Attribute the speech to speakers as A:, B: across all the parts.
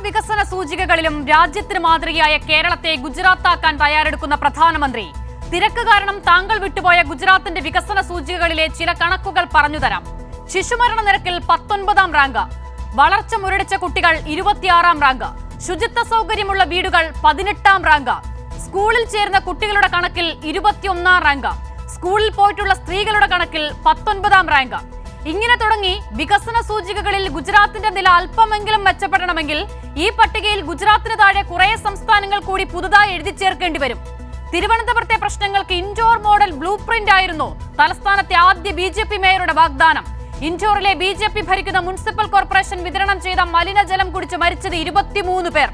A: വികസന സൂചികകളിലും രാജ്യത്തിന് മാതൃകയായ കേരളത്തെ ഗുജറാത്താക്കാൻ തയ്യാറെടുക്കുന്ന പ്രധാനമന്ത്രി. തിരക്ക് കാരണം താങ്കൾ വിട്ടുപോയ ഗുജറാത്തിന്റെ വികസന സൂചികകളിലെ ചില കണക്കുകൾ പറഞ്ഞുതരാം. ശിശുമരണ നിരക്കിൽ 19ാം റാങ്ക്, വളർച്ച മുരടിച്ച കുട്ടികൾ 26ാം റാങ്ക്, ശുചിത്വ സൗകര്യമുള്ള വീടുകൾ 18ാം റാങ്ക്, സ്കൂളിൽ ചേർന്ന കുട്ടികളുടെ കണക്കിൽ 21ാം റാങ്ക്, സ്കൂളിൽ പോയിട്ടുള്ള സ്ത്രീകളുടെ കണക്കിൽ 19ാം റാങ്ക്. ഇങ്ങനെ തുടങ്ങി വികസന സൂചികകളിൽ ഗുജറാത്തിന്റെ നില അല്പമെങ്കിലും മെച്ചപ്പെടണമെങ്കിൽ ഈ പട്ടികയിൽ ഗുജറാത്തിന് താഴെ കുറെ സംസ്ഥാനങ്ങൾ കൂടി പുതുതായി എഴുതി ചേർക്കേണ്ടി വരും. തിരുവനന്തപുരത്തെ പ്രശ്നങ്ങൾക്ക് ഇൻഡോർ മോഡൽ ബ്ലൂ പ്രിന്റ് ആയിരുന്നു തലസ്ഥാനത്തെ ആദ്യ BJP മേയറുടെ വാഗ്ദാനം. ഇൻഡോറിലെ BJP ഭരിക്കുന്ന മുനിസിപ്പൽ കോർപ്പറേഷൻ വിതരണം ചെയ്ത മലിനജലം കുടിച്ച് മരിച്ചത് 23 പേർ.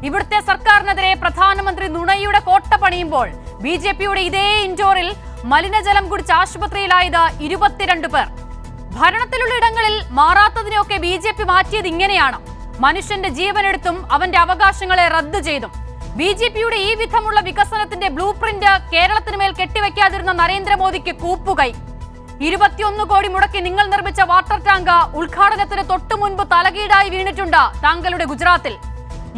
A: ഇവിടുത്തെ സർക്കാരിനെതിരെ പ്രധാനമന്ത്രി നുണയുടെ കോട്ട പണിയുമ്പോൾ BJPയുടെ ഇതേ ഇൻഡോറിൽ മലിനജലം കുടിച്ച് ആശുപത്രിയിലായത് 22 പേർ. ഭരണത്തിലുള്ള ഇടങ്ങളിൽ മാറാത്തതിനെയൊക്കെ BJP മാറ്റിയത് ഇങ്ങനെയാണ്. മനുഷ്യന്റെ ജീവനെടുത്തും അവന്റെ അവകാശങ്ങളെ റദ്ദു ചെയ്തും. BJPയുടെ ഈ വിധമുള്ള വികസനത്തിന്റെ ബ്ലൂ പ്രിന്റ് കേരളത്തിന് മേൽ കെട്ടിവെക്കാതിരുന്ന നരേന്ദ്രമോദിക്ക് കൂപ്പുകൈ. 21 കോടി മുടക്കി നിങ്ങൾ നിർമ്മിച്ച വാട്ടർ ടാങ്ക് ഉദ്ഘാടനത്തിന് തൊട്ടു മുൻപ് തലകീഴായി വീണിട്ടുണ്ട് താങ്കളുടെ ഗുജറാത്തിൽ.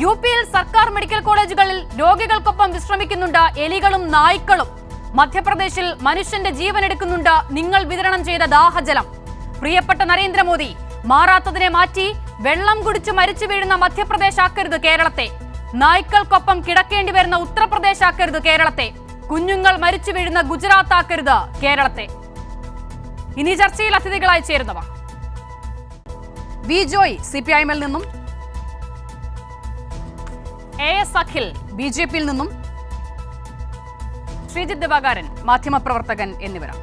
A: UPയിൽ സർക്കാർ മെഡിക്കൽ കോളേജുകളിൽ രോഗികൾക്കൊപ്പം വിശ്രമിക്കുന്നുണ്ട് എലികളും നായ്ക്കളും. മധ്യപ്രദേശിൽ മനുഷ്യന്റെ ജീവനെടുക്കുന്നുണ്ട് നിങ്ങൾ വിതരണം ചെയ്ത ദാഹജലം. പ്രിയപ്പെട്ട നരേന്ദ്രമോദി, മാറാത്തതിനെ മാറ്റി വെള്ളം കുടിച്ചു മരിച്ചു വീഴുന്ന മധ്യപ്രദേശ് ആക്കരുത് കേരളത്തെ. നായ്ക്കൾക്കൊപ്പം കിടക്കേണ്ടി വരുന്ന ഉത്തർപ്രദേശ് ആക്കരുത് കേരളത്തെ. കുഞ്ഞുങ്ങൾ മരിച്ചു വീഴുന്ന ഗുജറാത്ത് ആക്കരുത് കേരളത്തെ. ഇനി ചർച്ചയിൽ അതിഥികളായി ചേരുന്നവ: വി ജോയ് CPIMൽ നിന്നും, AS അഖിൽ BJPയിൽ നിന്നും, ശ്രീജിത്ത് ദിവാകരൻ മാധ്യമപ്രവർത്തകൻ എന്നിവരാണ്.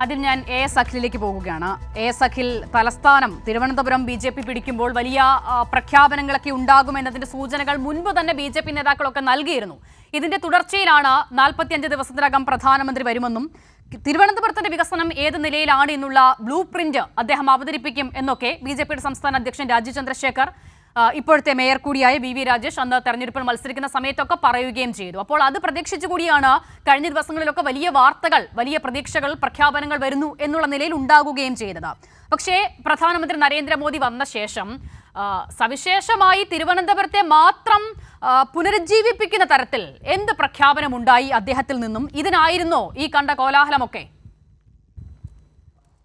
A: അതിൽ ഞാൻ AS അഖിലിലേക്ക് പോകുകയാണ്. AS അഖിൽ, തലസ്ഥാനം തിരുവനന്തപുരം BJP പിടിക്കുമ്പോൾ വലിയ പ്രഖ്യാപനങ്ങളൊക്കെ ഉണ്ടാകുമെന്നതിന്റെ സൂചനകൾ മുൻപ് തന്നെ BJP നേതാക്കളൊക്കെ നൽകിയിരുന്നു. ഇതിന്റെ തുടർച്ചയിലാണ് 45 ദിവസത്തിനകം പ്രധാനമന്ത്രി വരുമെന്നും തിരുവനന്തപുരത്തിന്റെ വികസനം ഏത് നിലയിലാണ് എന്നുള്ള ബ്ലൂ പ്രിന്റ് അദ്ദേഹം അവതരിപ്പിക്കും എന്നൊക്കെ BJPയുടെ സംസ്ഥാന അധ്യക്ഷൻ രാജീവ് ചന്ദ്രശേഖർ, ഇപ്പോഴത്തെ മേയർ കൂടിയായ VV രാജേഷ് അന്ന് തെരഞ്ഞെടുപ്പിൽ മത്സരിക്കുന്ന സമയത്തൊക്കെ പറയുകയും ചെയ്തു. അപ്പോൾ അത് പ്രതീക്ഷിച്ചുകൂടിയാണ് കഴിഞ്ഞ ദിവസങ്ങളിലൊക്കെ വലിയ വാർത്തകൾ, വലിയ പ്രതീക്ഷകൾ, പ്രഖ്യാപനങ്ങൾ വരുന്നു എന്നുള്ള നിലയിൽ ഉണ്ടാകുകയും ചെയ്തത്. പക്ഷേ പ്രധാനമന്ത്രി നരേന്ദ്രമോദി വന്ന ശേഷം സവിശേഷമായി തിരുവനന്തപുരത്തെ മാത്രം പുനരുജ്ജീവിപ്പിക്കുന്ന തരത്തിൽ എന്ത് പ്രഖ്യാപനമുണ്ടായി അദ്ദേഹത്തിൽ നിന്നും? ഇതിനായിരുന്നോ ഈ കണ്ട കോലാഹലമൊക്കെ?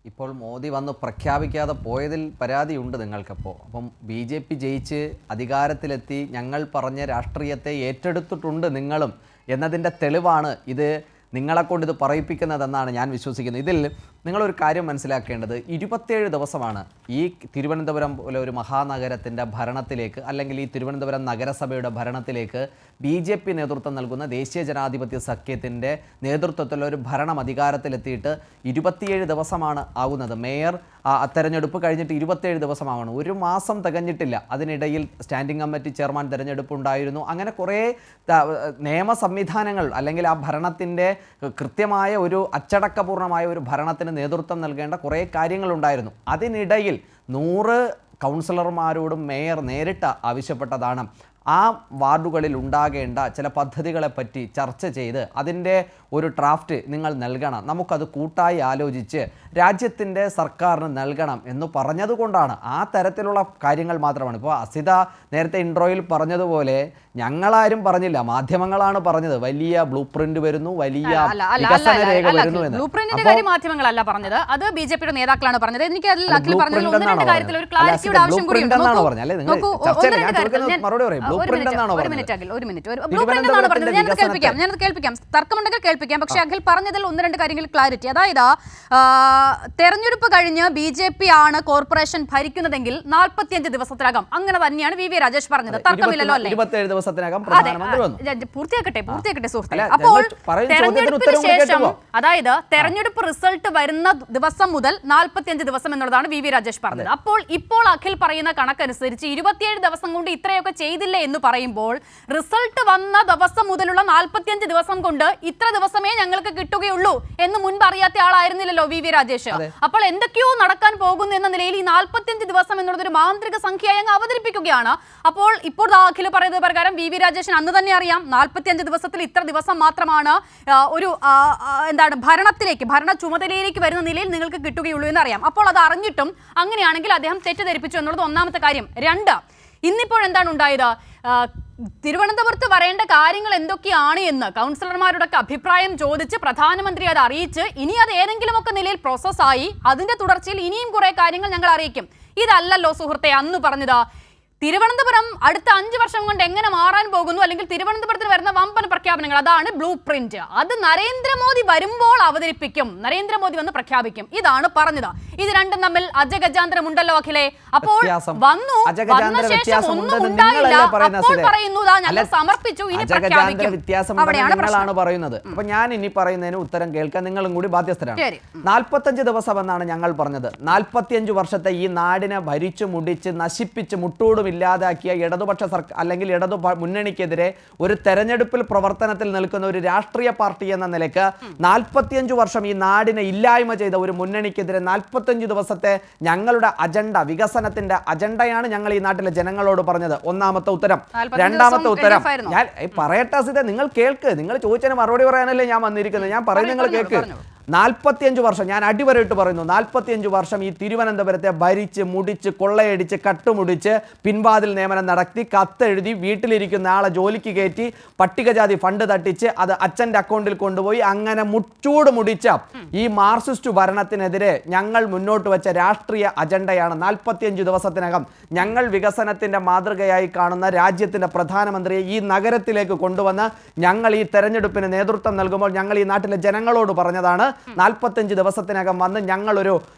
B: ഇപ്പോൾ മോദി വന്ന് പ്രഖ്യാപിക്കാതെ പോയതിൽ പരാതിയുണ്ട് നിങ്ങൾക്കപ്പോൾ. അപ്പം BJP ജയിച്ച് അധികാരത്തിലെത്തി ഞങ്ങൾ പറഞ്ഞ രാഷ്ട്രീയത്തെ ഏറ്റെടുത്തിട്ടുണ്ട് നിങ്ങളും എന്നതിൻ്റെ തെളിവാണ് ഇത്. നിങ്ങളെക്കൊണ്ട് ഇത് പറയിപ്പിക്കുന്നതെന്നാണ് ഞാൻ വിശ്വസിക്കുന്നത്. ഇതിൽ നിങ്ങളൊരു കാര്യം മനസ്സിലാക്കേണ്ടത്, 27 ദിവസമാണ് ഈ തിരുവനന്തപുരം പോലെ ഒരു മഹാനഗരത്തിൻ്റെ ഭരണത്തിലേക്ക്, അല്ലെങ്കിൽ ഈ തിരുവനന്തപുരം നഗരസഭയുടെ ഭരണത്തിലേക്ക് BJP നേതൃത്വം നൽകുന്ന ദേശീയ ജനാധിപത്യ സഖ്യത്തിൻ്റെ നേതൃത്വത്തിലൊരു ഭരണം അധികാരത്തിലെത്തിയിട്ട് 27 ദിവസമാണ് ആകുന്നത്. മേയർ തെരഞ്ഞെടുപ്പ് കഴിഞ്ഞിട്ട് 27 ദിവസമാവണം. ഒരു മാസം തികഞ്ഞിട്ടില്ല. അതിനിടയിൽ സ്റ്റാൻഡിംഗ് കമ്മിറ്റി ചെയർമാൻ തിരഞ്ഞെടുപ്പ് ഉണ്ടായിരുന്നു. അങ്ങനെ കുറേ നിയമ സംവിധാനങ്ങൾ, അല്ലെങ്കിൽ ആ ഭരണത്തിൻ്റെ കൃത്യമായ ഒരു അച്ചടക്കപൂർണമായ ഒരു ഭരണത്തിന് നേതൃത്വം നൽകേണ്ട കുറേ കാര്യങ്ങളുണ്ടായിരുന്നു. അതിനിടയിൽ 100 കൗൺസിലർമാരോടും മേയർ നേരിട്ട് ആവശ്യപ്പെട്ടതാണ് ആ വാർഡുകളിൽ ഉണ്ടാകേണ്ട ചില പദ്ധതികളെപ്പറ്റി ചർച്ച ചെയ്ത് അതിൻ്റെ ഒരു ഡ്രാഫ്റ്റ് നിങ്ങൾ നൽകണം, നമുക്കത് കൂട്ടായി ആലോചിച്ച് രാജ്യത്തിൻ്റെ സർക്കാരിന് നൽകണം എന്ന് പറഞ്ഞതുകൊണ്ടാണ്. ആ തരത്തിലുള്ള കാര്യങ്ങൾ മാത്രമാണ്. ഇപ്പോൾ അസിത നേരത്തെ ഇൻട്രോയിൽ പറഞ്ഞതുപോലെ ഞങ്ങളാരും പറഞ്ഞില്ല, മാധ്യമങ്ങളാണ് പറഞ്ഞത്. വലിയ ബ്ലൂ പ്രിന്റ് വരുന്നു, വലിയ വികസന രേഖ വരുന്നു എന്ന്.
A: ബ്ലൂ പ്രിന്റിന്റെ കാര്യം മാധ്യമങ്ങളല്ല പറഞ്ഞത്, അത് BJPയുടെ നേതാക്കളാണ് പറഞ്ഞത്. എനിക്ക് അതിൽ അഖിൽ പറഞ്ഞതിൽ ഒന്ന് രണ്ട് കാര്യത്തിൽ ഒരു ക്ലാരിറ്റിയുടെ ആവശ്യം കൂടിയുണ്ട്. ഞാനത് കേൾപ്പിക്കാം, തർക്കമുണ്ടെങ്കിൽ കേൾപ്പിക്കാം. പക്ഷേ അഖിൽ പറഞ്ഞതിൽ ഒന്ന് രണ്ട് കാര്യങ്ങൾ ക്ലാരിറ്റി. അതായത് തെരഞ്ഞെടുപ്പ് കഴിഞ്ഞ് BJP ആണ് കോർപ്പറേഷൻ ഭരിക്കുന്നതെങ്കിൽ 45 ദിവസത്തിനകം, അങ്ങനെ തന്നെയാണ് VV രാജേഷ് പറഞ്ഞത്. തർക്കമില്ലല്ലോ അല്ലേ? പൂർത്തിയാക്കട്ടെ സുഹൃത്തുക്കളെ. അപ്പോൾ തെരഞ്ഞെടുപ്പിന് ശേഷം, അതായത് തെരഞ്ഞെടുപ്പ് റിസൾട്ട് വരുന്ന ദിവസം മുതൽ 45 ദിവസം എന്നുള്ളതാണ് VV രാജേഷ് പറഞ്ഞത്. അപ്പോൾ ഇപ്പോൾ അഖിൽ പറയുന്ന കണക്കനുസരിച്ച് 27 ദിവസം കൊണ്ട് ഇത്രയൊക്കെ ചെയ്തില്ലേ എന്ന് പറയുമ്പോൾ റിസൾട്ട് വന്ന ദിവസം മുതലുള്ള 45 ദിവസം കൊണ്ട് ഇത്ര ദിവസമേ ഞങ്ങൾക്ക് കിട്ടുകയുള്ളൂ എന്ന് മുൻപ് അറിയാത്ത ആളായിരുന്നില്ലല്ലോ വി രാജേഷ്. അപ്പോൾ എന്തൊക്കെയോ നടക്കാൻ പോകുന്നു എന്ന നിലയിൽ ഈ 45 ദിവസം എന്നുള്ളത് ഒരു മാന്ത്രിക സംഖ്യയായി അങ്ങ് അവതരിപ്പിക്കുകയാണ്. അപ്പോൾ ഇപ്പോൾ അഖിൽ പറയുന്നത് പ്രകാരം വി രാജേഷിന് അന്ന് തന്നെ അറിയാം 45 ദിവസത്തിൽ ഇത്ര ദിവസം മാത്രമാണ് ഒരു ഭരണ ചുമതലയിലേക്ക് വരുന്ന നിലയിൽ നിങ്ങൾക്ക് കിട്ടുകയുള്ളൂ എന്നറിയാം. അപ്പോൾ അത് അറിഞ്ഞിട്ടും അങ്ങനെയാണെങ്കിൽ അദ്ദേഹം തെറ്റിദ്ധരിപ്പിച്ചു എന്നുള്ളത് ഒന്നാമത്തെ കാര്യം. 2, ഇന്നിപ്പോൾ എന്താണ് ഉണ്ടായത്? തിരുവനന്തപുരത്ത് വരേണ്ട കാര്യങ്ങൾ എന്തൊക്കെയാണ് എന്ന് കൗൺസിലർമാരുടെ അഭിപ്രായം ചോദിച്ച് പ്രധാനമന്ത്രി അത് അറിയിച്ച് ഇനി അത് ഏതെങ്കിലുമൊക്കെ നിലയിൽ പ്രോസസ്സായി അതിന്റെ തുടർച്ചയിൽ ഇനിയും കുറെ കാര്യങ്ങൾ ഞങ്ങൾ അറിയിക്കും. ഇതല്ലല്ലോ സുഹൃത്തെ അന്ന് പറഞ്ഞത്. തിരുവനന്തപുരം അടുത്ത 5 വർഷം കൊണ്ട് എങ്ങനെ മാറാൻ പോകുന്നു, അല്ലെങ്കിൽ തിരുവനന്തപുരത്തിന് വരുന്ന വമ്പൻ പ്രഖ്യാപനങ്ങൾ, അതാണ് ബ്ലൂ പ്രിന്റ്. അത് നരേന്ദ്രമോദി വരുമ്പോൾ അവതരിപ്പിക്കും, നരേന്ദ്രമോദി വന്ന് പ്രഖ്യാപിക്കും. ഇതാണ് പറഞ്ഞത്. ഇത് രണ്ടും തമ്മിൽ അജഗജാന്തരം ഉണ്ടല്ലോ അഖിലേ. അപ്പോൾ വന്ന ശേഷം ഒന്നും ഉണ്ടായില്ല. അപ്പോൾ പറയുന്നു ഞങ്ങൾ സമർപ്പിച്ചു, ഇനി പ്രഖ്യാപിക്കും.
B: നിങ്ങളാണ് പറയുന്നത്. അപ്പൊ ഞാൻ ഇനി പറയുന്നതിന് ഉത്തരം കേൾക്കാൻ നിങ്ങളും കൂടി ബാധ്യസ്ഥരാണ്. 45 ദിവസം എന്നാണ് ഞങ്ങൾ പറഞ്ഞത്. 45 വർഷത്തെ ഈ നാടിനെ ഭരിച്ചു മുടിച്ച് നശിപ്പിച്ച് മുട്ടോട് ഇല്ലാതാക്കിയ ഇടതുപക്ഷ സർക്കാർ അല്ലെങ്കിൽ ഇടതു മുന്നണിക്കെതിരെ ഒരു തെരഞ്ഞെടുപ്പിൽ പ്രവർത്തനത്തിൽ നിൽക്കുന്ന ഒരു രാഷ്ട്രീയ പാർട്ടി എന്ന നിലയ്ക്ക് 45 വർഷം ഈ നാടിനെ ഇല്ലായ്മ ചെയ്ത ഒരു മുന്നണിക്കെതിരെ 45 ദിവസത്തെ ഞങ്ങളുടെ അജണ്ട, വികസനത്തിന്റെ അജണ്ടയാണ് ഞങ്ങൾ ഈ നാട്ടിലെ ജനങ്ങളോട് പറഞ്ഞത്. ഒന്നാമത്തെ ഉത്തരം. രണ്ടാമത്തെ ഉത്തരം ഞാൻ പറയട്ടെ സിദ്ധ, നിങ്ങൾ കേൾക്ക്. നിങ്ങൾ ചോദിച്ചതിന് മറുപടി പറയാനല്ലേ ഞാൻ വന്നിരിക്കുന്നത്. ഞാൻ പറയുന്നത് നിങ്ങൾ കേൾക്ക്. 45 വർഷം, ഞാൻ അടിവരയിട്ട് പറയുന്നു, 45 വർഷം ഈ തിരുവനന്തപുരത്തെ ഭരിച്ച് മുടിച്ച് കൊള്ളയടിച്ച് കട്ടുമുടിച്ച് പിൻവാതിൽ നിയമനം നടത്തി കത്തെഴുതി വീട്ടിലിരിക്കുന്ന ആളെ ജോലിക്ക് കയറ്റി പട്ടികജാതി ഫണ്ട് തട്ടിച്ച് അത് അച്ഛൻ്റെ അക്കൗണ്ടിൽ കൊണ്ടുപോയി അങ്ങനെ മുച്ചൂട് മുടിച്ച ഈ മാർക്സിസ്റ്റ് ഭരണത്തിനെതിരെ ഞങ്ങൾ മുന്നോട്ട് വെച്ച രാഷ്ട്രീയ അജണ്ടയാണ് 45 ദിവസത്തിനകം ഞങ്ങൾ വികസനത്തിന്റെ മാതൃകയായി കാണുന്ന രാജ്യത്തിന്റെ പ്രധാനമന്ത്രിയെ ഈ നഗരത്തിലേക്ക് കൊണ്ടുവന്ന് ഞങ്ങൾ ഈ തെരഞ്ഞെടുപ്പിന് നേതൃത്വം നൽകുമ്പോൾ ഞങ്ങൾ ഈ നാട്ടിലെ ജനങ്ങളോട് പറഞ്ഞതാണ് 45 ദിവസത്തിനകം വന്ന് ഞങ്ങളൊരു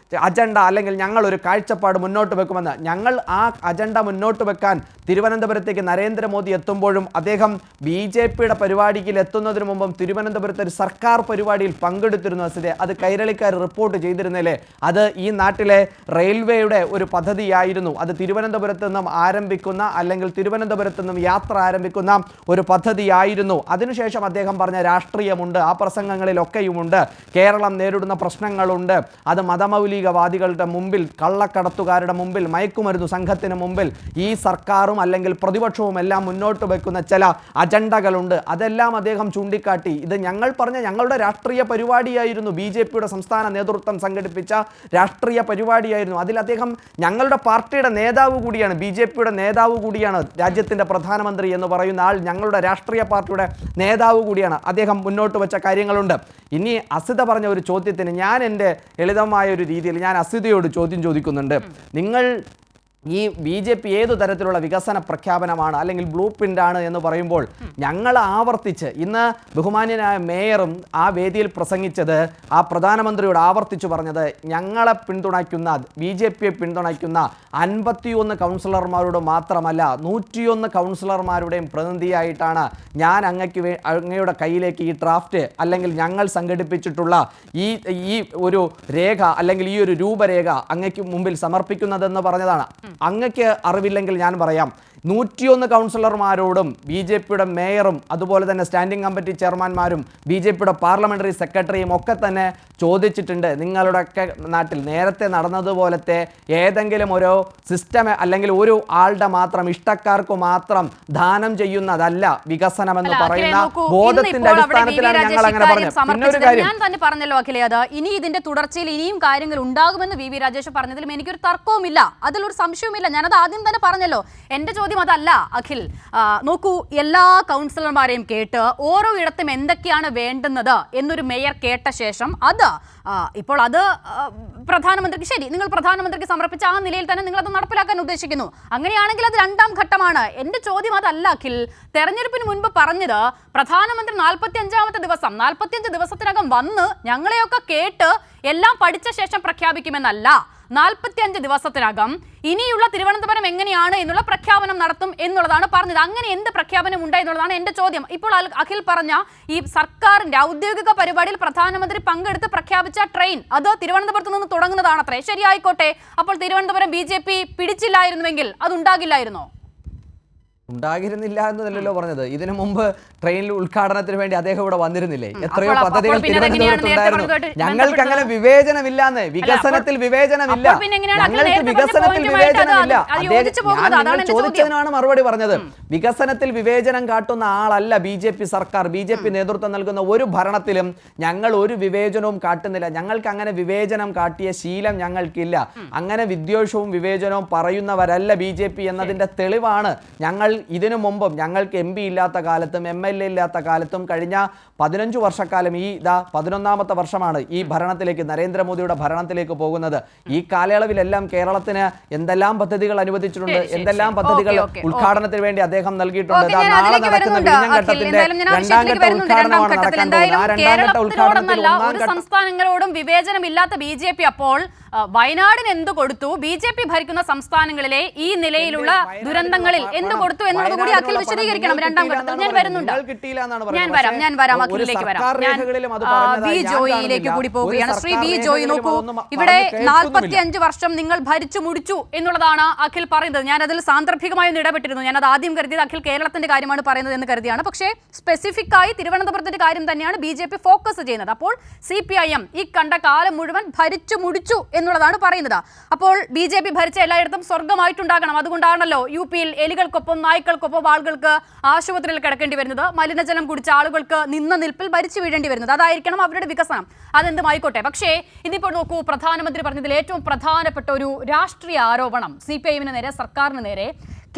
B: അജണ്ട അല്ലെങ്കിൽ ഞങ്ങളൊരു കാഴ്ചപ്പാട് മുന്നോട്ട് വെക്കുമെന്ന്. ഞങ്ങൾ ആ അജണ്ട മുന്നോട്ട് വെക്കാൻ തിരുവനന്തപുരത്തേക്ക് നരേന്ദ്രമോദി എത്തുമ്പോഴും അദ്ദേഹം BJPയുടെ പരിപാടിയിൽ എത്തുന്നതിന് മുമ്പും തിരുവനന്തപുരത്ത് ഒരു സർക്കാർ പരിപാടിയിൽ പങ്കെടുത്തിരുന്നു. അത് കൈരളിക്കാർ റിപ്പോർട്ട് ചെയ്തിരുന്നില്ലേ? അത് ഈ നാട്ടിലെ റെയിൽവേയുടെ ഒരു പദ്ധതിയായിരുന്നു. അത് തിരുവനന്തപുരത്ത് നിന്നും ആരംഭിക്കുന്ന അല്ലെങ്കിൽ തിരുവനന്തപുരത്ത് നിന്നും യാത്ര ആരംഭിക്കുന്ന ഒരു പദ്ധതിയായിരുന്നു. അതിനുശേഷം അദ്ദേഹം പറഞ്ഞ രാഷ്ട്രീയമുണ്ട്, ആ പ്രസംഗങ്ങളിലൊക്കെയുമുണ്ട്. കേരളം നേരിടുന്ന പ്രശ്നങ്ങളുണ്ട്. അത് മതമൗലികവാദികളുടെ മുമ്പിൽ, കള്ളക്കടത്തുകാരുടെ മുമ്പിൽ, മയക്കുമരുന്നു സംഘത്തിന് മുമ്പിൽ ഈ സർക്കാരും അല്ലെങ്കിൽ പ്രതിപക്ഷവും എല്ലാം മുന്നോട്ട് വെക്കുന്ന ചില അജണ്ടകളുണ്ട്. അതെല്ലാം അദ്ദേഹം ചൂണ്ടിക്കാട്ടി. ഇത് ഞങ്ങൾ പറഞ്ഞ ഞങ്ങളുടെ രാഷ്ട്രീയ പരിപാടിയായിരുന്നു, BJPയുടെ സംസ്ഥാന നേതൃത്വം സംഘടിപ്പിച്ച രാഷ്ട്രീയ പരിപാടിയായിരുന്നു. അതിൽ അദ്ദേഹം ഞങ്ങളുടെ പാർട്ടിയുടെ നേതാവ് കൂടിയാണ്, BJPയുടെ നേതാവ് കൂടിയാണ്. രാജ്യത്തിൻ്റെ പ്രധാനമന്ത്രി എന്ന് പറയുന്ന ആൾ ഞങ്ങളുടെ രാഷ്ട്രീയ പാർട്ടിയുടെ നേതാവ് കൂടിയാണ്. അദ്ദേഹം മുന്നോട്ട് വെച്ച കാര്യങ്ങളുണ്ട്. ഇനി അസിത പറഞ്ഞ ഒരു ചോദ്യത്തിന് ഞാൻ എൻ്റെ ലളിതമായ ഒരു രീതിയിൽ ഞാൻ അസിതയോട് ചോദ്യം ചോദിക്കുന്നുണ്ട്. നിങ്ങൾ ഈ BJP ഏതു തരത്തിലുള്ള വികസന പ്രഖ്യാപനമാണ് അല്ലെങ്കിൽ ബ്ലൂ പ്രിൻ്റാണ് എന്ന് പറയുമ്പോൾ ഞങ്ങൾ ആവർത്തിച്ച് ഇന്ന് ബഹുമാന്യനായ മേയറും ആ വേദിയിൽ പ്രസംഗിച്ചത്, ആ പ്രധാനമന്ത്രിയോട് ആവർത്തിച്ചു പറഞ്ഞത്, ഞങ്ങളെ പിന്തുണയ്ക്കുന്ന BJPയെ പിന്തുണയ്ക്കുന്ന 51 കൗൺസിലർമാരോട് മാത്രമല്ല 101 കൗൺസിലർമാരുടെയും പ്രതിനിധിയായിട്ടാണ് ഞാൻ അങ്ങയുടെ കയ്യിലേക്ക് ഈ ഡ്രാഫ്റ്റ് അല്ലെങ്കിൽ ഞങ്ങൾ സംഘടിപ്പിച്ചിട്ടുള്ള ഈ ഒരു രേഖ അല്ലെങ്കിൽ ഈ ഒരു രൂപരേഖ അങ്ങയ്ക്ക് മുമ്പിൽ സമർപ്പിക്കുന്നതെന്ന് പറഞ്ഞതാണ്. അങ്ങക്ക് അറിവില്ലെങ്കിൽ ഞാൻ പറയാം. 101 കൗൺസിലർമാരോടും BJPയുടെ മേയറും അതുപോലെ തന്നെ സ്റ്റാൻഡിംഗ് കമ്മിറ്റി ചെയർമാൻമാരും BJPയുടെ പാർലമെന്ററി സെക്രട്ടറിയും ഒക്കെ തന്നെ ചോദിച്ചിട്ടുണ്ട്, നിങ്ങളുടെയൊക്കെ നാട്ടിൽ നേരത്തെ നടന്നതുപോലത്തെ ഏതെങ്കിലും ഒരു സിസ്റ്റം അല്ലെങ്കിൽ ഒരു ആളുടെ മാത്രം ഇഷ്ടക്കാർക്ക് മാത്രം ദാനം ചെയ്യുന്നതല്ല വികസനം എന്ന് പറയുന്ന ബോധത്തിന്റെ അടിസ്ഥാനത്തിലാണ് ഞങ്ങൾ അങ്ങനെ പറഞ്ഞത്.
A: ഞാൻ തന്നെ പറഞ്ഞല്ലോ അഖിലേ, അത് ഇനി ഇതിന്റെ തുടർച്ചയിൽ ഇനിയും കാര്യങ്ങൾ ഉണ്ടാകുമെന്ന് വി രാജേഷ് പറഞ്ഞതിലും എനിക്കൊരു തർക്കവുമില്ല, അതിലൊരു സംശയവുമില്ല. ഞാനത് ആദ്യം തന്നെ പറഞ്ഞല്ലോ. എന്റെ ചോദ്യം അതല്ല അഖിൽ. നോക്കൂ, എല്ലാ കൗൺസിലർമാരെയും കേട്ട് ഓരോ ഇടത്തും എന്തൊക്കെയാണ് വേണ്ടുന്നത് എന്നൊരു മേയർ കേട്ട ശേഷം അത് ഇപ്പോൾ അത് പ്രധാനമന്ത്രിക്ക്, ശരി, നിങ്ങൾ പ്രധാനമന്ത്രിക്ക് സമർപ്പിച്ച ആ നിലയിൽ തന്നെ നിങ്ങൾ അത് നടപ്പിലാക്കാൻ ഉദ്ദേശിക്കുന്നു. അങ്ങനെയാണെങ്കിൽ അത് 2ാം ഘട്ടമാണ്. എന്റെ ചോദ്യം അതല്ല അഖിൽ. തെരഞ്ഞെടുപ്പിന് മുൻപ് പറഞ്ഞത് പ്രധാനമന്ത്രി 45 ദിവസത്തിനകം വന്ന് ഞങ്ങളെയൊക്കെ കേട്ട് എല്ലാം പഠിച്ച ശേഷം പ്രഖ്യാപിക്കുമെന്നല്ല. 45 ദിവസത്തിനകം ഇനിയുള്ള തിരുവനന്തപുരം എങ്ങനെയാണ് എന്നുള്ള പ്രഖ്യാപനം നടത്തും എന്നുള്ളതാണ് പറഞ്ഞത്. അങ്ങനെ എന്ത് പ്രഖ്യാപനം ഉണ്ടായി എന്നുള്ളതാണ് എന്റെ ചോദ്യം. ഇപ്പോൾ അഖിൽ പറഞ്ഞ ഈ സർക്കാരിന്റെ ഔദ്യോഗിക പരിപാടിയിൽ പ്രധാനമന്ത്രി പങ്കെടുത്ത് പ്രഖ്യാപിച്ച ട്രെയിൻ അത് തിരുവനന്തപുരത്ത് നിന്ന് തുടങ്ങുന്നതാണത്രേ. ശരിയായിക്കോട്ടെ. അപ്പോൾ തിരുവനന്തപുരം BJP പിടിച്ചില്ലായിരുന്നുവെങ്കിൽ അതുണ്ടാകില്ലായിരുന്നോ?
B: ഉണ്ടാകിരുന്നില്ല എന്നല്ലല്ലോ പറഞ്ഞത്. ഇതിനു മുമ്പ് ട്രെയിനിൽ ഉദ്ഘാടനത്തിന് വേണ്ടി അദ്ദേഹം ഇവിടെ വന്നിരുന്നില്ലേ? എത്രയോ
A: അപ്പോൾ
B: പദ്ധതികൾ
A: പിന്നെ
B: തിരുവനന്തപുരത്ത് ഉണ്ടായിരുന്നു.
A: നേരത്തെ
B: ഞങ്ങൾക്ക് അങ്ങനെ വിവേചനമില്ലാന്ന്, വികസനത്തിൽ വിവേചനമില്ല, ഞങ്ങൾക്ക് വികസനത്തിൽ വിവേചനമില്ല. ഞാൻ ചോദിച്ചതിനാണ് മറുപടി പറഞ്ഞത്. വികസനത്തിൽ വിവേചനം കാട്ടുന്ന ആളല്ല BJP സർക്കാർ. BJP നേതൃത്വം നൽകുന്ന ഒരു ഭരണത്തിലും ഞങ്ങൾ ഒരു വിവേചനവും കാട്ടുന്നില്ല. ഞങ്ങൾക്ക് അങ്ങനെ വിവേചനം കാട്ടിയ ശീലം ഞങ്ങൾക്കില്ല. അങ്ങനെ വിദ്വേഷവും വിവേചനവും പറയുന്നവരല്ല BJP എന്നതിന്റെ തെളിവാണ് ഞങ്ങൾ ഇതിനു മുമ്പും ഞങ്ങൾക്ക് MP ഇല്ലാത്ത കാലത്തും MLA ഇല്ലാത്ത കാലത്തും കഴിഞ്ഞ 15 വർഷക്കാലം, ഈ 11ാമത്തെ വർഷമാണ് ഈ ഭരണത്തിലേക്ക്, നരേന്ദ്രമോദിയുടെ ഭരണത്തിലേക്ക് പോകുന്നത്. ഈ കാലയളവിലെല്ലാം കേരളത്തിന് എന്തെല്ലാം പദ്ധതികൾ അനുവദിച്ചിട്ടുണ്ട്, എന്തെല്ലാം പദ്ധതികൾ ഉദ്ഘാടനത്തിന് വേണ്ടി അദ്ദേഹം നൽകിയിട്ടുണ്ട്. നാളെ നടക്കുന്ന വിഴിഞ്ഞംഘട്ടത്തിന്റെ 2ാം ഘട്ട ഉദ്ഘാടനമാണ് നടക്കാൻ പോകുന്നത്. ആ 2ാം ഘട്ട ഉദ്ഘാടനത്തിൽ
A: സംസ്ഥാനങ്ങളോടും വിവേചനമില്ലാത്ത BJP അപ്പോൾ വയനാടിന് എന്ത് കൊടുത്തു, BJP ഭരിക്കുന്ന സംസ്ഥാനങ്ങളിലെ ഈ നിലയിലുള്ള ദുരന്തങ്ങളിൽ എന്ത് കൊടുത്തു എന്നുള്ളത് കൂടി അഖിൽ വിശദീകരിക്കണം. 2ാം ഘട്ടത്തിൽ ഞാൻ വരുന്നുണ്ട്. ഞാൻ വരാം അഖിലിലേക്ക് വരാം. ഞാൻ ബി ജോയിലേക്ക് കൂടി പോവുകയാണ്. ശ്രീ ബി ജോയി, നോക്കൂ, ഇവിടെ 45 വർഷം നിങ്ങൾ ഭരിച്ചു മുടിച്ചു എന്നുള്ളതാണ് അഖിൽ പറയുന്നത്. ഞാൻ അതിൽ സാന്ദർഭികമായി ഇടപെട്ടിരുന്നു. ഞാൻ അത് ആദ്യം കരുതിയത് അഖിൽ കേരളത്തിന്റെ കാര്യമാണ് പറയുന്നത് എന്ന് കരുതിയാണ്. പക്ഷേ സ്പെസിഫിക് ആയി തിരുവനന്തപുരത്തിന്റെ കാര്യം തന്നെയാണ് BJP ഫോക്കസ് ചെയ്യുന്നത്. അപ്പോൾ CPIM ഈ കണ്ട കാലം മുഴുവൻ ഭരിച്ചു മുടിച്ചു എന്നുള്ളതാണ് പറയുന്നത്. അപ്പോൾ BJP ഭരിച്ച എല്ലായിടത്തും സ്വർഗമായിട്ടുണ്ടാകണം. അതുകൊണ്ടാണല്ലോ UP യിൽ എലികൾക്കൊപ്പം നായ്ക്കൾക്കൊപ്പം ആളുകൾക്ക് ആശുപത്രിയിൽ കിടക്കേണ്ടി വരുന്നത്, മലിനജലം കുടിച്ച ആളുകൾക്ക് നിന്ന നിൽപ്പിൽ ഭരിച്ചു വീഴേണ്ടി വരുന്നത്. അതായിരിക്കണം അവരുടെ വികസനം. അതെന്തുമായിക്കോട്ടെ. പക്ഷേ ഇതിപ്പോൾ നോക്കൂ, പ്രധാനമന്ത്രി പറഞ്ഞതിൽ ഏറ്റവും പ്രധാനപ്പെട്ട ഒരു രാഷ്ട്രീയ ആരോപണം CPIM-ന് നേരെ, സർക്കാരിന് നേരെ,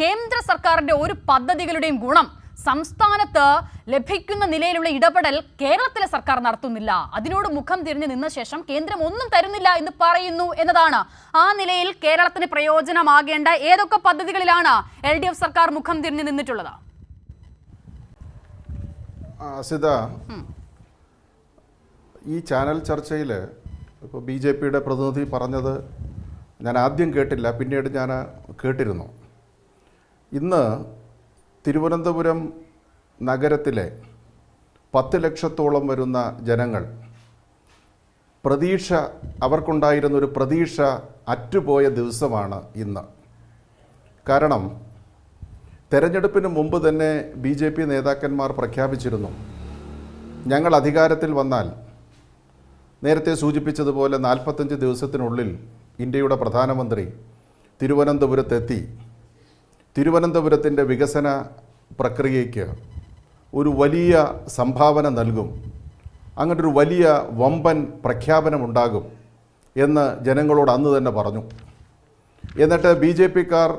A: കേന്ദ്ര സർക്കാരിന്റെ ഒരു പദ്ധതികളുടെയും ഗുണം സംസ്ഥാനത്ത് ലഭിക്കുന്ന നിലയിലുള്ള ഇടപെടൽ കേരളത്തിലെ സർക്കാർ നടത്തുന്നില്ല. അതിനോട് മുഖം തിരിഞ്ഞു നിന്ന ശേഷം കേന്ദ്രം ഒന്നും തരുന്നില്ല എന്ന് പറയുന്നു എന്നതാണ്. ആ നിലയിൽ കേരളത്തിന് പ്രയോജനമാകേണ്ട ഏതൊക്കെ പദ്ധതികളിലാണ് LDF സർക്കാർ മുഖം തിരിഞ്ഞു നിന്നിട്ടുള്ളത്?
C: അസിത, ഈ ചാനൽ ചർച്ചയിൽ ഇപ്പോൾ BJP-യുടെ പ്രതിനിധി പറഞ്ഞത് ഞാൻ ആദ്യം കേട്ടില്ല, പിന്നീട് ഞാൻ കേട്ടിരുന്നു. ഇന്ന് തിരുവനന്തപുരം നഗരത്തിലെ 10 ലക്ഷത്തോളം വരുന്ന ജനങ്ങൾ അവർക്കുണ്ടായിരുന്നൊരു പ്രതീക്ഷ അറ്റുപോയ ദിവസമാണ് ഇന്ന്. കാരണം തെരഞ്ഞെടുപ്പിന് മുമ്പ് തന്നെ BJP നേതാക്കന്മാർ പ്രഖ്യാപിച്ചിരുന്നു, ഞങ്ങൾ അധികാരത്തിൽ വന്നാൽ നേരത്തെ സൂചിപ്പിച്ചതുപോലെ 45 ദിവസത്തിനുള്ളിൽ ഇന്ത്യയുടെ പ്രധാനമന്ത്രി തിരുവനന്തപുരത്തെത്തി തിരുവനന്തപുരത്തിൻ്റെ വികസന പ്രക്രിയയ്ക്ക് ഒരു വലിയ സംഭാവന നൽകും, അങ്ങനൊരു വലിയ വമ്പൻ പ്രഖ്യാപനമുണ്ടാകും എന്ന് ജനങ്ങളോട് അന്ന് തന്നെ പറഞ്ഞു. എന്നിട്ട് BJP-ക്കാർ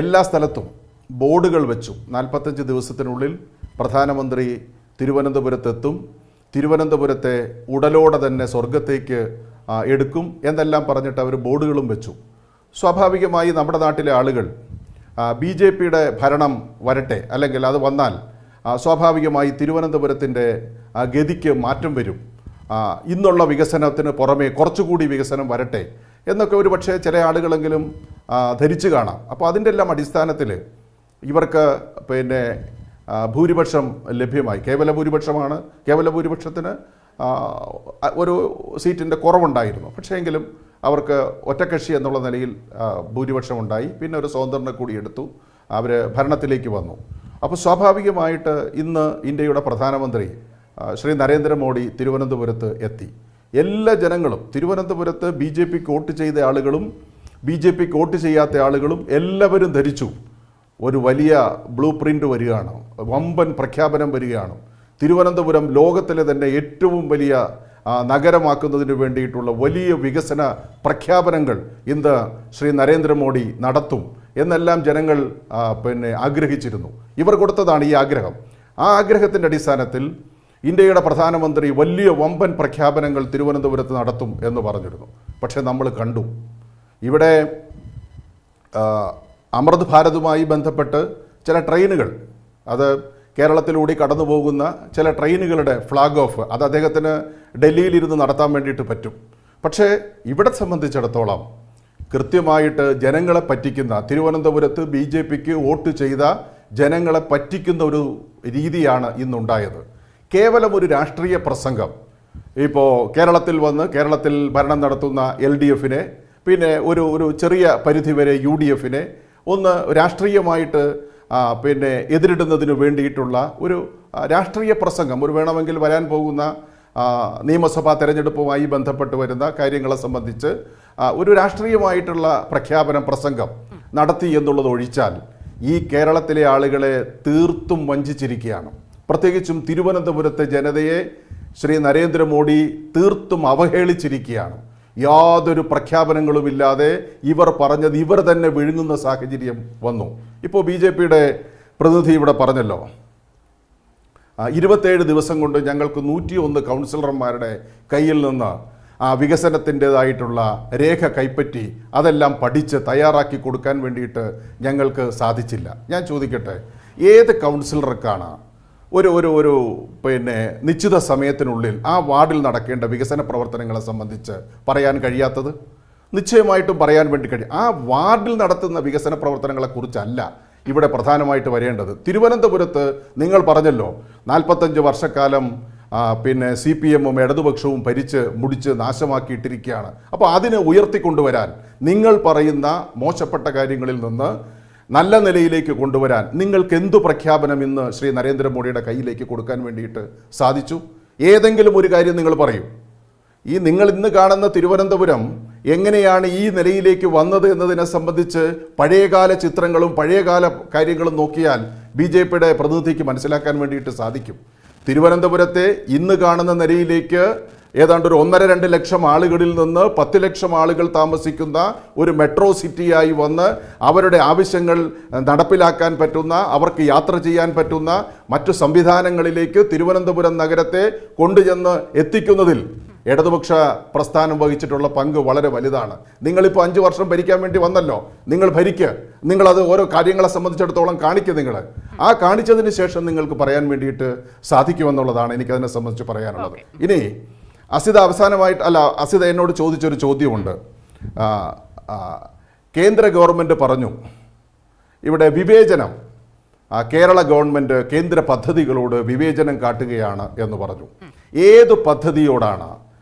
C: എല്ലാ സ്ഥലത്തും ബോർഡുകൾ വെച്ചു, 45 ദിവസത്തിനുള്ളിൽ പ്രധാനമന്ത്രി തിരുവനന്തപുരത്തെത്തും, തിരുവനന്തപുരത്തെ ഉടലോടെ തന്നെ സ്വർഗത്തേക്ക് എടുക്കും എന്നെല്ലാം പറഞ്ഞിട്ട് അവർ ബോർഡുകളും വെച്ചു. സ്വാഭാവികമായി നമ്മുടെ നാട്ടിലെ ആളുകൾ BJP-യുടെ ഭരണം വരട്ടെ, അല്ലെങ്കിൽ അത് വന്നാൽ സ്വാഭാവികമായി തിരുവനന്തപുരത്തിൻ്റെ ഗതിക്ക് മാറ്റം വരും, ഇന്നുള്ള വികസനത്തിന് പുറമെ കുറച്ചുകൂടി വികസനം വരട്ടെ എന്നൊക്കെ ഒരു പക്ഷേ ചില ആളുകളെങ്കിലും ധരിച്ചു കാണാം. അപ്പോൾ അതിൻ്റെ എല്ലാം അടിസ്ഥാനത്തിൽ ഇവർക്ക് ഭൂരിപക്ഷം ലഭ്യമായി. കേവല ഭൂരിപക്ഷമാണ്. കേവല ഭൂരിപക്ഷത്തിന് ഒരു സീറ്റിൻ്റെ കുറവുണ്ടായിരുന്നു. പക്ഷേ എങ്കിലും അവർക്ക് ഒറ്റക്കക്ഷി എന്നുള്ള നിലയിൽ ഭൂരിപക്ഷമുണ്ടായി. പിന്നെ ഒരു സ്വതന്ത്രനെ കൂടി എടുത്തു, അവർ ഭരണത്തിലേക്ക് വന്നു. അപ്പോൾ സ്വാഭാവികമായിട്ട് ഇന്ന് ഇന്ത്യയുടെ പ്രധാനമന്ത്രി ശ്രീ നരേന്ദ്രമോദി തിരുവനന്തപുരത്ത് എത്തി. എല്ലാ ജനങ്ങളും തിരുവനന്തപുരത്ത് BJP-ക്ക് വോട്ട് ചെയ്ത ആളുകളും BJP-ക്ക് വോട്ട് ചെയ്യാത്ത ആളുകളും എല്ലാവരും ധരിച്ചു ഒരു വലിയ ബ്ലൂ പ്രിൻ്റ് വരികയാണ്, വമ്പൻ പ്രഖ്യാപനം വരികയാണ്. തിരുവനന്തപുരം ലോകത്തിലെ തന്നെ ഏറ്റവും വലിയ നഗരമാക്കുന്നതിന് വേണ്ടിയിട്ടുള്ള വലിയ വികസന പ്രഖ്യാപനങ്ങൾ ഇന്ന് ശ്രീ നരേന്ദ്രമോദി നടത്തും എന്നെല്ലാം ജനങ്ങൾ ആഗ്രഹിച്ചിരുന്നു. ഇവർ കൊടുത്തതാണ് ഈ ആഗ്രഹം. ആ ആഗ്രഹത്തിൻ്റെ അടിസ്ഥാനത്തിൽ ഇന്ത്യയുടെ പ്രധാനമന്ത്രി വലിയ വമ്പൻ പ്രഖ്യാപനങ്ങൾ തിരുവനന്തപുരത്ത് നടത്തും എന്ന് പറഞ്ഞിരുന്നു. പക്ഷേ നമ്മൾ കണ്ടു ഇവിടെ അമൃത് ഭാരതുമായി ബന്ധപ്പെട്ട് ചില ട്രെയിനുകൾ, അത് കേരളത്തിലൂടെ കടന്നു പോകുന്ന ചില ട്രെയിനുകളുടെ ഫ്ലാഗ് ഓഫ് അത് അദ്ദേഹത്തിന് ഡൽഹിയിലിരുന്ന് നടത്താൻ വേണ്ടിയിട്ട് പറ്റും. പക്ഷേ ഇവിടെ സംബന്ധിച്ചിടത്തോളം കൃത്യമായിട്ട് ജനങ്ങളെ പറ്റിക്കുന്ന, തിരുവനന്തപുരത്ത് BJP-ക്ക് വോട്ട് ചെയ്ത ജനങ്ങളെ പറ്റിക്കുന്ന ഒരു രീതിയാണ് ഇന്നുണ്ടായത്. കേവലം ഒരു രാഷ്ട്രീയ പ്രസംഗം. ഇപ്പോൾ കേരളത്തിൽ ഭരണം നടത്തുന്ന LDF-നെ, പിന്നെ ഒരു ചെറിയ പരിധിവരെ UDF-നെ, ഒന്ന് രാഷ്ട്രീയമായിട്ട് പിന്നെ എതിരിടുന്നതിന് വേണ്ടിയിട്ടുള്ള ഒരു രാഷ്ട്രീയ പ്രസംഗം, ഒരു വേണമെങ്കിൽ വരാൻ പോകുന്ന നിയമസഭാ തെരഞ്ഞെടുപ്പുമായി ബന്ധപ്പെട്ട് വരുന്ന കാര്യങ്ങളെ സംബന്ധിച്ച് ഒരു രാഷ്ട്രീയമായിട്ടുള്ള പ്രഖ്യാപനം, പ്രസംഗം നടത്തി എന്നുള്ളത് ഒഴിച്ചാൽ ഈ കേരളത്തിലെ ആളുകളെ തീർത്തും വഞ്ചിച്ചിരിക്കുകയാണ്. പ്രത്യേകിച്ചും തിരുവനന്തപുരത്തെ ജനതയെ ശ്രീ നരേന്ദ്രമോദി തീർത്തും അവഹേളിച്ചിരിക്കുകയാണ്. യാതൊരു പ്രഖ്യാപനങ്ങളുമില്ലാതെ ഇവർ പറഞ്ഞത് ഇവർ തന്നെ വിഴുങ്ങുന്ന സാഹചര്യം വന്നു. ഇപ്പോൾ BJPയുടെ പ്രതിനിധി ഇവിടെ പറഞ്ഞല്ലോ, 27 ദിവസം കൊണ്ട് ഞങ്ങൾക്ക് 101 കൗൺസിലർമാരുടെ കയ്യിൽ നിന്ന് വികസനത്തിൻ്റെതായിട്ടുള്ള രേഖ കൈപ്പറ്റി അതെല്ലാം പഠിച്ച് തയ്യാറാക്കി കൊടുക്കാൻ വേണ്ടിയിട്ട് ഞങ്ങൾക്ക് സാധിച്ചില്ല. ഞാൻ ചോദിക്കട്ടെ, ഏത് കൗൺസിലർക്കാണ് ഒരു പിന്നെ നിശ്ചിത സമയത്തിനുള്ളിൽ ആ വാർഡിൽ നടക്കേണ്ട വികസന പ്രവർത്തനങ്ങളെ സംബന്ധിച്ച് പറയാൻ കഴിയാത്തത്? നിശ്ചയമായിട്ടും പറയാൻ വേണ്ടി കഴിയും. ആ വാർഡിൽ നടത്തുന്ന വികസന പ്രവർത്തനങ്ങളെക്കുറിച്ചല്ല ഇവിടെ പ്രധാനമായിട്ട് വരേണ്ടത്. തിരുവനന്തപുരത്ത് നിങ്ങൾ പറഞ്ഞല്ലോ 45 വർഷക്കാലം പിന്നെ CPM-ഉം ഇടതുപക്ഷവും ഭരിച്ച് മുടിച്ച് നാശമാക്കിയിട്ടിരിക്കുകയാണ്. അപ്പോൾ അതിനെ ഉയർത്തിക്കൊണ്ടുവരാൻ, നിങ്ങൾ പറയുന്ന മോശപ്പെട്ട കാര്യങ്ങളിൽ നിന്ന് നല്ല നിലയിലേക്ക് കൊണ്ടുവരാൻ നിങ്ങൾക്ക് എന്തു പ്രഖ്യാപനം ഇന്ന് ശ്രീ നരേന്ദ്രമോദിയുടെ കയ്യിലേക്ക് കൊടുക്കാൻ വേണ്ടിയിട്ട് സാധിച്ചു? ഏതെങ്കിലും ഒരു കാര്യം നിങ്ങൾ പറയൂ. ഈ നിങ്ങൾ ഇന്ന് കാണുന്ന തിരുവനന്തപുരം എങ്ങനെയാണ് ഈ നിലയിലേക്ക് വന്നത് എന്നതിനെ സംബന്ധിച്ച് പഴയകാല ചിത്രങ്ങളും പഴയകാല കാര്യങ്ങളും നോക്കിയാൽ BJPയുടെ പ്രതിനിധിക്ക് മനസ്സിലാക്കാൻ വേണ്ടിയിട്ട് സാധിക്കും. തിരുവനന്തപുരത്തെ ഇന്ന് കാണുന്ന നിലയിലേക്ക് ഏതാണ്ട് ഒരു 1.5-2 ലക്ഷം ആളുകളിൽ നിന്ന് 10 ലക്ഷം ആളുകൾ താമസിക്കുന്ന ഒരു മെട്രോ സിറ്റിയായി വന്ന് അവരുടെ ആവശ്യങ്ങൾ നടപ്പിലാക്കാൻ പറ്റുന്ന, അവർക്ക് യാത്ര ചെയ്യാൻ പറ്റുന്ന മറ്റു സംവിധാനങ്ങളിലേക്ക് തിരുവനന്തപുരം നഗരത്തെ കൊണ്ടുചെന്ന് എത്തിക്കുന്നതിൽ ഇടതുപക്ഷ പ്രസ്ഥാനം വഹിച്ചിട്ടുള്ള പങ്ക് വളരെ വലുതാണ്. നിങ്ങളിപ്പോൾ 5 വർഷം ഭരിക്കാൻ വേണ്ടി വന്നല്ലോ, നിങ്ങൾ ഭരിക്കുക, നിങ്ങളത് ഓരോ കാര്യങ്ങളെ സംബന്ധിച്ചിടത്തോളം കാണിക്കുക. നിങ്ങൾ ആ കാണിച്ചതിന് ശേഷം നിങ്ങൾക്ക് പറയാൻ വേണ്ടിയിട്ട് സാധിക്കുമെന്നുള്ളതാണ് എനിക്കതിനെ സംബന്ധിച്ച് പറയാനുള്ളത്. ഇനി അസിത എന്നോട് ചോദിച്ചൊരു ചോദ്യമുണ്ട്. കേന്ദ്ര ഗവൺമെൻറ് പറഞ്ഞു ഇവിടെ വിവേചനം, കേരള ഗവൺമെൻറ് കേന്ദ്ര പദ്ധതികളോട് വിവേചനം കാട്ടുകയാണ് എന്ന് പറഞ്ഞു. ഏത് പദ്ധതിയോടാണ്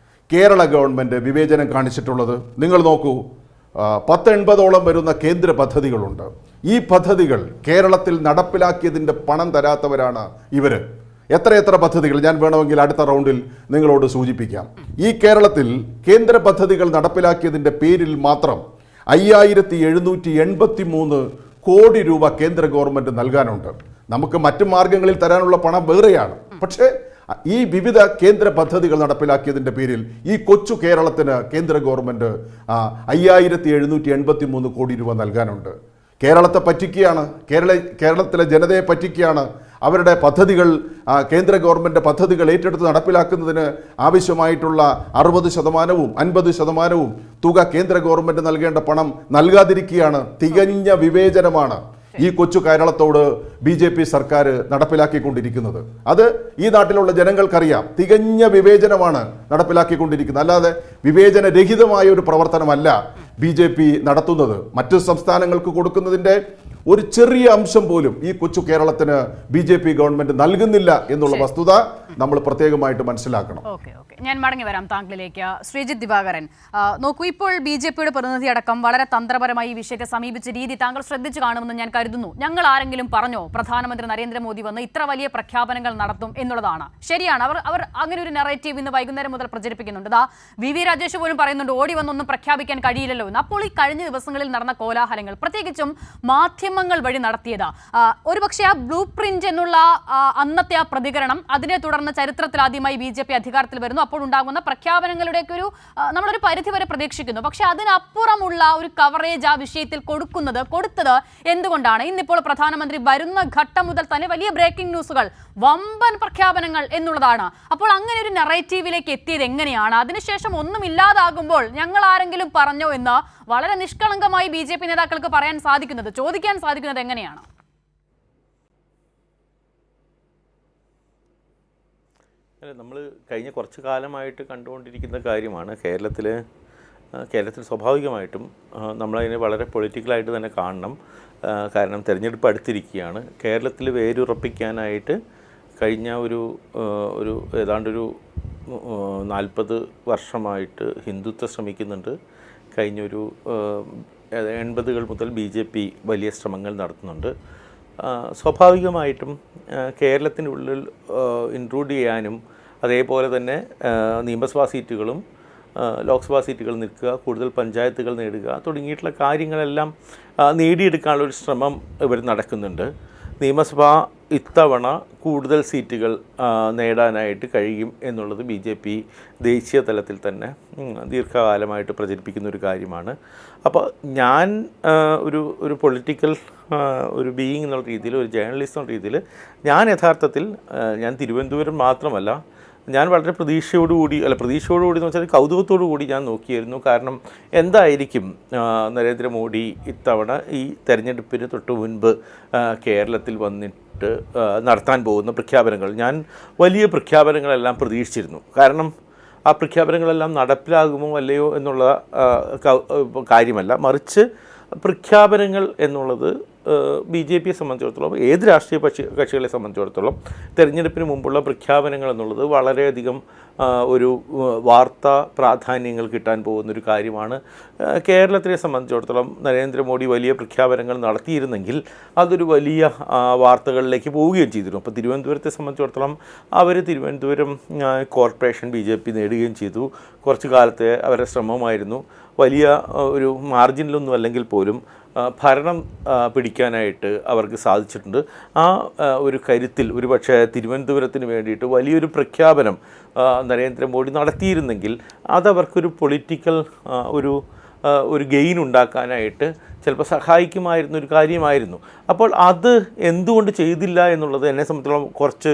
C: കേരള ഗവൺമെൻറ് വിവേചനം കാണിച്ചിട്ടുള്ളത്? നിങ്ങൾ നോക്കൂ, 80-ഓളം വരുന്ന കേന്ദ്ര പദ്ധതികളുണ്ട്. ഈ പദ്ധതികൾ കേരളത്തിൽ നടപ്പിലാക്കിയതിൻ്റെ പണം തരാത്തവരാണ് ഇവർ. എത്ര പദ്ധതികൾ ഞാൻ വേണമെങ്കിൽ അടുത്ത റൗണ്ടിൽ നിങ്ങളോട് സൂചിപ്പിക്കാം. ഈ കേരളത്തിൽ കേന്ദ്ര പദ്ധതികൾ നടപ്പിലാക്കിയതിൻ്റെ പേരിൽ മാത്രം 5783 കോടി രൂപ കേന്ദ്ര ഗവൺമെൻറ് നൽകാനുണ്ട്. നമുക്ക് മറ്റു മാർഗങ്ങളിൽ തരാനുള്ള പണം വേറെയാണ്. പക്ഷേ ഈ വിവിധ കേന്ദ്ര പദ്ധതികൾ നടപ്പിലാക്കിയതിൻ്റെ പേരിൽ ഈ കൊച്ചു കേരളത്തിന് കേന്ദ്ര ഗവൺമെൻറ് 5783 കോടി രൂപ നൽകാനുണ്ട്. കേരളത്തെ പറ്റിക്കുകയാണ്, കേരളത്തിലെ ജനതയെ പറ്റിക്കുകയാണ്. അവരുടെ പദ്ധതികൾ, കേന്ദ്ര ഗവൺമെൻറ് പദ്ധതികൾ ഏറ്റെടുത്ത് നടപ്പിലാക്കുന്നതിന് ആവശ്യമായിട്ടുള്ള 60%-വും 50%-വും തുക കേന്ദ്ര ഗവൺമെൻറ് നൽകേണ്ട പണം നൽകാതിരിക്കുകയാണ്. തികഞ്ഞ വിവേചനമാണ് ഈ കൊച്ചു കേരളത്തോട് BJP സർക്കാർ നടപ്പിലാക്കിക്കൊണ്ടിരിക്കുന്നത്. അത് ഈ നാട്ടിലുള്ള ജനങ്ങൾക്കറിയാം. തികഞ്ഞ വിവേചനമാണ് നടപ്പിലാക്കിക്കൊണ്ടിരിക്കുന്നത്. അല്ലാതെ വിവേചനരഹിതമായ ഒരു പ്രവർത്തനമല്ല BJP നടത്തുന്നത്. മറ്റു സംസ്ഥാനങ്ങൾക്ക് കൊടുക്കുന്നതിൻ്റെ ഒരു ചെറിയ അംശം പോലും ഈ കൊച്ചു കേരളത്തിന് BJP ഗവൺമെന്റ് നൽകുന്നില്ല എന്നുള്ള വസ്തുത നമ്മൾ പ്രത്യേകമായിട്ട് മനസ്സിലാക്കണം.
A: ഞാൻ മടങ്ങി വരാം താങ്കളിലേക്ക്. ശ്രീജിത്ത് ദിവാകരൻ, നോക്കൂ, ഇപ്പോൾ BJPയുടെ പ്രതിനിധി അടക്കം വളരെ തന്ത്രപരമായി ഈ വിഷയത്തെ സമീപിച്ച രീതി താങ്കൾ ശ്രദ്ധിച്ചു കാണുമെന്ന് ഞാൻ കരുതുന്നു. ഞങ്ങൾ ആരെങ്കിലും പറഞ്ഞോ പ്രധാനമന്ത്രി നരേന്ദ്രമോദി വന്ന് ഇത്ര വലിയ പ്രഖ്യാപനങ്ങൾ നടത്തും എന്നുള്ളതാണ്? ശരിയാണ്, അവർ അങ്ങനെ ഒരു നെറേറ്റീവ് ഇന്ന് വൈകുന്നേരം മുതൽ പ്രചരിപ്പിക്കുന്നുണ്ട്. VV രാജേഷ് പോലും പറയുന്നുണ്ട് ഓടി വന്നൊന്നും പ്രഖ്യാപിക്കാൻ കഴിയില്ലല്ലോ എന്ന്. അപ്പോൾ ഈ കഴിഞ്ഞ ദിവസങ്ങളിൽ നടന്ന കോലാഹലങ്ങൾ, പ്രത്യേകിച്ചും മാധ്യമങ്ങൾ വഴി നടത്തിയത്, ഒരുപക്ഷെ ആ ബ്ലൂ പ്രിന്റ് എന്നുള്ള അന്നത്തെ ആ പ്രതികരണം, അതിനെ തുടർന്ന് ചരിത്രത്തിൽ ആദ്യമായി BJP അധികാരത്തിൽ വരുന്നു. അപ്പോൾ ഉണ്ടാകുന്ന പ്രഖ്യാപനങ്ങളുടെയൊക്കെ ഒരു നമ്മളൊരു പരിധി വരെ പ്രതീക്ഷിക്കുന്നു. പക്ഷെ അതിനപ്പുറമുള്ള ഒരു കവറേജ് ആ വിഷയത്തിൽ കൊടുത്തത് എന്തുകൊണ്ടാണ്? ഇന്നിപ്പോൾ പ്രധാനമന്ത്രി വരുന്ന ഘട്ടം മുതൽ തന്നെ വലിയ ബ്രേക്കിംഗ് ന്യൂസുകൾ, വമ്പൻ പ്രഖ്യാപനങ്ങൾ എന്നുള്ളതാണ്. അപ്പോൾ അങ്ങനെ ഒരു നറേറ്റീവിലേക്ക് എത്തിയത് എങ്ങനെയാണ്? അതിനുശേഷം ഒന്നും ഇല്ലാതാകുമ്പോൾ ഞങ്ങൾ ആരെങ്കിലും പറഞ്ഞോ എന്ന് വളരെ നിഷ്കളങ്കമായി BJP നേതാക്കൾക്ക് പറയാൻ സാധിക്കുന്നത്, ചോദിക്കാൻ സാധിക്കുന്നത് എങ്ങനെയാണ്?
D: നമ്മൾ കഴിഞ്ഞ കുറച്ച് കാലമായിട്ട് കണ്ടുകൊണ്ടിരിക്കുന്ന കാര്യമാണ്. കേരളത്തിൽ സ്വാഭാവികമായിട്ടും നമ്മളതിനെ വളരെ പൊളിറ്റിക്കലായിട്ട് തന്നെ കാണണം. കാരണം തിരഞ്ഞെടുപ്പ് അടുത്തിരിക്കുകയാണ്. കേരളത്തിൽ വേരുറപ്പിക്കാനായിട്ട് കഴിഞ്ഞ ഒരു ഏതാണ്ടൊരു 40 വർഷമായിട്ട് ഹിന്ദുത്വം ശ്രമിക്കുന്നുണ്ട്. കഴിഞ്ഞൊരു 80കൾ മുതൽ BJP വലിയ ശ്രമങ്ങൾ നടത്തുന്നുണ്ട്. സ്വാഭാവികമായിട്ടും കേരളത്തിനുള്ളിൽ ഇൻക്ലൂഡ് ചെയ്യാനും അതേപോലെ തന്നെ നിയമസഭാ സീറ്റുകളും ലോക്സഭാ സീറ്റുകൾ നിൽക്കുക, കൂടുതൽ പഞ്ചായത്തുകൾ നേടുക തുടങ്ങിയിട്ടുള്ള കാര്യങ്ങളെല്ലാം നേടിയെടുക്കാനുള്ളൊരു ശ്രമം ഇവർ നടക്കുന്നുണ്ട്. നിയമസഭ ഇത്തവണ കൂടുതൽ സീറ്റുകൾ നേടാനായിട്ട് കഴിയും എന്നുള്ളത് BJP ദേശീയ തലത്തിൽ തന്നെ ദീർഘകാലമായിട്ട് പ്രചരിപ്പിക്കുന്ന ഒരു കാര്യമാണ്. അപ്പോൾ ഞാൻ ഒരു പൊളിറ്റിക്കൽ ഒരു ബീയിങ് എന്നുള്ള രീതിയിൽ, ഒരു ജേർണലിസ്റ്റ് എന്നുള്ള രീതിയിൽ ഞാൻ യഥാർത്ഥത്തിൽ ഞാൻ തിരുവനന്തപുരം മാത്രമല്ല, ഞാൻ വളരെ പ്രതീക്ഷയോടുകൂടി എന്ന് വെച്ചാൽ കൗതുകത്തോടു കൂടി ഞാൻ നോക്കിയായിരുന്നു. കാരണം എന്തായിരിക്കും നരേന്ദ്രമോദി ഇത്തവണ ഈ തെരഞ്ഞെടുപ്പിന് തൊട്ട് മുൻപ് കേരളത്തിൽ വന്നിട്ട് നടത്താൻ പോകുന്ന പ്രഖ്യാപനങ്ങൾ. ഞാൻ വലിയ പ്രഖ്യാപനങ്ങളെല്ലാം പ്രതീക്ഷിച്ചിരുന്നു. കാരണം ആ പ്രഖ്യാപനങ്ങളെല്ലാം നടപ്പിലാകുമോ അല്ലയോ എന്നുള്ള കാര്യമല്ല, മറിച്ച് പ്രഖ്യാപനങ്ങൾ എന്നുള്ളത് BJPയെ സംബന്ധിച്ചിടത്തോളം, ഏത് രാഷ്ട്രീയ കക്ഷികളെ സംബന്ധിച്ചിടത്തോളം തെരഞ്ഞെടുപ്പിന് മുമ്പുള്ള പ്രഖ്യാപനങ്ങൾ എന്നുള്ളത് വളരെയധികം ഒരു വാർത്താ പ്രാധാന്യങ്ങൾ കിട്ടാൻ പോകുന്നൊരു കാര്യമാണ്. കേരളത്തിനെ സംബന്ധിച്ചിടത്തോളം നരേന്ദ്രമോദി വലിയ പ്രഖ്യാപനങ്ങൾ നടത്തിയിരുന്നെങ്കിൽ അതൊരു വലിയ വാർത്തകളിലേക്ക് പോവുകയും ചെയ്തിരുന്നു. അപ്പോൾ തിരുവനന്തപുരത്തെ സംബന്ധിച്ചിടത്തോളം അവർ തിരുവനന്തപുരം കോർപ്പറേഷൻ BJP നേടുകയും ചെയ്തു. കുറച്ച് കാലത്തെ അവരുടെ ശ്രമമായിരുന്നു. വലിയ ഒരു മാർജിനിലൊന്നും അല്ലെങ്കിൽ പോലും ഭരണം പിടിക്കാനായിട്ട് അവർക്ക് സാധിച്ചിട്ടുണ്ട്. ആ ഒരു കരുത്തിൽ ഒരുപക്ഷെ തിരുവനന്തപുരത്തിന് വേണ്ടിയിട്ട് വലിയൊരു പ്രഖ്യാപനം നരേന്ദ്രമോദി നടത്തിയിരുന്നെങ്കിൽ അതവർക്കൊരു പൊളിറ്റിക്കൽ ഒരു ഗെയിൻ ഉണ്ടാക്കാനായിട്ട് ചിലപ്പോൾ സഹായിക്കുമായിരുന്നൊരു കാര്യമായിരുന്നു. അപ്പോൾ അത് എന്തുകൊണ്ട് ചെയ്തില്ല എന്നുള്ളത് എന്നെ സംബന്ധിച്ചിടത്തോളം കുറച്ച്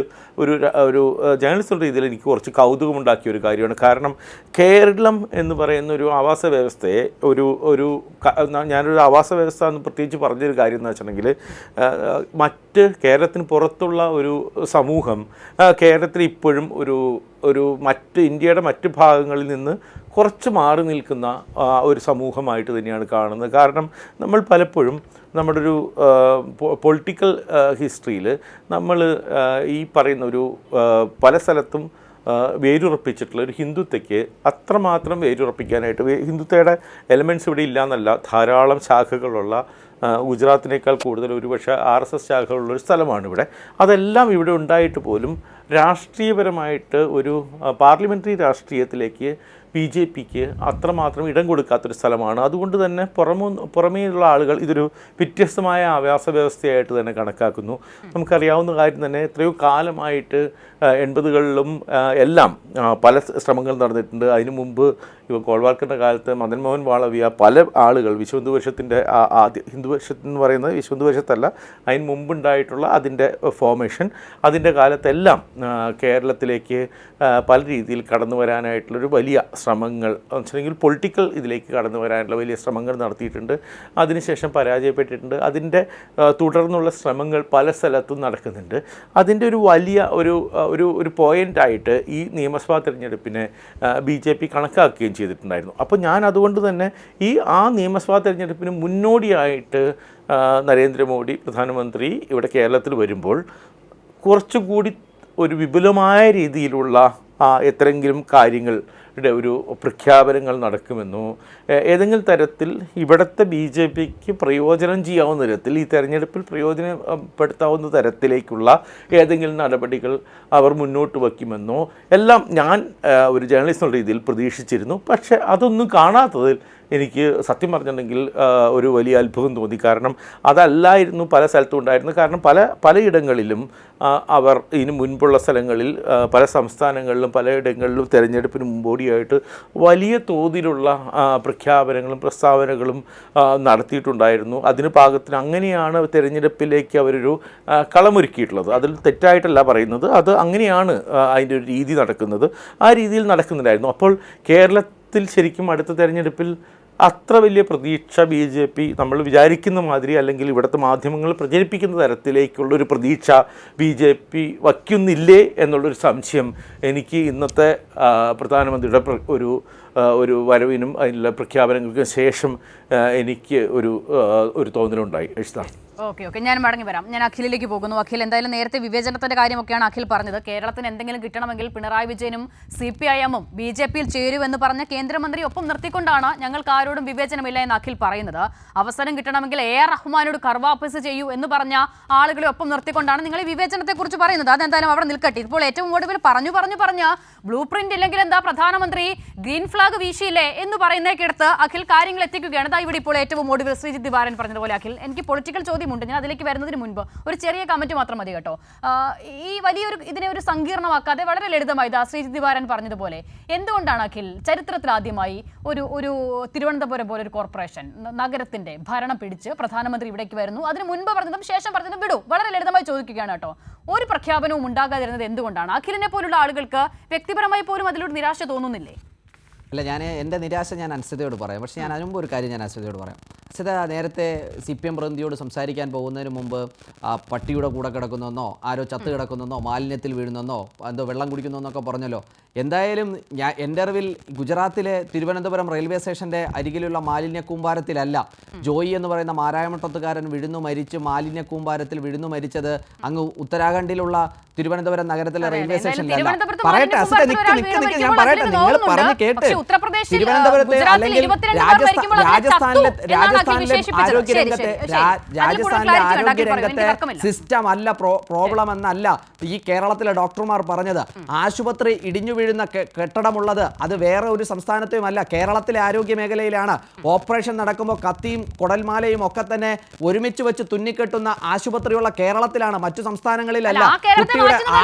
D: ഒരു ജേർണലിസ്റ്റ് രീതിയിൽ എനിക്ക് കുറച്ച് കൗതുകമുണ്ടാക്കിയ ഒരു കാര്യമാണ്. കാരണം കേരളം എന്ന് പറയുന്ന ഒരു ആവാസ വ്യവസ്ഥയെ ഞാനൊരു ആവാസ വ്യവസ്ഥ എന്ന് പ്രത്യേകിച്ച് പറഞ്ഞൊരു കാര്യം എന്ന് വെച്ചിട്ടുണ്ടെങ്കിൽ, മറ്റ് കേരളത്തിന് പുറത്തുള്ള ഒരു സമൂഹം കേരളത്തിൽ ഇപ്പോഴും ഇന്ത്യയുടെ മറ്റ് ഭാഗങ്ങളിൽ നിന്ന് കുറച്ച് മാറി നിൽക്കുന്ന ഒരു സമൂഹമായിട്ട് തന്നെയാണ് കാണുന്നത്. കാരണം നമ്മൾ പലപ്പോഴും നമ്മുടെ ഒരു പൊളിറ്റിക്കൽ ഹിസ്റ്ററിയിൽ നമ്മൾ ഈ പറയുന്ന പല സ്ഥലത്തും വേരുറപ്പിച്ചിട്ടുള്ള ഒരു ഹിന്ദുത്വയ്ക്ക് അത്രമാത്രം വേരുറപ്പിക്കാനായിട്ട് ഹിന്ദുത്വയുടെ എലമെൻറ്റ്സ് ഇവിടെ ഇല്ല എന്നല്ല, ധാരാളം ശാഖകളുള്ള, ഗുജറാത്തിനേക്കാൾ കൂടുതൽ ഒരുപക്ഷെ RSS ശാഖകളുള്ളൊരു സ്ഥലമാണ് ഇവിടെ. അതെല്ലാം ഇവിടെ ഉണ്ടായിട്ട് പോലും രാഷ്ട്രീയപരമായിട്ട് ഒരു പാർലമെൻ്ററി രാഷ്ട്രീയത്തിലേക്ക് BJPക്ക് അത്രമാത്രം ഇടം കൊടുക്കാത്തൊരു സ്ഥലമാണ്. അതുകൊണ്ട് തന്നെ പുറമേയുള്ള ആളുകൾ ഇതൊരു വ്യത്യസ്തമായ ആവാസ വ്യവസ്ഥയായിട്ട് തന്നെ കണക്കാക്കുന്നു. നമുക്കറിയാവുന്ന കാര്യം തന്നെ, എത്രയോ കാലമായിട്ട് 80കളിലും എല്ലാം പല ശ്രമങ്ങൾ നടന്നിട്ടുണ്ട്. അതിനു മുമ്പ് ഗോൾവാൾക്കറിൻ്റെ കാലത്ത് മദൻ മോഹൻ മാളവ്യ, പല ആളുകൾ വിശ്വഹിന്ദുപരിഷത്തിൻ്റെ ഹിന്ദുപരിഷത്ത് എന്ന് പറയുന്നത് വിശ്വഹിന്ദുപരിഷത്തെല്ല, അതിന് മുമ്പുണ്ടായിട്ടുള്ള അതിൻ്റെ ഫോർമേഷൻ, അതിൻ്റെ കാലത്തെല്ലാം കേരളത്തിലേക്ക് പല രീതിയിൽ കടന്നു വരാനായിട്ടുള്ളൊരു വലിയ ശ്രമങ്ങൾ വെച്ചിട്ടുണ്ടെങ്കിൽ പൊളിറ്റിക്കൽ ഇതിലേക്ക് കടന്നു വരാനുള്ള വലിയ ശ്രമങ്ങൾ നടത്തിയിട്ടുണ്ട്. അതിനുശേഷം പരാജയപ്പെട്ടിട്ടുണ്ട്. അതിൻ്റെ തുടർന്നുള്ള ശ്രമങ്ങൾ പല സ്ഥലത്തും നടക്കുന്നുണ്ട്. അതിൻ്റെ ഒരു വലിയ ഒരു പോയിൻ്റായിട്ട് ഈ നിയമസഭാ തിരഞ്ഞെടുപ്പിനെ BJP കണക്കാക്കുകയും ചെയ്തിട്ടുണ്ടായിരുന്നു. അപ്പോൾ ഞാൻ അതുകൊണ്ട് തന്നെ ആ നിയമസഭാ തിരഞ്ഞെടുപ്പിന് മുന്നോടിയായിട്ട് നരേന്ദ്രമോദി പ്രധാനമന്ത്രി ഇവിടെ കേരളത്തിൽ വരുമ്പോൾ കുറച്ചുകൂടി ഒരു വിപുലമായ രീതിയിലുള്ള എത്രയെങ്കിലും കാര്യങ്ങളുടെ ഒരു പ്രഖ്യാപനങ്ങൾ നടക്കുമെന്നോ, ഏതെങ്കിലും തരത്തിൽ ഇവിടുത്തെ BJPക്ക് പ്രയോജനം ചെയ്യാവുന്ന തരത്തിൽ, ഈ തെരഞ്ഞെടുപ്പിൽ പ്രയോജനപ്പെടുത്താവുന്ന തരത്തിലേക്കുള്ള ഏതെങ്കിലും നടപടികൾ അവർ മുന്നോട്ട് വയ്ക്കുമെന്നോ എല്ലാം ഞാൻ ഒരു ജേർണലിസ്റ്റ് എന്ന രീതിയിൽ പ്രതീക്ഷിച്ചിരുന്നു. പക്ഷേ അതൊന്നും കാണാത്തതിൽ എനിക്ക് സത്യം പറഞ്ഞിട്ടുണ്ടെങ്കിൽ ഒരു വലിയ അത്ഭുതം തോന്നി. കാരണം അതല്ലായിരുന്നു പല സ്ഥലത്തും ഉണ്ടായിരുന്നു. കാരണം പലയിടങ്ങളിലും അവർ ഇതിന് മുൻപുള്ള സ്ഥലങ്ങളിൽ, പല സംസ്ഥാനങ്ങളിലും പലയിടങ്ങളിലും തെരഞ്ഞെടുപ്പിന് മുമ്പോടിയായിട്ട് വലിയ തോതിലുള്ള പ്രഖ്യാപനങ്ങളും പ്രസ്താവനകളും നടത്തിയിട്ടുണ്ടായിരുന്നു. അതിന് പാകത്തിന് അങ്ങനെയാണ് തെരഞ്ഞെടുപ്പിലേക്ക് അവരൊരു കളമൊരുക്കിയിട്ടുള്ളത്. അതിൽ തെറ്റായിട്ടല്ല പറയുന്നത്, അത് അങ്ങനെയാണ് അതിൻ്റെ ഒരു രീതി നടക്കുന്നത്. ആ രീതിയിൽ നടക്കുന്നുണ്ടായിരുന്നു. അപ്പോൾ കേരളത്തിൽ ശരിക്കും അടുത്ത തെരഞ്ഞെടുപ്പിൽ അത്ര വലിയ പ്രതീക്ഷ BJP നമ്മൾ വിചാരിക്കുന്ന മാതിരി, അല്ലെങ്കിൽ ഇവിടുത്തെ മാധ്യമങ്ങൾ പ്രചരിപ്പിക്കുന്ന തരത്തിലേക്കുള്ളൊരു പ്രതീക്ഷ BJP വയ്ക്കുന്നില്ലേ എന്നുള്ളൊരു സംശയം എനിക്ക് ഇന്നത്തെ പ്രധാനമന്ത്രിയുടെ ഒരു വരവിനും അതിനുള്ള പ്രഖ്യാപനങ്ങൾക്കും ശേഷം എനിക്ക് ഒരു തോന്നലുണ്ടായി.
A: ഓക്കെ ഞാൻ മടങ്ങി വരാം. ഞാൻ അഖിലിലേക്ക് പോകുന്നു. അഖിൽ, എന്തായാലും നേരത്തെ വിവേചനത്തിന്റെ കാര്യമൊക്കെയാണ് അഖിൽ പറഞ്ഞത്. കേരളത്തിന് എന്തെങ്കിലും കിട്ടണമെങ്കിൽ പിണറായി വിജയനും CPIM-ഉം BJP-യിൽ ചേരുമെന്ന് പറഞ്ഞ കേന്ദ്രമന്ത്രി ഒപ്പം നിർത്തിക്കൊണ്ടാണ് ഞങ്ങൾക്ക് ആരോടും വിവേചനമില്ല എന്ന് അഖിൽ പറയുന്നത്. അവസരം കിട്ടണമെങ്കിൽ AR റഹ്മാനോട് കർവാപ്പസ് ചെയ്യൂ എന്ന് പറഞ്ഞ ആളുകളെ ഒപ്പം നിർത്തിക്കൊണ്ടാണ് നിങ്ങൾ ഈ വിവേചനത്തെക്കുറിച്ച് പറയുന്നത്. അതെന്തായാലും അവിടെ നിൽക്കട്ടെ. ഇപ്പോൾ ഏറ്റവും ഒടുവിൽ പറഞ്ഞു ബ്ലൂ പ്രിന്റ് ഇല്ലെങ്കിൽ എന്താ പ്രധാനമന്ത്രി ഗ്രീൻ ഫ്ലാഗ് വീശിയില്ലേ എന്ന് പറയുന്നേക്കെടുത്ത് അഖിൽ കാര്യങ്ങൾ എത്തിക്കുകയാണ്. അതാ ഇവിടെ ഇപ്പോൾ ഏറ്റവും ഒടുവിൽ ശ്രീജിത്ത് ദിവാരൻ പറഞ്ഞതുപോലെ. അഖിൽ, എനിക്ക് പൊളിറ്റിക്കൽ ചോദ്യമുണ്ട്. ഞാൻ അതിലേക്ക് വരുന്നതിന് മുൻപ് ഒരു ചെറിയ കമന്റ് മാത്രം മതി കേട്ടോ. ഈ വലിയൊരു ഇതിനെ ഒരു സങ്കീർണമാക്കാതെ വളരെ ലളിതമായി ശ്രീജിത്ത് ദിവാരൻ പറഞ്ഞതുപോലെ എന്തുകൊണ്ടാണ് അഖിൽ ചരിത്രത്തിൽ ആദ്യമായി ഒരു തിരുവനന്തപുരം പോലെ ഒരു കോർപ്പറേഷൻ നഗരത്തിന്റെ ഭരണം പിടിച്ച് പ്രധാനമന്ത്രി ഇവിടേക്ക് വരുന്നു, അതിന് മുൻപ് പറഞ്ഞതും ശേഷം പറഞ്ഞതും വിടൂ, വളരെ ലളിതമായി ചോദിക്കുകയാണ് കേട്ടോ, ഒരു പ്രഖ്യാപനവും ഉണ്ടാകാതിരുന്നത് എന്തുകൊണ്ടാണ്? അഖിലിനെ പോലുള്ള ആളുകൾക്ക് വ്യക്തിപരമായി പോലും അതിലൊരു നിരാശ തോന്നുന്നില്ലേ?
B: അല്ല, എൻ്റെ നിരാശ ഞാൻ അൻസിതയോട് പറയാം. പക്ഷേ ഞാൻ അതിന് മുമ്പ് ഒരു കാര്യം ഞാൻ അൻസിതയോട് പറയാം. അൻസിത നേരത്തെ CPM പ്രതിനിധിയോട് സംസാരിക്കാൻ പോകുന്നതിന് മുമ്പ് പട്ടിയുടെ കൂടെ കിടക്കുന്നെന്നോ, ആരോ ചത്ത് കിടക്കുന്നെന്നോ, മാലിന്യത്തിൽ വീഴുന്നെന്നോ, എന്തോ വെള്ളം കുടിക്കുന്നെന്നൊക്കെ പറഞ്ഞല്ലോ. എന്തായാലും എൻ്റെ അറിവിൽ ഗുജറാത്തിലെ തിരുവനന്തപുരം റെയിൽവേ സ്റ്റേഷൻ്റെ അരികിലുള്ള മാലിന്യ കൂമ്പാരത്തിലല്ല ജോയി എന്ന് പറയുന്ന മാരായമട്ടത്തുകാരൻ മാലിന്യ കൂമ്പാരത്തിൽ വിഴുന്നു മരിച്ചത് അങ്ങ് ഉത്തരാഖണ്ഡിലുള്ള തിരുവനന്തപുരം നഗരത്തിലെ റെയിൽവേ സ്റ്റേഷനിലല്ല. പറയട്ടെ അസിത, ഞാൻ പറയട്ടെ, നിങ്ങൾ പറഞ്ഞു കേട്ട്. തിരുവനന്തപുരത്തെ അല്ലെങ്കിൽ രാജസ്ഥാനിലെ ആരോഗ്യരംഗത്തെ സിസ്റ്റം അല്ല പ്രോബ്ലം എന്നല്ല ഈ കേരളത്തിലെ ഡോക്ടർമാർ പറഞ്ഞത്. ആശുപത്രി ഇടിഞ്ഞു വീഴുന്ന കെട്ടിടമുള്ളത് അത് വേറെ ഒരു സംസ്ഥാനത്തെയും അല്ല, കേരളത്തിലെ ആരോഗ്യ മേഖലയിലാണ്. ഓപ്പറേഷൻ നടക്കുമ്പോൾ കത്തിയും കുടൽമാലയും ഒക്കെ തന്നെ ഒരുമിച്ച് വെച്ച് തുന്നിക്കെട്ടുന്ന ആശുപത്രിയുള്ള കേരളത്തിലാണ്, മറ്റു സംസ്ഥാനങ്ങളിലല്ല. കുട്ടിയുടെ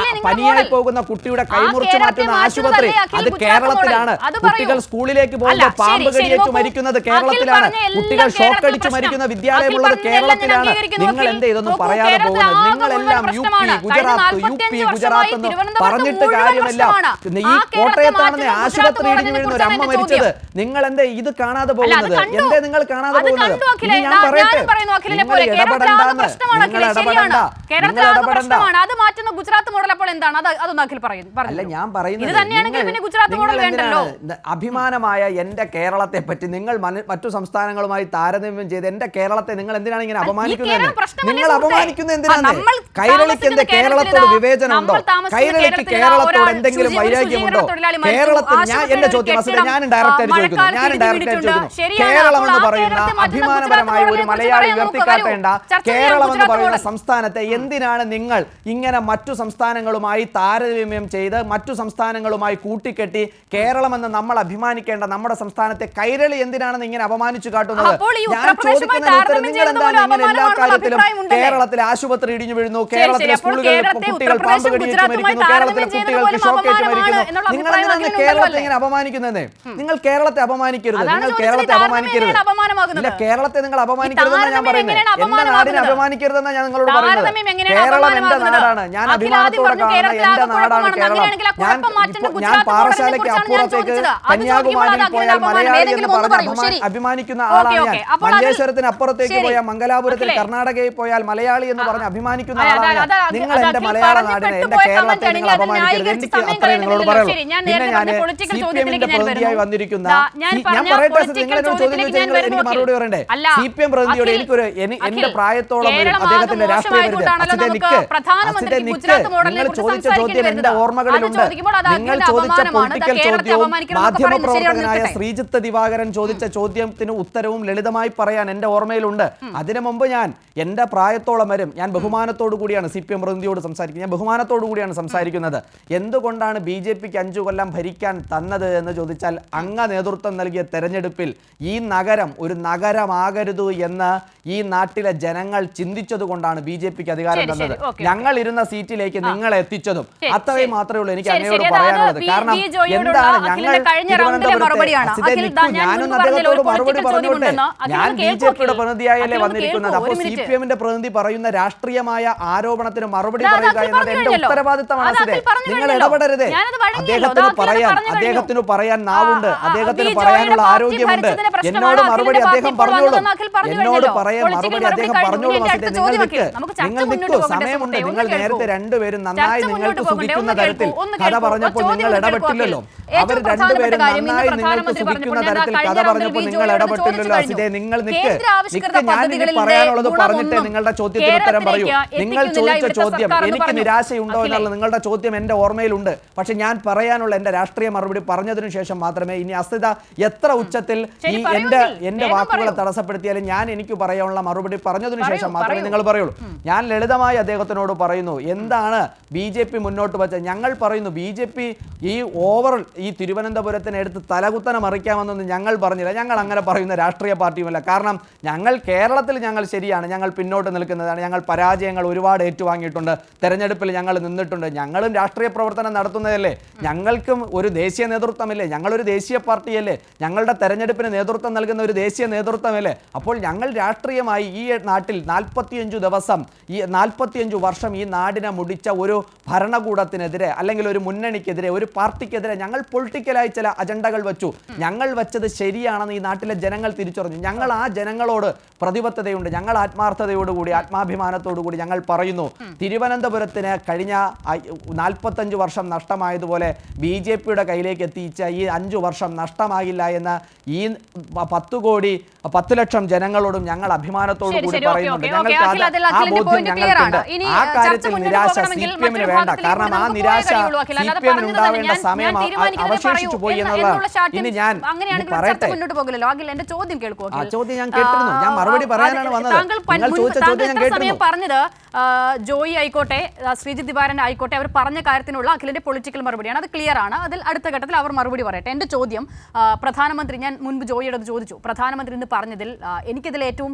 B: പനിയായി പോകുന്ന കുട്ടിയുടെ കൈമുറിച്ച് മാറ്റുന്ന ആശുപത്രി അത് കേരളത്തിലാണ്. കുട്ടികൾ സ്കൂളിലേക്ക് പോകുമ്പോൾ പാമ്പ് കടിയേറ്റ് മരിക്കുന്നത് കേരളത്തിലാണ്. കുട്ടികൾ ഷോക്കടിച്ച് മരിക്കുന്ന വിദ്യാലയമുള്ളത് കേരളത്തിലാണ്. നിങ്ങൾ എന്താ ഇതൊന്നും പറയാതെ പോകുന്നത്? നിങ്ങളെല്ലാം ഗുജറാത്ത് എന്ന് പറഞ്ഞിട്ട് കാര്യമില്ല. ഈ കോട്ടയത്താണെന്ന് ആശുപത്രി ഇടിഞ്ഞു വീഴുന്ന ഒരു അമ്മ മരിച്ചത്. നിങ്ങൾ എന്താ ഇത് കാണാതെ പോകുന്നത്? എന്തേ നിങ്ങൾ കാണാതെ പോകുന്നത്? ഇനി ഞാൻ പറയട്ടെ, നിങ്ങൾ ഇടപെടണ്ടെന്ന്, നിങ്ങൾ ഇടപെടണ്ട. അല്ല, ഞാൻ പറയുന്നത് അഭിമാനമായ എന്റെ കേരളത്തെ പറ്റി നിങ്ങൾ മറ്റു സംസ്ഥാനങ്ങളുമായി താരതമ്യം ചെയ്ത് എന്റെ കേരളത്തെ നിങ്ങൾ എന്തിനാണ് ഇങ്ങനെ അപമാനിക്കുന്നത്? നിങ്ങൾ അപമാനിക്കുന്നത് എന്തിനാണ്? കൈരളിക്ക് എന്താ കേരളത്തോട് വിവേചനമുണ്ടോ? കൈരളിക്ക് കേരളത്തോട് എന്തെങ്കിലും വൈരാഗ്യമുണ്ടോ? കേരളത്തിൽ എന്റെ ചോദ്യം ഞാൻ ഡയറക്റ്റായിട്ട് ചോദിക്കുന്നു. കേരളം എന്ന് പറയുന്ന അഭിമാനപരമായ ഒരു മലയാളി ഉയർത്തിക്കാട്ടേണ്ട കേരളം എന്ന് പറയുന്ന സംസ്ഥാനത്തെ എന്തിനാണ് നിങ്ങൾ ഇങ്ങനെ മറ്റു സംസ്ഥാനങ്ങളുമായി താരതമ്യം ചെയ്ത് മറ്റു സംസ്ഥാനങ്ങളുമായി കൂട്ടിക്കെട്ടി കേരളമെന്ന് നമ്മൾ അഭിമാനിക്കേണ്ട നമ്മുടെ സംസ്ഥാനത്തെ കൈരളി എന്തിനാണെന്ന് ഇങ്ങനെ അപമാനിച്ചു കാട്ടുന്നത്? ഞാൻ ചോദിക്കുന്ന ഉത്തരം, നിങ്ങൾ എന്താണ് ഇങ്ങനെ എല്ലാ കാര്യത്തിലും കേരളത്തിലെ ആശുപത്രി ഇടിഞ്ഞു വീഴുന്നു, കേരളത്തിലെ സ്കൂളുകളിൽ കുട്ടികൾ പാമ്പ് കടിയേറ്റ് മരിക്കുന്നു, കേരളത്തിലെ കുട്ടികൾക്ക് ഷോക്കേറ്റ് മരിക്കുന്നു, നിങ്ങൾ എന്തിനാണ് കേരളത്തെ ഇങ്ങനെ അപമാനിക്കുന്നത്? നിങ്ങൾ കേരളത്തെ അപമാനിക്കരുത്, നിങ്ങൾ കേരളത്തെ അപമാനിക്കരുത്. ഇല്ല, കേരളത്തെ നിങ്ങൾ അപമാനിക്കരുതെന്നാണ് ഞാൻ പറയുന്നത്. എന്റെ നാടിനെ അപമാനിക്കരുതെന്നാണ് ഞാൻ നിങ്ങളോട് പറയുന്നത്. കേരളം എന്റെ നാടാണ്, ഞാൻ അഭിമാനത്തോടെ കാണുന്ന എന്റെ നാടാണ് കേരളം. ഞാൻ പാറശാലയ്ക്ക് അപ്പുറത്തേക്ക് കന്യാകുമാരിയിൽ പോയാൽ മലയാളി എന്ന് പറഞ്ഞ് അഭിമാനിക്കുന്ന ആളാണ് ഞാൻ. മഞ്ചേശ്വരത്തിന് അപ്പുറത്തേക്ക് പോയാൽ മംഗലാപുരത്തിൽ കർണാടകയിൽ പോയാൽ മലയാളി എന്ന് പറഞ്ഞ് അഭിമാനിക്കുന്ന ആളാണ് ഞാൻ. നിങ്ങൾ എന്റെ മലയാള നാടിനെ, എന്റെ കേരളത്തെ നിങ്ങൾ അപമാനിക്കരുത്. എനിക്ക് അത്രേ നിങ്ങളോട് പറയുള്ളൂ. പിന്നെ ഞാൻ CPM-ന്റെ പ്രതിനിധിയായി വന്നിരിക്കുന്ന, ഞാൻ പറയട്ടെ, നിങ്ങൾ എന്നോട് ചോദ്യം ചോദിച്ചാൽ എനിക്ക് മറുപടി പറയണ്ടേ? CPM പ്രതിനിധിയോട് എനിക്കൊരു എന്റെ പ്രായത്തോളം അദ്ദേഹത്തിന്റെ രാഷ്ട്രീയ പരിധി നിങ്ങൾ ചോദിച്ച ചോദ്യം എന്റെ ഓർമ്മകളിലുണ്ട്. നിങ്ങൾ ചോദിച്ച പൊളിറ്റിക്കൽ ചോദ്യവും മാധ്യമപ്രവർത്തകനായ ശ്രീജിത്ത് ദിവാകരൻ ചോദിച്ച ചോദ്യത്തിന് ഉത്തരവും ലളിതമായി പറയാൻ എന്റെ ഓർമ്മയിലുണ്ട്. അതിനു മുമ്പ് ഞാൻ എന്റെ പ്രായത്തോളം വരും ഞാൻ ബഹുമാനത്തോടു കൂടിയാണ് CPM പ്രതിനിധിയോട് സംസാരിക്കുന്നത്. ഞാൻ ബഹുമാനത്തോടു കൂടിയാണ് സംസാരിക്കുന്നത്. എന്തുകൊണ്ടാണ് BJPക്ക് 5 കൊല്ലം ഭരിക്കാൻ തന്നത് എന്ന് ചോദിച്ചാൽ, അങ്ങ നേതൃത്വം നൽകിയ തെരഞ്ഞെടുപ്പിൽ ഈ നഗരം ഒരു നഗരമാകരുത് എന്ന് ഈ നാട്ടിലെ ജനങ്ങൾ ചിന്തിച്ചത് കൊണ്ടാണ് BJPക്ക് അധികാരം തന്നത്. ഞങ്ങൾ ഇരുന്ന സീറ്റിലേക്ക് നിങ്ങളെ എത്തിച്ചതും. അത്രയും മാത്രമേ ഉള്ളൂ എനിക്ക് അങ്ങയോട് പറയാനുള്ളത്. കാരണം എന്താണ് ഞങ്ങൾ ഞാനൊന്നും അദ്ദേഹത്തോട് മറുപടി പറഞ്ഞോട്ടെ. ഞാൻ BJPയുടെ പ്രതിനിധിയായല്ലേ വന്നിരിക്കുന്നത്. അപ്പോൾ CPM-ന്റെ പ്രതിനിധി പറയുന്ന രാഷ്ട്രീയമായ ആരോപണത്തിന് മറുപടി പറയുക എന്നത് എന്റെ ഉത്തരവാദിത്തമാണ്. നിങ്ങൾ ഇടപെടരുതേ. അദ്ദേഹത്തിന് പറയാൻ നാവുണ്ട്, അദ്ദേഹത്തിന് പറയാനുള്ള ആരോഗ്യമുണ്ട്. എന്നോട് മറുപടി അദ്ദേഹം പറഞ്ഞോളൂ, എന്നോട് പറയാൻ മറുപടി അദ്ദേഹം പറഞ്ഞോളൂ. നിങ്ങൾ നിൽക്കൂ, സമയമുണ്ട്. നിങ്ങൾ നേരത്തെ രണ്ടുപേരും നന്നായി നിങ്ങൾക്ക് സുഖിക്കുന്ന തരത്തിൽ കഥ പറഞ്ഞപ്പോൾ നിങ്ങൾ ഇടപെട്ടില്ലല്ലോ. അവർ രണ്ടുപേരും നന്നായി നിങ്ങൾക്ക് സുഖിക്കുന്ന തരത്തിൽ കഥ പറഞ്ഞപ്പോൾ നിങ്ങൾ ഇടപെട്ടില്ലല്ലോ അസിതേ. നിങ്ങൾ നിക്ക് ഞാൻ ഇനി പറയാനുള്ളത് പറഞ്ഞിട്ടേ നിങ്ങളുടെ ചോദ്യത്തിന് ഉത്തരം പറയൂ. നിങ്ങൾ ചോദിച്ച ചോദ്യം എനിക്ക് നിരാശയുണ്ടോ എന്നുള്ള നിങ്ങളുടെ ചോദ്യം എന്റെ ഓർമ്മയിലുണ്ട്. പക്ഷെ ഞാൻ പറയാനുള്ള എന്റെ രാഷ്ട്രീയ മറുപടി പറഞ്ഞതിനു ശേഷം മാത്രമേ ഇനി അസിത എത്ര ഉച്ചത്തിൽ ഈ എന്റെ വാക്കുകളെ തടസ്സപ്പെടുത്തിയാലും ഞാൻ എനിക്ക് പറയാനുള്ള മറുപടി പറഞ്ഞതിനു ശേഷം മാത്രമേ നിങ്ങൾ പറയുള്ളൂ. ഞാൻ ലളിതമായി അദ്ദേഹത്തിനോട് പറയുന്നു, എന്താണ് BJP മുന്നോട്ട് വെച്ചത്? ഞങ്ങൾ പറയുന്നു BJP ഈ ഓവറോൾ ഈ തിരുവനന്തപുരത്തിന് എടുത്ത് തലകുത്തനെ മറിക്കാമെന്നൊന്നും ഞങ്ങൾ പറഞ്ഞില്ല. ഞങ്ങൾ അങ്ങനെ പറയുന്ന രാഷ്ട്രീയ പാർട്ടിയുമല്ല. കാരണം ഞങ്ങൾ കേരളത്തിൽ ഞങ്ങൾ ശരിയാണ്, ഞങ്ങൾ പിന്നോട്ട് നിൽക്കുന്നതാണ്, ഞങ്ങൾ പരാജയങ്ങൾ ഒരുപാട് ഏറ്റുവാങ്ങിയിട്ടുണ്ട്, തെരഞ്ഞെടുപ്പിൽ ഞങ്ങൾ നിന്നിട്ടുണ്ട്, ഞങ്ങളും രാഷ്ട്രീയ പ്രവർത്തനം നടത്തുന്നതല്ലേ, ഞങ്ങൾക്കും ഒരു ദേശീയ നേതൃത്വമില്ലേ, ഞങ്ങളൊരു ദേശീയ പാർട്ടിയല്ലേ, ഞങ്ങളുടെ തെരഞ്ഞെടുപ്പിന് നേതൃത്വം നൽകുന്ന ഒരു ദേശീയ നേതൃത്വമല്ലേ. അപ്പോൾ ഞങ്ങൾ രാഷ്ട്രീയമായി ഈ നാട്ടിൽ 45 ദിവസം ഈ 45 വർഷം ഈ നാടിനെ മുടിച്ച ഒരു ഭരണകൂടത്തിനെതിരെ അല്ലെങ്കിൽ ഒരു മുന്നണിക്കെതിരെ ഒരു പാർട്ടിക്കെതിരെ ഞങ്ങൾ പൊളിറ്റിക്കലായി ചില അജണ്ടകൾ വെച്ചു. ഞങ്ങൾ വെച്ചത് ശരിയാണെന്ന് ഈ നാട്ടിലെ ജനങ്ങൾ തിരിച്ചറിഞ്ഞു. ഞങ്ങൾ ആ ജനങ്ങളോട് പ്രതിബദ്ധതയുണ്ട്, ഞങ്ങൾ ആത്മാർത്ഥതയോടുകൂടി ആത്മാഭിമാനത്തോടുകൂടി ഞങ്ങൾ പറയുന്നു, തിരുവനന്തപുരത്തിന് കഴിഞ്ഞ 45 വർഷം നഷ്ടമായതുപോലെ BJPയുടെ കയ്യിലേക്ക് എത്തിച്ച ഈ 5 വർഷം നഷ്ടമാകില്ല എന്ന് ഈ 10 ലക്ഷം ജനങ്ങളോടും ഞങ്ങൾ അഭിമാനത്തോടു കൂടി പറയുന്നുണ്ട്. ഞങ്ങൾക്ക് ആ ബോധ്യം ഞങ്ങൾക്കുണ്ട്. ആ കാര്യത്തിൽ നിരാശ CPM-ന് വേണ്ട. കാരണം ആ നിരാശ CPM-ന് ഉണ്ടാവേണ്ട സമയം അവശേഷിച്ചു പോയി എന്നുള്ളതാണ്. ഇനി ഞാൻ പറയട്ടെ, ചോദ്യം ഞാൻ കേട്ടിരുന്നു, ഞാൻ മറുപടി പറയാനാണ് വന്നത്. നിങ്ങൾ ചോദിച്ച ചോദ്യം ഞാൻ കേട്ടിരുന്നു.
A: പറഞ്ഞത് ജോയി ആയിക്കോട്ടെ ശ്രീജിത്ത് ദിവാരൻ ആയിക്കോട്ടെ അവർ പറഞ്ഞ കാര്യത്തിനുള്ള അഖിലിന്റെ പൊളിറ്റിക്കൽ മറുപടിയാണ്. അത് ക്ലിയർ ആണ്. അതിൽ അടുത്ത ഘട്ടത്തിൽ അവർ മറുപടി പറയട്ടെ. എന്റെ ചോദ്യം പ്രധാനമന്ത്രി, ഞാൻ മുൻപ് ജോയിയോട് ചോദിച്ചു, പ്രധാനമന്ത്രി ഇന്ന് പറഞ്ഞതിൽ എനിക്കിതിൽ ഏറ്റവും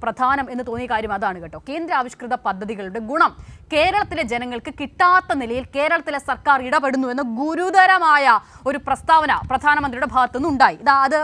A: പ്രധാനം എന്ന് തോന്നിയ കാര്യം അതാണ് കേട്ടോ. കേന്ദ്ര ആവിഷ്കൃത പദ്ധതികളുടെ ഗുണം കേരളത്തിലെ ജനങ്ങൾക്ക് കിട്ടാത്ത നിലയിൽ കേരളത്തിലെ സർക്കാർ ഇടപെടുന്നു എന്ന ഗുരുതരമായ ഒരു പ്രസ്താവന പ്രധാനമന്ത്രിയുടെ ഭാഗത്തുനിന്ന് ഉണ്ടായി. അത്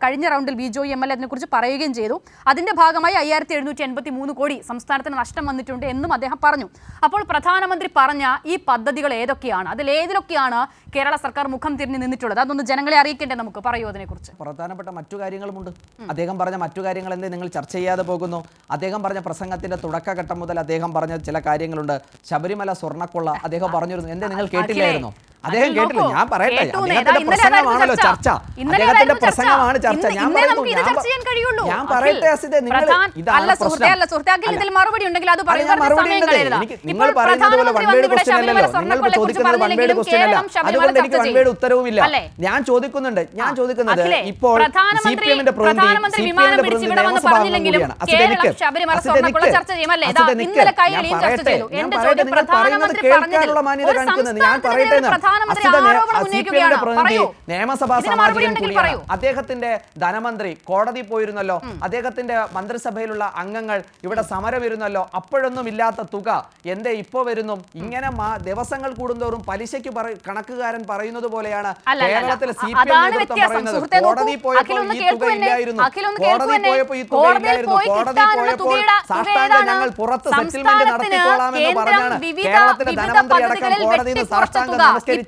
A: കഴിഞ്ഞ റൗണ്ടിൽ ബിജോയ് MLA അതിനെക്കുറിച്ച് പറയുകയും ചെയ്തു. അതിന്റെ ഭാഗമായി 5783 കോടി സംസ്ഥാനത്തിന് നഷ്ടം വന്നിട്ടുണ്ട് എന്നും അദ്ദേഹം പറഞ്ഞു. അപ്പോൾ പ്രധാനമന്ത്രി പറഞ്ഞ ഈ പദ്ധതികൾ ഏതൊക്കെയാണ്, അതിലേതിലൊക്കെയാണ് കേരള സർക്കാർ മുഖം തിരിഞ്ഞു നിന്നിട്ടുള്ളത്? അതൊന്ന് ജനങ്ങളെ അറിയിക്കേണ്ടേ, നമുക്ക് പറയൂ അതിനെക്കുറിച്ച്.
B: പ്രധാനപ്പെട്ട മറ്റു കാര്യങ്ങളുമുണ്ട്. അദ്ദേഹം പറഞ്ഞ മറ്റു കാര്യങ്ങൾ എന്തേ നിങ്ങൾ ചർച്ച ചെയ്യാതെ പോകുന്നു? അദ്ദേഹം പറഞ്ഞ പ്രസംഗത്തിന്റെ തുടക്കഘട്ടം മുതൽ അദ്ദേഹം പറഞ്ഞ ചില കാര്യങ്ങളുണ്ട്. ശബരിമല സ്വർണ്ണക്കൊള്ള അദ്ദേഹം പറഞ്ഞിരുന്നു. എന്തേ നിങ്ങൾ കേട്ടില്ലായിരുന്നു? അദ്ദേഹം കേട്ടില്ല. ഞാൻ പറയട്ടെ, അദ്ദേഹത്തിന്റെ പ്രസംഗമാണല്ലോ ചർച്ച, അദ്ദേഹത്തിന്റെ പ്രസംഗമാണ് ചർച്ച. ഞാൻ പറയട്ടെ അസിതേ, നിങ്ങൾ
A: മറുപടി ഉണ്ടെങ്കിൽ അത്
B: നിങ്ങൾ പറയുന്നത് പോലെ വൺ വേഡ് ക്വസ്റ്റ്യൻ അല്ലല്ലോ, നിങ്ങൾ ചോദിക്കുന്നത് വൺ വേഡ് ക്വസ്റ്റ്യൻ അല്ല, അതുകൊണ്ട് എനിക്ക് വൺ വേഡ് ഉത്തരവുമില്ല. ഞാൻ ചോദിക്കുന്നത് ഇപ്പോൾ CPM-ന്റെ പ്രതിനിധി നിയമസഭാ അംഗം കൂടിയാണ്. അസിതേ നിക്ക്, ഞാൻ പറയട്ടെ, നിങ്ങൾ പറയുന്നത് കേൾക്കാനുള്ള മാന്യത കാണിക്കുന്നത്. ഞാൻ പറയട്ടെ, CPM-ന്റെ പ്രതിനിധി നിയമസഭാ സാമാജികൻ കൂടിയാണ്. അദ്ദേഹത്തിന്റെ ധനമന്ത്രി കോടതി പോയിരുന്നല്ലോ, അദ്ദേഹത്തിന്റെ മന്ത്രിസഭയിലുള്ള അംഗങ്ങൾ ഇവിടെ സമരം വരുന്നല്ലോ, അപ്പോഴൊന്നും ഇല്ലാത്ത തുക എന്തേ ഇപ്പോ വരുന്നു? ഇങ്ങനെ ദിവസങ്ങൾ കൂടുന്തോറും പലിശയ്ക്ക് കണക്കുകാരൻ പറയുന്നത് പോലെയാണ് കേരളത്തിലെ CPM നേതൃത്വം പറയുന്നത്. കോടതി പോയപ്പോൾ ഈ തുക ഇല്ലായിരുന്നു, കോടതി പോയപ്പോൾ ഈ തുക ഇല്ലായിരുന്നു, കോടതി പോയപ്പോൾ സാഷ്ടാംഗ ഞങ്ങൾ പുറത്ത് സെറ്റിൽമെന്റ് നടത്തിക്കൊള്ളാമെന്ന് പറഞ്ഞാണ് കേരളത്തിലെ ധനമന്ത്രി അടക്കം കോടതിയിൽ നിന്ന് സാഷ്ടാംഗം നമസ്കരിച്ച്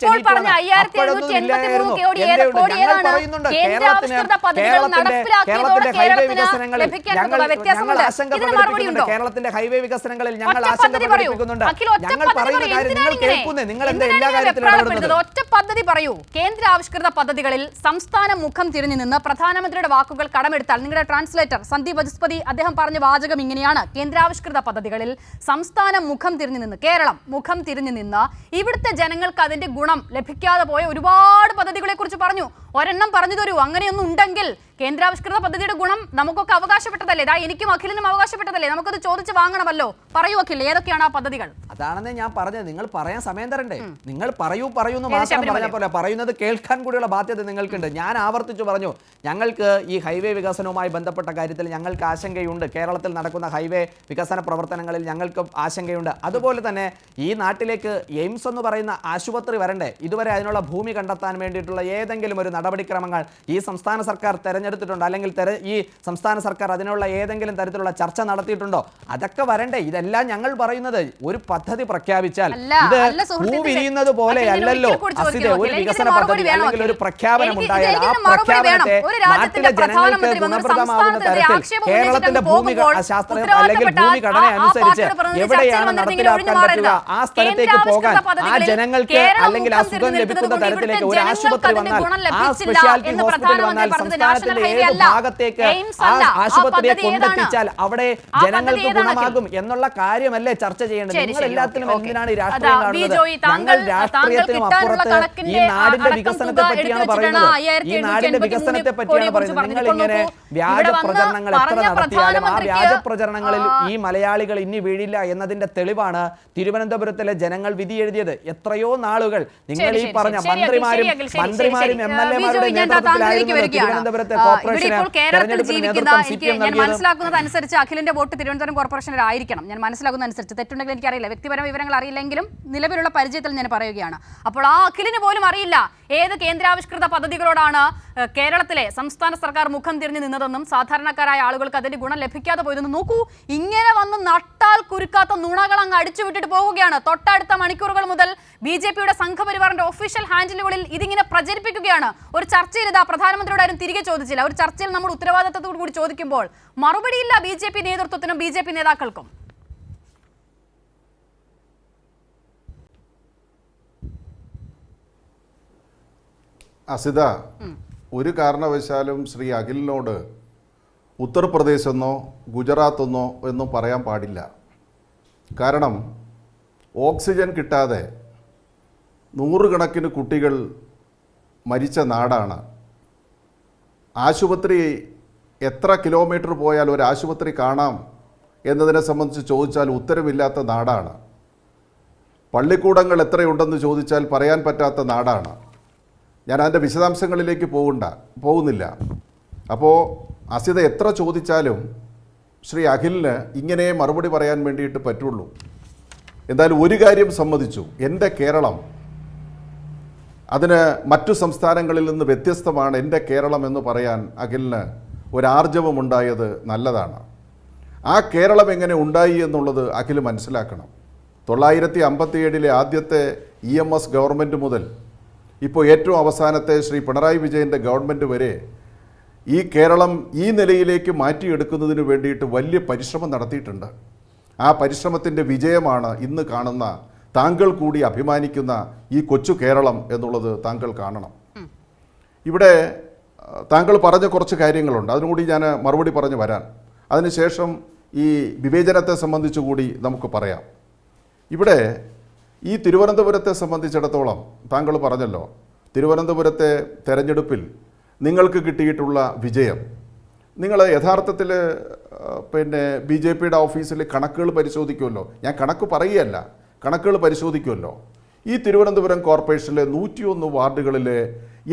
B: കേരളത്തിന്റെ ഹൈവേ വികസനങ്ങളിൽ ഞങ്ങൾ ആശങ്ക പ്രകടിപ്പിക്കുന്നുണ്ട്. ഞങ്ങൾ പറയുന്ന കാര്യം നിങ്ങൾ കേൾക്കുന്നേ, നിങ്ങൾ എന്താ എല്ലാ കാര്യത്തിലും ഇടപെടുന്നത്?
A: ഒറ്റ പദ്ധതി പറയൂ. കേന്ദ്ര ആവിഷ്കൃത പദ്ധതികളിൽ സംസ്ഥാനം മുഖം തിരിഞ്ഞു നിന്ന് പ്രധാനമന്ത്രിയുടെ വാക്കുകൾ കടമെടുത്താൽ, നിങ്ങളുടെ ട്രാൻസ്ലേറ്റർ സന്ദീപ് വചസ്പതി അദ്ദേഹം പറഞ്ഞ വാചകം ഇങ്ങനെയാണ്: കേന്ദ്രാവിഷ്കൃത പദ്ധതികളിൽ സംസ്ഥാനം മുഖം തിരിഞ്ഞു നിന്ന്, കേരളം മുഖം തിരിഞ്ഞു നിന്ന് ഇവിടുത്തെ ജനങ്ങൾക്ക് അതിന്റെ ഗുണം ലഭിക്കാതെ പോയ ഒരുപാട് പദ്ധതികളെ കുറിച്ച് പറഞ്ഞു. ഒരെണ്ണം പറഞ്ഞു തരൂ. അങ്ങനെയൊന്നും ഉണ്ടെങ്കിൽ കേന്ദ്രാവിഷ്കൃത പദ്ധതിയുടെ ഗുണം നമുക്കൊക്കെ അവകാശപ്പെട്ടതല്ലേ? എനിക്കും അഖിലിനും അവകാശപ്പെട്ടതല്ലേ? നമുക്കത് ചോദിച്ച് വാങ്ങണമല്ലോ. പറയൂ അഖിൽ, ഏതൊക്കെയാണ് ആ പദ്ധതികൾ?
B: അതാണെന്ന് ഞാൻ പറഞ്ഞത്. നിങ്ങൾ പറയാൻ സമയം തരണ്ടേ? നിങ്ങൾ പറയൂ എന്ന് മാത്രം പറഞ്ഞ പോലെ പറയുന്നത് കേൾക്കാൻ കൂടിയുള്ള ബാധ്യത നിങ്ങൾക്കുണ്ട്. ഞാൻ ആവർത്തിച്ചു പറഞ്ഞു, ഞങ്ങൾക്ക് ഈ ഹൈവേ വികസനവുമായി ബന്ധപ്പെട്ട കാര്യത്തിൽ ഞങ്ങൾക്ക് ആശങ്കയുണ്ട്. കേരളത്തിൽ നടക്കുന്ന ഹൈവേ വികസന പ്രവർത്തനങ്ങളിൽ ഞങ്ങൾക്ക് ആശങ്കയുണ്ട്. അതുപോലെ തന്നെ ഈ നാട്ടിലേക്ക് എയിംസ് എന്ന് പറയുന്ന ആശുപത്രി വരണ്ടേ? ഇതുവരെ അതിനുള്ള ഭൂമി കണ്ടെത്താൻ വേണ്ടിയിട്ടുള്ള ഏതെങ്കിലും ഒരു നടപടിക്രമങ്ങൾ ഈ സംസ്ഥാന സർക്കാർ തെരഞ്ഞെടുത്തിട്ടുണ്ടോ? അല്ലെങ്കിൽ ഈ സംസ്ഥാന സർക്കാർ അതിനുള്ള ഏതെങ്കിലും തരത്തിലുള്ള ചർച്ച നടത്തിയിട്ടുണ്ടോ? അതൊക്കെ വരണ്ടേ. ഇതെല്ലാം ഞങ്ങൾ പറയുന്നത് ഒരു പദ്ധതി പ്രഖ്യാപിച്ചാൽ ഇത് പൂ വിരിയുന്നത് പോലെയല്ലല്ലോ അസിതെ. ഒരു വികസന പദ്ധതി അല്ലെങ്കിൽ ഒരു പ്രഖ്യാപനം ഉണ്ടായാൽ ആ പ്രഖ്യാപനത്തെ നാട്ടിലെ ജനങ്ങൾക്ക് ഗുണപ്രദമാകുന്ന തരത്തിൽ കേരളത്തിന്റെ ഭൂമിശാസ്ത്രം അല്ലെങ്കിൽ ഭൂമിഘടന അനുസരിച്ച് എവിടെയാണ് നടപ്പിലാക്കാൻ പറ്റുക ആ സ്ഥലത്തേക്ക് പോകാൻ, ആ ജനങ്ങൾക്ക് അല്ലെങ്കിൽ ആ സുഖം ലഭിക്കുന്ന തരത്തിലേക്ക് ഒരു ആശുപത്രി വന്നാൽ, ആ സ്പെഷ്യാലിറ്റി ഹോസ്പിറ്റൽ വന്നാൽ സംസ്ഥാനത്തിന്റെ ഏത് ഭാഗത്തേക്ക് ആ ആശുപത്രിയെ കൊണ്ടെത്തിച്ചാൽ അവിടെ ജനങ്ങൾക്ക് ഗുണമാകും എന്നുള്ള കാര്യമല്ലേ ചർച്ച ചെയ്യേണ്ടത്. നിങ്ങൾ എല്ലാത്തിലും എന്തിനാണ് ഈ രാഷ്ട്രീയം കാണുന്നത്? ഞങ്ങൾ രാഷ്ട്രീയത്തിനും അപ്പുറത്ത് ഈ നാടിന്റെ വികസനത്തെ പറ്റിയാണ് പറയുന്നത്. ഈ നാടിന്റെ വികസനത്തെ പറ്റിയാണ് പറയുന്നത്. നിങ്ങൾ ഇങ്ങനെ വ്യാജ പ്രചരണങ്ങൾ എത്ര നടത്തിയാലും ആ വ്യാജ പ്രചരണങ്ങളിൽ ഈ മലയാളികൾ ഇനി വീഴില്ല എന്നതിന്റെ തെളിവാണ് തിരുവനന്തപുരത്തിലെ ജനങ്ങൾ വിധി എഴുതിയത്. എത്രയോ നാളുകൾ നിങ്ങൾ ഈ പറഞ്ഞ മന്ത്രിമാരും MLA-മാരുടെ നേതൃത്വത്തിലായിരുന്നു തിരുവനന്തപുരത്തെ കോർപ്പറേഷന് തെരഞ്ഞെടുപ്പിന് നേതൃത്വം CPM
A: ഞാൻ മനസ്സിലാക്കുന്നത് അനുസരിച്ച് അഖിലിന്റെ വോട്ട് തിരുവനന്തപുരം കോർപ്പറേഷനിലായിരിക്കണം. ഞാൻ മനസ്സിലാക്കുന്ന അനുസരിച്ച്, തെറ്റുണ്ടെങ്കിൽ എനിക്കറിയില്ല, വ്യക്തിപരമായ വിവരങ്ങൾ അറിയില്ലെങ്കിലും നിലവിലുള്ള പരിചയത്തിൽ ഞാൻ പറയുകയാണ്. അപ്പോൾ ആ അഖിലിന് പോലും അറിയില്ല ഏത് കേന്ദ്രാവിഷ്കൃത പദ്ധതികളോടാണ് കേരളത്തിലെ സംസ്ഥാന സർക്കാർ മുഖം തിരിഞ്ഞു നിന്നതെന്നും സാധാരണക്കാരായ ആളുകൾക്ക് അതിന്റെ ഗുണം ലഭിക്കാതെ പോയതെന്നും. നോക്കൂ, ഇങ്ങനെ വന്ന് നട്ടാൽ കുരുക്കാത്ത നുണകൾ അങ്ങ് അടിച്ചുവിട്ടിട്ട് പോവുകയാണ്. തൊട്ടടുത്ത മണിക്കൂറുകൾ മുതൽ BJP-യുടെ സംഘപരിവാറിന്റെ ഒഫീഷ്യൽ ഹാൻഡിലുകളിൽ ഇതിങ്ങനെ പ്രചരിപ്പിക്കുകയാണ്. ഒരു ചർച്ചയിൽ ഇതാ പ്രധാനമന്ത്രിയോട് ആരും തിരികെ ചോദിച്ചില്ല. ഒരു ചർച്ചയിൽ നമ്മൾ ഉത്തരവാദിത്തത്തോടു കൂടി ചോദിക്കുമ്പോൾ മറുപടിയില്ല BJP നേതൃത്വത്തിനും BJP നേതാക്കൾക്കും.
C: അസിത, ഒരു കാരണവശാലും ശ്രീ അഖിലിനോട് ഉത്തർപ്രദേശ് എന്നോ ഗുജറാത്ത് എന്നോ എന്നും പറയാൻ പാടില്ല. കാരണം ഓക്സിജൻ കിട്ടാതെ നൂറുകണക്കിന് കുട്ടികൾ മരിച്ച നാടാണ്. ആശുപത്രി എത്ര കിലോമീറ്റർ പോയാൽ ഒരു ആശുപത്രി കാണാം എന്നതിനെ സംബന്ധിച്ച് ചോദിച്ചാൽ ഉത്തരവില്ലാത്ത നാടാണ്. പള്ളിക്കൂടങ്ങൾ എത്രയുണ്ടെന്ന് ചോദിച്ചാൽ പറയാൻ പറ്റാത്ത നാടാണ്. ഞാൻ അതിൻ്റെ വിശദാംശങ്ങളിലേക്ക് പോകുന്നില്ല. അപ്പോൾ അസിത എത്ര ചോദിച്ചാലും ശ്രീ അഖിലിന് ഇങ്ങനെ മറുപടി പറയാൻ വേണ്ടിയിട്ട് പറ്റുള്ളൂ. എന്തായാലും ഒരു കാര്യം സമ്മതിച്ചു, എൻ്റെ കേരളം അതിന് മറ്റു സംസ്ഥാനങ്ങളിൽ നിന്ന് വ്യത്യസ്തമാണ്. എൻ്റെ കേരളം എന്ന് പറയാൻ അഖിലിന് ഒരാർജവമുണ്ടായത് നല്ലതാണ്. ആ കേരളം എങ്ങനെ ഉണ്ടായി എന്നുള്ളത് അഖിൽ മനസ്സിലാക്കണം. 957 ആദ്യത്തെ EMS ഗവൺമെൻറ് മുതൽ ഇപ്പോൾ ഏറ്റവും അവസാനത്തെ ശ്രീ പിണറായി വിജയൻ്റെ ഗവൺമെൻറ് വരെ ഈ കേരളം ഈ നിലയിലേക്ക് മാറ്റിയെടുക്കുന്നതിന് വേണ്ടിയിട്ട് വലിയ പരിശ്രമം നടത്തിയിട്ടുണ്ട്. ആ പരിശ്രമത്തിൻ്റെ വിജയമാണ് ഇന്ന് കാണുന്ന, താങ്കൾ കൂടി അഭിമാനിക്കുന്ന ഈ കൊച്ചു കേരളം എന്നുള്ളത് താങ്കൾ കാണണം. ഇവിടെ താങ്കൾ പറഞ്ഞ കുറച്ച് കാര്യങ്ങളുണ്ട്, അതിനുകൂടി ഞാൻ മറുപടി പറഞ്ഞു വരാൻ. അതിനുശേഷം ഈ വിവേചനത്തെ സംബന്ധിച്ചു കൂടി നമുക്ക് പറയാം. ഇവിടെ ഈ തിരുവനന്തപുരത്തെ സംബന്ധിച്ചിടത്തോളം താങ്കൾ പറഞ്ഞല്ലോ, തിരുവനന്തപുരത്തെ തെരഞ്ഞെടുപ്പിൽ നിങ്ങൾക്ക് കിട്ടിയിട്ടുള്ള വിജയം, നിങ്ങൾ യഥാർത്ഥത്തിൽ BJP-യുടെ ഓഫീസിൽ കണക്കുകൾ പരിശോധിക്കുമല്ലോ. ഞാൻ കണക്ക് പറയുകയല്ല, കണക്കുകൾ പരിശോധിക്കുമല്ലോ. ഈ തിരുവനന്തപുരം കോർപ്പറേഷനിലെ 101 വാർഡുകളിലെ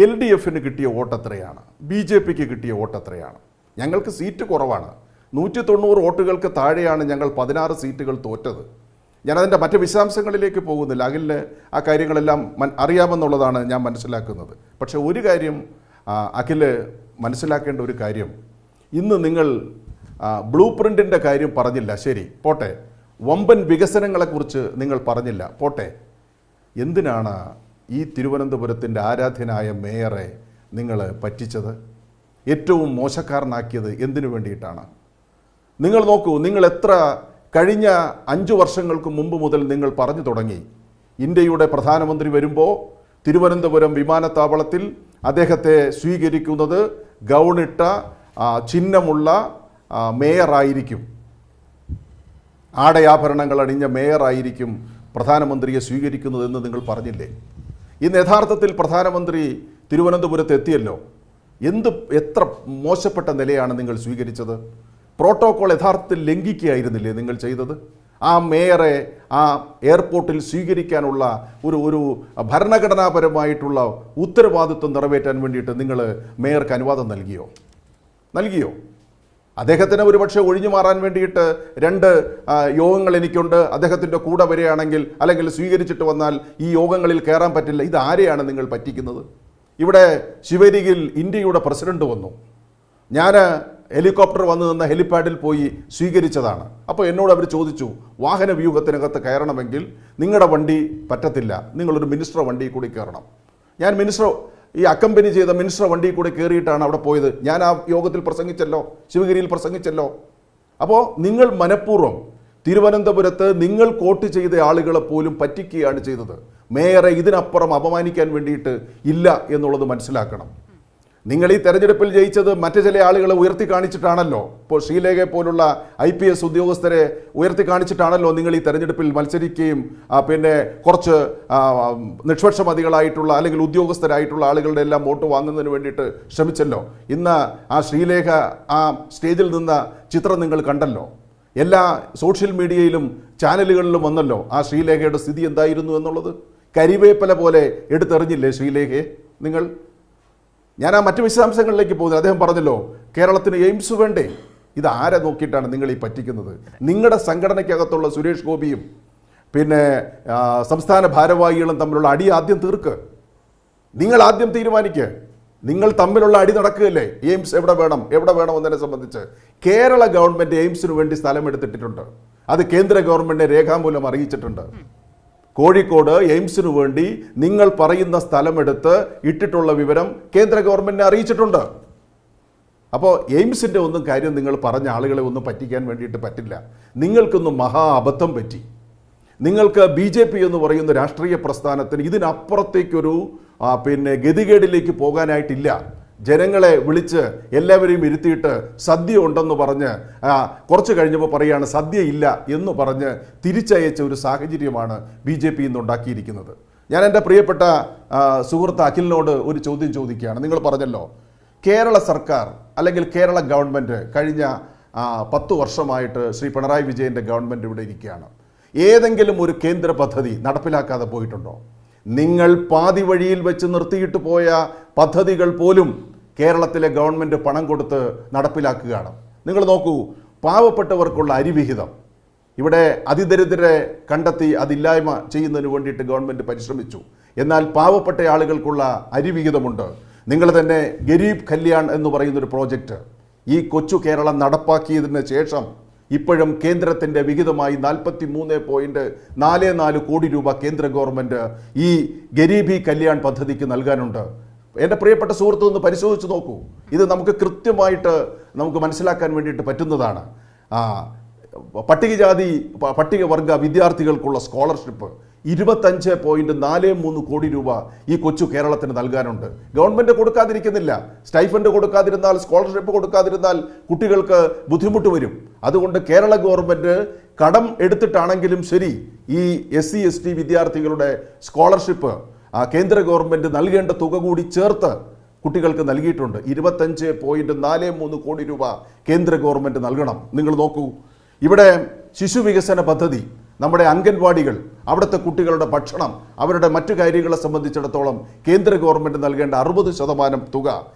C: LDF-ന് കിട്ടിയ വോട്ട് എത്രയാണ്, BJP-ക്ക് കിട്ടിയ വോട്ട് എത്രയാണ്? ഞങ്ങൾക്ക് സീറ്റ് കുറവാണ്. 190 വോട്ടുകൾക്ക് താഴെയാണ് ഞങ്ങൾ 16 സീറ്റുകൾ തോറ്റത്. ഞാനതിൻ്റെ മറ്റ് വിശദാംശങ്ങളിലേക്ക് പോകുന്നില്ല. അഖിലിന് ആ കാര്യങ്ങളെല്ലാം അറിയാമെന്നുള്ളതാണ് ഞാൻ മനസ്സിലാക്കുന്നത്. പക്ഷേ ഒരു കാര്യം അഖിൽ മനസ്സിലാക്കേണ്ട ഒരു കാര്യം, ഇന്ന് നിങ്ങൾ ബ്ലൂ പ്രിൻറ്റിൻ്റെ കാര്യം പറഞ്ഞില്ല, ശരി പോട്ടെ. വമ്പൻ വികസനങ്ങളെക്കുറിച്ച് നിങ്ങൾ പറഞ്ഞില്ല, പോട്ടെ. എന്തിനാണ് ഈ തിരുവനന്തപുരത്തിൻ്റെ ആരാധ്യനായ മേയറെ നിങ്ങൾ പറ്റിച്ചത്? ഏറ്റവും മോശക്കാരനാക്കിയത് എന്തിനു വേണ്ടിയിട്ടാണ്? നിങ്ങൾ നോക്കൂ, നിങ്ങൾ എത്ര കഴിഞ്ഞ 5 വർഷങ്ങൾക്ക് മുമ്പ് മുതൽ നിങ്ങൾ പറഞ്ഞു തുടങ്ങി, ഇന്ത്യയുടെ പ്രധാനമന്ത്രി വരുമ്പോൾ തിരുവനന്തപുരം വിമാനത്താവളത്തിൽ അദ്ദേഹത്തെ സ്വീകരിക്കുന്നത് ഗൗണിട്ട ചിഹ്നമുള്ള മേയറായിരിക്കും, ആടയാഭരണങ്ങൾ അണിഞ്ഞ മേയറായിരിക്കും പ്രധാനമന്ത്രിയെ സ്വീകരിക്കുന്നതെന്ന് നിങ്ങൾ പറഞ്ഞില്ലേ? ഇന്ന് യഥാർത്ഥത്തിൽ പ്രധാനമന്ത്രി തിരുവനന്തപുരത്ത് എത്തിയല്ലോ. എത്ര മോശപ്പെട്ട നിലയാണ് നിങ്ങൾ സ്വീകരിച്ചത്? പ്രോട്ടോകോൾ യഥാർത്ഥത്തിൽ ലംഘിക്കുകയായിരുന്നില്ലേ നിങ്ങൾ ചെയ്തത്? ആ മേയറെ ആ എയർപോർട്ടിൽ സ്വീകരിക്കാനുള്ള ഒരു ഭരണഘടനാപരമായിട്ടുള്ള ഉത്തരവാദിത്വം നിറവേറ്റാൻ വേണ്ടിയിട്ട് നിങ്ങൾ മേയർക്ക് അനുവാദം നൽകിയോ? അദ്ദേഹത്തിന് ഒരുപക്ഷെ ഒഴിഞ്ഞു മാറാൻ വേണ്ടിയിട്ട് 2 യോഗങ്ങൾ എനിക്കുണ്ട്, അദ്ദേഹത്തിൻ്റെ കൂടെ വരികയാണെങ്കിൽ അല്ലെങ്കിൽ സ്വീകരിച്ചിട്ട് വന്നാൽ ഈ യോഗങ്ങളിൽ കയറാൻ പറ്റില്ല. ഇതാരെയാണ് നിങ്ങൾ പറ്റിക്കുന്നത്? ഇവിടെ ശിവരിയിൽ ഇന്ത്യയുടെ പ്രസിഡന്റ് വന്നു. ഞാൻ ഹെലികോപ്റ്റർ വന്നു നിന്ന ഹെലിപ്പാഡിൽ പോയി സ്വീകരിച്ചതാണ്. അപ്പോൾ എന്നോട് അവർ ചോദിച്ചു, വാഹന വ്യൂഹത്തിനകത്ത് കയറണമെങ്കിൽ നിങ്ങളുടെ വണ്ടി പറ്റത്തില്ല, നിങ്ങളൊരു മിനിസ്റ്റർ വണ്ടി കൂടി കയറണം. ഞാൻ ഈ അക്കമ്പനി ചെയ്ത മിനിസ്റ്റർ വണ്ടി കൂടി കയറിയിട്ടാണ് അവിടെ പോയത്. ഞാൻ ആ യോഗത്തിൽ പ്രസംഗിച്ചല്ലോ, ശിവഗിരിയിൽ പ്രസംഗിച്ചല്ലോ. അപ്പോൾ നിങ്ങൾ മനഃപൂർവ്വം തിരുവനന്തപുരത്ത് നിങ്ങൾ വോട്ട് ചെയ്ത ആളുകളെ പോലും പറ്റിക്കുകയാണ് ചെയ്തത്. മേയറെ ഇതിനപ്പുറം അപമാനിക്കാൻ വേണ്ടിയിട്ട് ഇല്ല എന്നുള്ളത് മനസ്സിലാക്കണം. നിങ്ങൾ ഈ തെരഞ്ഞെടുപ്പിൽ ജയിച്ചത് മറ്റു ചില ആളുകളെ ഉയർത്തി കാണിച്ചിട്ടാണല്ലോ. ഇപ്പോൾ ശ്രീലേഖയെ പോലുള്ള IPS ഉദ്യോഗസ്ഥരെ ഉയർത്തി കാണിച്ചിട്ടാണല്ലോ നിങ്ങൾ ഈ തെരഞ്ഞെടുപ്പിൽ മത്സരിക്കുകയും പിന്നെ കുറച്ച് നിഷ്പക്ഷമതികളായിട്ടുള്ള അല്ലെങ്കിൽ ഉദ്യോഗസ്ഥരായിട്ടുള്ള ആളുകളുടെ എല്ലാം വോട്ട് വാങ്ങുന്നതിന് വേണ്ടിയിട്ട് ശ്രമിച്ചല്ലോ. ഇന്ന് ആ ശ്രീലേഖ ആ സ്റ്റേജിൽ നിന്ന ചിത്രം നിങ്ങൾ കണ്ടല്ലോ. എല്ലാ സോഷ്യൽ മീഡിയയിലും ചാനലുകളിലും വന്നല്ലോ ആ ശ്രീലേഖയുടെ സ്ഥിതി എന്തായിരുന്നു എന്നുള്ളത്. കരിവേപ്പല പോലെ എടുത്തെറിഞ്ഞില്ലേ ശ്രീലേഖയെ നിങ്ങൾ? ഞാൻ ആ മറ്റു വിശദാംശങ്ങളിലേക്ക് പോകുന്നത്. അദ്ദേഹം പറഞ്ഞല്ലോ കേരളത്തിന് എയിംസ് വേണ്ടേ. ഇത് ആരെ നോക്കിയിട്ടാണ് നിങ്ങൾ ഈ പറ്റിക്കുന്നത്? നിങ്ങളുടെ സംഘടനയ്ക്കകത്തുള്ള സുരേഷ് ഗോപിയും പിന്നെ സംസ്ഥാന ഭാരവാഹികളും തമ്മിലുള്ള അടി ആദ്യം തീർക്ക്. നിങ്ങൾ ആദ്യം തീരുമാനിക്കുക. നിങ്ങൾ തമ്മിലുള്ള അടി നടക്കുകയല്ലേ. എയിംസ് എവിടെ വേണം എന്നതിനെ സംബന്ധിച്ച് കേരള ഗവൺമെൻറ് എയിംസിന് വേണ്ടി സ്ഥലം എടുത്തിട്ടുണ്ട്. അത് കേന്ദ്ര ഗവൺമെൻറ്റിനെ രേഖാമൂലം അറിയിച്ചിട്ടുണ്ട്. കോഴിക്കോട് എയിംസിനു വേണ്ടി നിങ്ങൾ പറയുന്ന സ്ഥലമെടുത്ത് ഇട്ടിട്ടുള്ള വിവരം കേന്ദ്ര ഗവൺമെൻറ്റിനെ അറിയിച്ചിട്ടുണ്ട്. അപ്പോൾ എയിംസിൻ്റെ ഒന്നും കാര്യം നിങ്ങൾ പറഞ്ഞ ആളുകളെ ഒന്നും പറ്റിക്കാൻ വേണ്ടിയിട്ട് പറ്റില്ല. നിങ്ങൾക്കൊന്നും മഹാ അബദ്ധം പറ്റി. നിങ്ങൾക്ക് BJP എന്ന് പറയുന്ന രാഷ്ട്രീയ പ്രസ്ഥാനത്തിന് ഇതിനപ്പുറത്തേക്കൊരു പിന്നെ ഗതികേടിലേക്ക് പോകാനായിട്ടില്ല. ജനങ്ങളെ വിളിച്ച് എല്ലാവരെയും ഇരുത്തിയിട്ട് സദ്യ ഉണ്ടെന്ന് പറഞ്ഞ് കുറച്ച് കഴിഞ്ഞപ്പോൾ പറയുകയാണ് സദ്യ ഇല്ല എന്ന് പറഞ്ഞ് തിരിച്ചയച്ച ഒരു സാഹചര്യമാണ് BJP ഇന്ന് ഉണ്ടാക്കിയിരിക്കുന്നത്. ഞാൻ എൻ്റെ പ്രിയപ്പെട്ട സുഹൃത്ത് അഖിലിനോട് ഒരു ചോദ്യം ചോദിക്കുകയാണ്. നിങ്ങൾ പറഞ്ഞല്ലോ കേരള സർക്കാർ അല്ലെങ്കിൽ കേരള ഗവൺമെൻറ് കഴിഞ്ഞ 10 വർഷമായിട്ട് ശ്രീ പിണറായി വിജയൻ്റെ ഗവൺമെൻറ് ഇവിടെ ഇരിക്കുകയാണ്. ഏതെങ്കിലും ഒരു കേന്ദ്ര പദ്ധതി നടപ്പിലാക്കാതെ പോയിട്ടുണ്ടോ? നിങ്ങൾ പാതി വഴിയിൽ വെച്ച് നിർത്തിയിട്ട് പോയ പദ്ധതികൾ പോലും കേരളത്തിലെ ഗവൺമെൻറ് പണം കൊടുത്ത് നടപ്പിലാക്കുകയാണ്. നിങ്ങൾ നോക്കൂ, പാവപ്പെട്ടവർക്കുള്ള അരിവിഹിതം ഇവിടെ അതിദരിദ്രരെ കണ്ടെത്തി അതില്ലായ്മ ചെയ്യുന്നതിന് വേണ്ടിയിട്ട് ഗവൺമെൻറ് പരിശ്രമിച്ചു. എന്നാൽ പാവപ്പെട്ട ആളുകൾക്കുള്ള അരിവിഹിതമുണ്ട്. നിങ്ങൾ തന്നെ ഗരീബ് കല്യാൺ എന്ന് പറയുന്നൊരു പ്രോജക്റ്റ് ഈ കൊച്ചു കേരളം നടപ്പാക്കിയതിന് ശേഷം ഇപ്പോഴും കേന്ദ്രത്തിൻ്റെ വിഹിതമായി 43.44 കോടി രൂപ കേന്ദ്ര ഗവൺമെൻറ് ഈ ഗരീബി കല്യാൺ പദ്ധതിക്ക് നൽകാനുണ്ട്. എൻ്റെ പ്രിയപ്പെട്ട സുഹൃത്ത് ഒന്ന് പരിശോധിച്ച് നോക്കൂ. ഇത് നമുക്ക് കൃത്യമായിട്ട് നമുക്ക് മനസ്സിലാക്കാൻ വേണ്ടിയിട്ട് പറ്റുന്നതാണ്. പട്ടികവർഗ വിദ്യാർത്ഥികൾക്കുള്ള സ്കോളർഷിപ്പ് 25.43 കോടി രൂപ ഈ കൊച്ചു കേരളത്തിന് നൽകാനുണ്ട്. ഗവൺമെൻറ് കൊടുക്കാതിരിക്കുന്നില്ല. സ്റ്റൈഫൻഡ് കൊടുക്കാതിരുന്നാൽ, സ്കോളർഷിപ്പ് കൊടുക്കാതിരുന്നാൽ കുട്ടികൾക്ക് ബുദ്ധിമുട്ട് വരും. അതുകൊണ്ട് കേരള ഗവൺമെൻറ് കടം എടുത്തിട്ടാണെങ്കിലും ശരി ഈ SC ST വിദ്യാർത്ഥികളുടെ സ്കോളർഷിപ്പ് കേന്ദ്ര ഗവൺമെൻറ് നൽകേണ്ട തുക കൂടി ചേർത്ത് കുട്ടികൾക്ക് നൽകിയിട്ടുണ്ട്. 25.43 കോടി രൂപ കേന്ദ്ര ഗവൺമെൻറ് നൽകണം. നിങ്ങൾ നോക്കൂ, ഇവിടെ ശിശു വികസന പദ്ധതി, നമ്മുടെ അംഗൻവാടികൾ, അവിടുത്തെ കുട്ടികളുടെ ഭക്ഷണം, അവരുടെ മറ്റു കാര്യങ്ങളെ സംബന്ധിച്ചിടത്തോളം കേന്ദ്ര ഗവൺമെൻറ് നൽകേണ്ട 60% തുക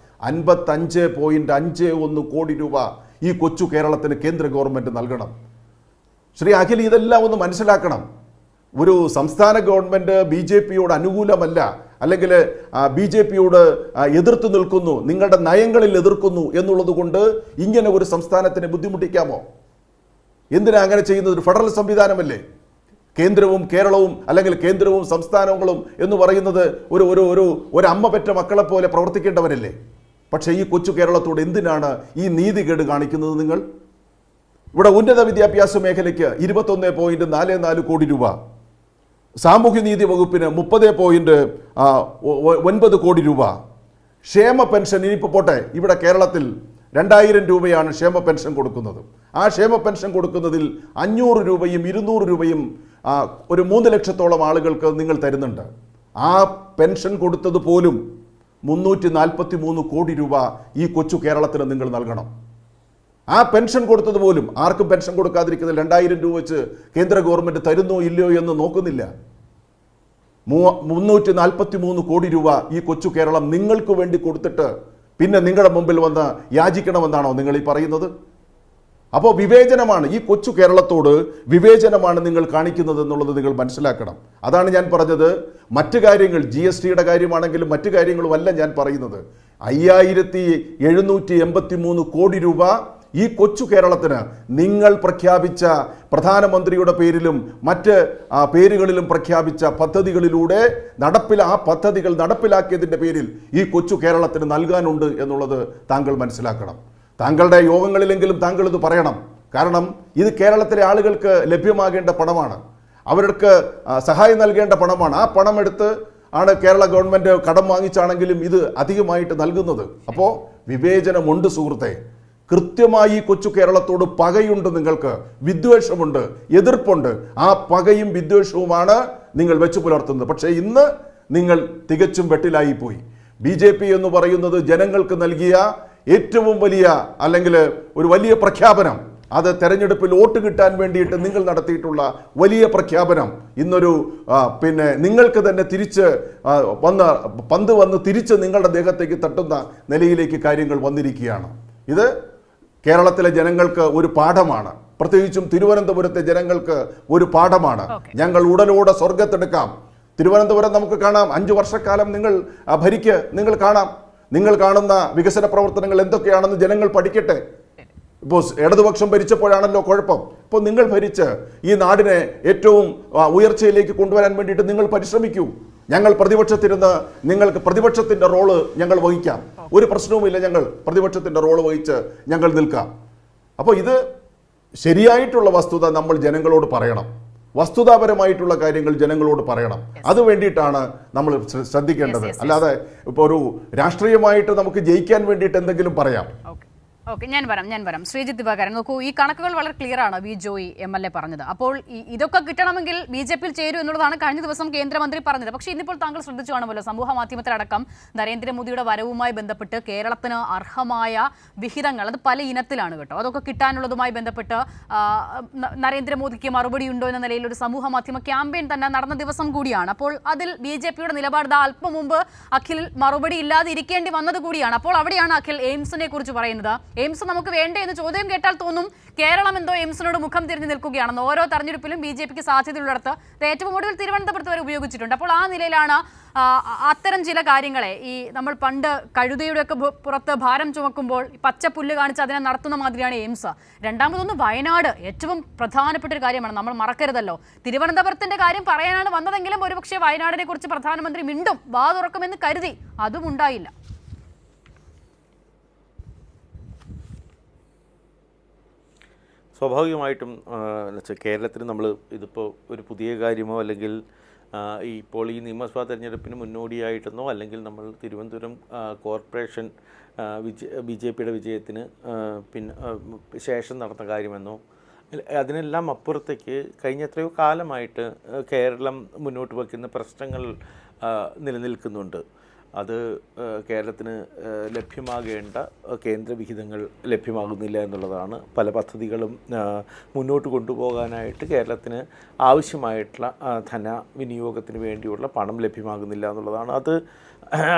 C: 55.51 കോടി രൂപ ഈ കൊച്ചു കേരളത്തിന് കേന്ദ്ര ഗവൺമെൻറ് നൽകണം. ശ്രീ അഖിൽ, ഇതെല്ലാം ഒന്ന് മനസ്സിലാക്കണം. ഒരു സംസ്ഥാന ഗവൺമെൻറ് BJPയോട് അനുകൂലമല്ല, അല്ലെങ്കിൽ BJPയോട് എതിർത്ത് നിൽക്കുന്നു, നിങ്ങളുടെ നയങ്ങളിൽ എതിർക്കുന്നു എന്നുള്ളത് കൊണ്ട് ഇങ്ങനെ ഒരു സംസ്ഥാനത്തിനെ ബുദ്ധിമുട്ടിക്കാമോ? എന്തിനാ അങ്ങനെ ചെയ്യുന്നത്? ഒരു ഫെഡറൽ സംവിധാനമല്ലേ. കേന്ദ്രവും കേരളവും അല്ലെങ്കിൽ കേന്ദ്രവും സംസ്ഥാനങ്ങളും എന്ന് പറയുന്നത് ഒരു അമ്മ പെറ്റ മക്കളെ പോലെ പ്രവർത്തിക്കേണ്ടവരല്ലേ. പക്ഷേ ഈ കൊച്ചു കേരളത്തോട് എന്തിനാണ് ഈ നീതികേട് കാണിക്കുന്നത് നിങ്ങൾ? ഇവിടെ ഉന്നത വിദ്യാഭ്യാസ മേഖലയ്ക്ക് 21.44 കോടി രൂപ, സാമൂഹ്യനീതി വകുപ്പിന് 30.9 കോടി രൂപ, ക്ഷേമ പെൻഷൻ ഇനിയിപ്പോൾ പോട്ടെ, ഇവിടെ കേരളത്തിൽ 2000 രൂപയാണ് ക്ഷേമ പെൻഷൻ കൊടുക്കുന്നത്. ആ ക്ഷേമ പെൻഷൻ കൊടുക്കുന്നതിൽ 500 രൂപയും 200 രൂപയും ഒരു 3 ലക്ഷത്തോളം ആളുകൾക്ക് നിങ്ങൾ തരുന്നുണ്ട്. ആ പെൻഷൻ കൊടുത്തത് പോലും 343 കോടി രൂപ ഈ കൊച്ചു കേരളത്തിന് നിങ്ങൾ നൽകണം. ആ പെൻഷൻ കൊടുത്തത് പോലും ആർക്കും പെൻഷൻ കൊടുക്കാതിരിക്കുന്നത് 2000 രൂപ വെച്ച് കേന്ദ്ര ഗവൺമെൻറ് തരുന്നോ ഇല്ലയോ എന്ന് നോക്കുന്നില്ല. 343 കോടി രൂപ ഈ കൊച്ചു കേരളം നിങ്ങൾക്ക് വേണ്ടി കൊടുത്തിട്ട് പിന്നെ നിങ്ങളുടെ മുമ്പിൽ വന്ന് യാചിക്കണമെന്നാണോ നിങ്ങൾ ഈ പറയുന്നത്? അപ്പോൾ വിവേചനമാണ്, ഈ കൊച്ചു കേരളത്തോട് വിവേചനമാണ് നിങ്ങൾ കാണിക്കുന്നത് എന്നുള്ളത് നിങ്ങൾ മനസ്സിലാക്കണം. അതാണ് ഞാൻ പറഞ്ഞത്. മറ്റു കാര്യങ്ങൾ GSTയുടെ കാര്യമാണെങ്കിലും മറ്റു കാര്യങ്ങളുമല്ല ഞാൻ പറയുന്നത്. 5783 കോടി രൂപ ഈ കൊച്ചു കേരളത്തിന് നിങ്ങൾ പ്രഖ്യാപിച്ച പ്രധാനമന്ത്രിയുടെ പേരിലും മറ്റ് പേരുകളിലും പ്രഖ്യാപിച്ച പദ്ധതികളിലൂടെ ആ പദ്ധതികൾ നടപ്പിലാക്കിയതിൻ്റെ പേരിൽ ഈ കൊച്ചു കേരളത്തിന് നൽകാനുണ്ട് എന്നുള്ളത് താങ്കൾ മനസ്സിലാക്കണം. താങ്കളുടെ യോഗങ്ങളിലെങ്കിലും താങ്കൾ ഇത് പറയണം. കാരണം ഇത് കേരളത്തിലെ ആളുകൾക്ക് ലഭ്യമാകേണ്ട പണമാണ്, അവർക്ക് സഹായം നൽകേണ്ട പണമാണ്. ആ പണം എടുത്ത് ആണ് കേരള ഗവൺമെൻറ് കടം വാങ്ങിച്ചാണെങ്കിലും ഇത് അധികമായിട്ട് നൽകുന്നത്. അപ്പോൾ വിവേചനമുണ്ട് സുഹൃത്തെ. കൃത്യമായി കൊച്ചു കേരളത്തോട് പകയുണ്ട്, നിങ്ങൾക്ക് വിദ്വേഷമുണ്ട്, എതിർപ്പുണ്ട്. ആ പകയും വിദ്വേഷവുമാണ് നിങ്ങൾ വെച്ചു പുലർത്തുന്നത്. പക്ഷേ ഇന്ന് നിങ്ങൾ തികച്ചും വെട്ടിലായിപ്പോയി. BJP എന്ന് പറയുന്നത് ജനങ്ങൾക്ക് നൽകിയ ഏറ്റവും വലിയ അല്ലെങ്കിൽ ഒരു വലിയ പ്രഖ്യാപനം, അത് തെരഞ്ഞെടുപ്പിൽ വോട്ട് കിട്ടാൻ വേണ്ടിയിട്ട് നിങ്ങൾ നടത്തിയിട്ടുള്ള വലിയ പ്രഖ്യാപനം ഇന്നൊരു നിങ്ങൾക്ക് തന്നെ തിരിച്ച് പന്ത് വന്ന് തിരിച്ച് നിങ്ങളുടെ ദേഹത്തേക്ക് തട്ടുന്ന നിലയിലേക്ക് കാര്യങ്ങൾ വന്നിരിക്കുകയാണ്. ഇത് കേരളത്തിലെ ജനങ്ങൾക്ക് ഒരു പാഠമാണ്, പ്രത്യേകിച്ചും തിരുവനന്തപുരത്തെ ജനങ്ങൾക്ക് ഒരു പാഠമാണ്. ഞങ്ങൾ ഉടലോടെ സ്വർഗത്തെടുക്കാം. തിരുവനന്തപുരം നമുക്ക് കാണാം, 5 വർഷക്കാലം നിങ്ങൾ നിങ്ങൾ കാണാം. നിങ്ങൾ കാണുന്ന വികസന പ്രവർത്തനങ്ങൾ എന്തൊക്കെയാണെന്ന് ജനങ്ങൾ പഠിക്കട്ടെ. ഇപ്പോൾ ഇടതുപക്ഷം ഭരിച്ചപ്പോഴാണല്ലോ കുഴപ്പം. ഇപ്പോൾ നിങ്ങൾ ഭരിച്ച് ഈ നാടിനെ ഏറ്റവും ഉയർച്ചയിലേക്ക് കൊണ്ടുവരാൻ വേണ്ടിയിട്ട് നിങ്ങൾ പരിശ്രമിക്കൂ. ഞങ്ങൾ പ്രതിപക്ഷത്തിരുന്ന് നിങ്ങൾക്ക് പ്രതിപക്ഷത്തിൻ്റെ റോള് ഞങ്ങൾ വഹിക്കാം, ഒരു പ്രശ്നവുമില്ല. ഞങ്ങൾ പ്രതിപക്ഷത്തിൻ്റെ റോള് വഹിച്ച് ഞങ്ങൾ നിൽക്കാം. അപ്പോൾ ഇത് ശരിയായിട്ടുള്ള വസ്തുത നമ്മൾ ജനങ്ങളോട് പറയണം, വസ്തുതാപരമായിട്ടുള്ള കാര്യങ്ങൾ ജനങ്ങളോട് പറയണം. അത് വേണ്ടിയിട്ടാണ് നമ്മൾ ശ്രദ്ധിക്കേണ്ടത്. അല്ലാതെ ഇപ്പോൾ ഒരു രാഷ്ട്രീയമായിട്ട് നമുക്ക് ജയിക്കാൻ വേണ്ടിയിട്ട് എന്തെങ്കിലും പറയാം.
A: ഓക്കെ, ഞാൻ വരാം. ശ്രീജിത്ത് ദിവാകരൻ, നോക്കൂ, ഈ കണക്കുകൾ വളരെ ക്ലിയർ ആണ് വി ജോയി MLA പറഞ്ഞത്. അപ്പോൾ ഇതൊക്കെ കിട്ടണമെങ്കിൽ BJPയിൽ ചേരൂ എന്നുള്ളതാണ് കഴിഞ്ഞ ദിവസം കേന്ദ്രമന്ത്രി പറഞ്ഞത്. പക്ഷേ ഇന്നിപ്പോൾ താങ്കൾ ശ്രദ്ധിച്ചു കാണുമല്ലോ, സമൂഹ മാധ്യമത്തിലടക്കം നരേന്ദ്രമോദിയുടെ വരവുമായി ബന്ധപ്പെട്ട് കേരളത്തിന് അർഹമായ വിഹിതങ്ങൾ അത് പല ഇനത്തിലാണ് കേട്ടോ, അതൊക്കെ കിട്ടാനുള്ളതുമായി ബന്ധപ്പെട്ട് നരേന്ദ്രമോദിക്ക് മറുപടി ഉണ്ടോ എന്ന നിലയിൽ ഒരു സമൂഹ മാധ്യമ ക്യാമ്പയിൻ തന്നെ നടന്ന ദിവസം കൂടിയാണ്. അപ്പോൾ അതിൽ BJPയുടെ നിലപാട് അല്പം മുമ്പ് അഖിൽ മറുപടി ഇല്ലാതെ ഇരിക്കേണ്ടി വന്നത് കൂടിയാണ്. അപ്പോൾ അവിടെയാണ് അഖിൽ എയിംസിനെ കുറിച്ച് പറയുന്നത്. എയിംസ് നമുക്ക് വേണ്ടേ എന്ന് ചോദ്യം കേട്ടാൽ തോന്നും കേരളം എന്തോ എയിംസിനോട് മുഖം തിരിഞ്ഞു നിൽക്കുകയാണെന്ന്. ഓരോ തെരഞ്ഞെടുപ്പിലും BJPക്ക് സാധ്യതയുള്ളിടത്ത് ഏറ്റവും ഒടുവിൽ തിരുവനന്തപുരത്ത് വരെ ഉപയോഗിച്ചിട്ടുണ്ട്. അപ്പോൾ ആ നിലയിലാണ് അത്തരം ചില കാര്യങ്ങളെ ഈ നമ്മൾ പണ്ട് കഴുതയുടെയൊക്കെ പുറത്ത് ഭാരം ചുമക്കുമ്പോൾ പച്ചപ്പുല്ല് കാണിച്ച് അതിനെ നടത്തുന്ന മാതിരിയാണ് എയിംസ്. രണ്ടാമതൊന്ന് വയനാട് ഏറ്റവും പ്രധാനപ്പെട്ട ഒരു കാര്യമാണ്, നമ്മൾ മറക്കരുതല്ലോ. തിരുവനന്തപുരത്തിന്റെ കാര്യം പറയാനാണ് വന്നതെങ്കിലും ഒരുപക്ഷെ വയനാടിനെ കുറിച്ച് പ്രധാനമന്ത്രി മിണ്ടും വാ തുറക്കുമെന്ന് കരുതി, അതും ഉണ്ടായില്ല.
D: സ്വാഭാവികമായിട്ടും കേരളത്തിന് നമ്മൾ ഇതിപ്പോൾ ഒരു പുതിയ കാര്യമോ അല്ലെങ്കിൽ ഇപ്പോൾ ഈ നിയമസഭാ തെരഞ്ഞെടുപ്പിന് മുന്നോടിയായിട്ടെന്നോ അല്ലെങ്കിൽ നമ്മൾ തിരുവനന്തപുരം കോർപ്പറേഷൻ BJPയുടെ വിജയത്തിന് ശേഷം നടന്ന കാര്യമെന്നോ അതിനെല്ലാം അപ്പുറത്തേക്ക് കഴിഞ്ഞ എത്രയോ കാലമായിട്ട് കേരളം മുന്നോട്ട് വയ്ക്കുന്ന പ്രശ്നങ്ങൾ നിലനിൽക്കുന്നുണ്ട്. അത് കേരളത്തിന് ലഭ്യമാകേണ്ട കേന്ദ്രവിഹിതങ്ങൾ ലഭ്യമാകുന്നില്ല എന്നുള്ളതാണ്. പല പദ്ധതികളും മുന്നോട്ട് കൊണ്ടുപോകാനായിട്ട് കേരളത്തിന് ആവശ്യമായിട്ടുള്ള ധനവിനിയോഗത്തിന് വേണ്ടിയുള്ള പണം ലഭ്യമാകുന്നില്ല എന്നുള്ളതാണ്.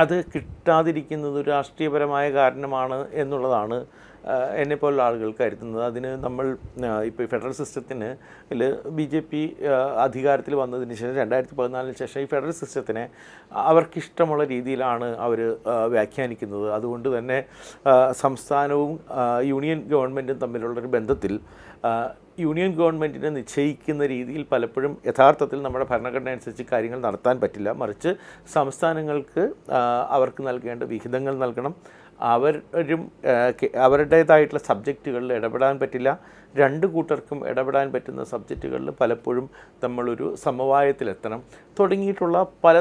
D: അത് കിട്ടാതിരിക്കുന്നത് രാഷ്ട്രീയപരമായ കാരണമാണ് എന്നുള്ളതാണ് എന്നെപ്പോലുള്ള ആളുകൾ കരുതുന്നത്. അതിന് നമ്മൾ ഇപ്പോൾ ഫെഡറൽ സിസ്റ്റത്തിന് BJP അധികാരത്തിൽ വന്നതിന് ശേഷം 2014 ശേഷം ഈ ഫെഡറൽ സിസ്റ്റത്തിനെ അവർക്കിഷ്ടമുള്ള രീതിയിലാണ് അവർ വ്യാഖ്യാനിക്കുന്നത്. അതുകൊണ്ട് തന്നെ സംസ്ഥാനവും യൂണിയൻ ഗവൺമെൻറ്റും തമ്മിലുള്ളൊരു ബന്ധത്തിൽ യൂണിയൻ ഗവൺമെൻറ്റിനെ നിശ്ചയിക്കുന്ന രീതിയിൽ പലപ്പോഴും യഥാർത്ഥത്തിൽ നമ്മുടെ ഭരണഘടന അനുസരിച്ച് കാര്യങ്ങൾ നടത്താൻ പറ്റില്ല. മറിച്ച് സംസ്ഥാനങ്ങൾക്ക് അവർക്ക് നൽകേണ്ട വിഹിതങ്ങൾ നൽകണം. അവരുടേതായിട്ടുള്ള സബ്ജക്റ്റുകളിൽ ഇടപെടാൻ പറ്റില്ല. രണ്ട് കൂട്ടർക്കും ഇടപെടാൻ പറ്റുന്ന സബ്ജക്റ്റുകളിൽ പലപ്പോഴും നമ്മളൊരു സമവായത്തിലെത്തണം തുടങ്ങിയിട്ടുള്ള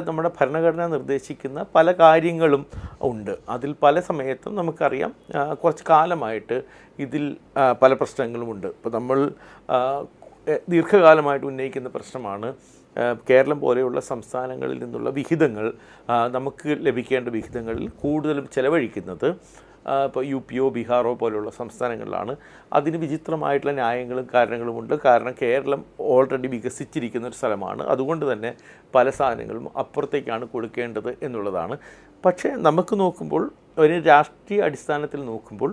D: നമ്മുടെ ഭരണഘടന നിർദ്ദേശിക്കുന്ന പല കാര്യങ്ങളും ഉണ്ട്. അതിൽ പല സമയത്തും നമുക്കറിയാം കുറച്ച് കാലമായിട്ട് ഇതിൽ പല പ്രശ്നങ്ങളുമുണ്ട്. ഇപ്പോൾ നമ്മൾ ദീർഘകാലമായിട്ട് ഉന്നയിക്കുന്ന പ്രശ്നമാണ് കേരളം പോലെയുള്ള സംസ്ഥാനങ്ങളിൽ നിന്നുള്ള വിഹിതങ്ങൾ, നമുക്ക് ലഭിക്കേണ്ട വിഹിതങ്ങളിൽ കൂടുതലും ചെലവഴിക്കുന്നത് ഇപ്പോൾ UPയോ ബീഹാറോ പോലെയുള്ള സംസ്ഥാനങ്ങളിലാണ്. അതിന് വിചിത്രമായിട്ടുള്ള ന്യായങ്ങളും കാരണങ്ങളുമുണ്ട്. കാരണം കേരളം ഓൾറെഡി വികസിച്ചിരിക്കുന്ന ഒരു സ്ഥലമാണ്. അതുകൊണ്ട് തന്നെ പല സാധനങ്ങളും അപ്പുറത്തേക്കാണ് കൊടുക്കേണ്ടത് എന്നുള്ളതാണ്. പക്ഷേ നമുക്ക് നോക്കുമ്പോൾ ഒരു രാഷ്ട്രീയ അടിസ്ഥാനത്തിൽ നോക്കുമ്പോൾ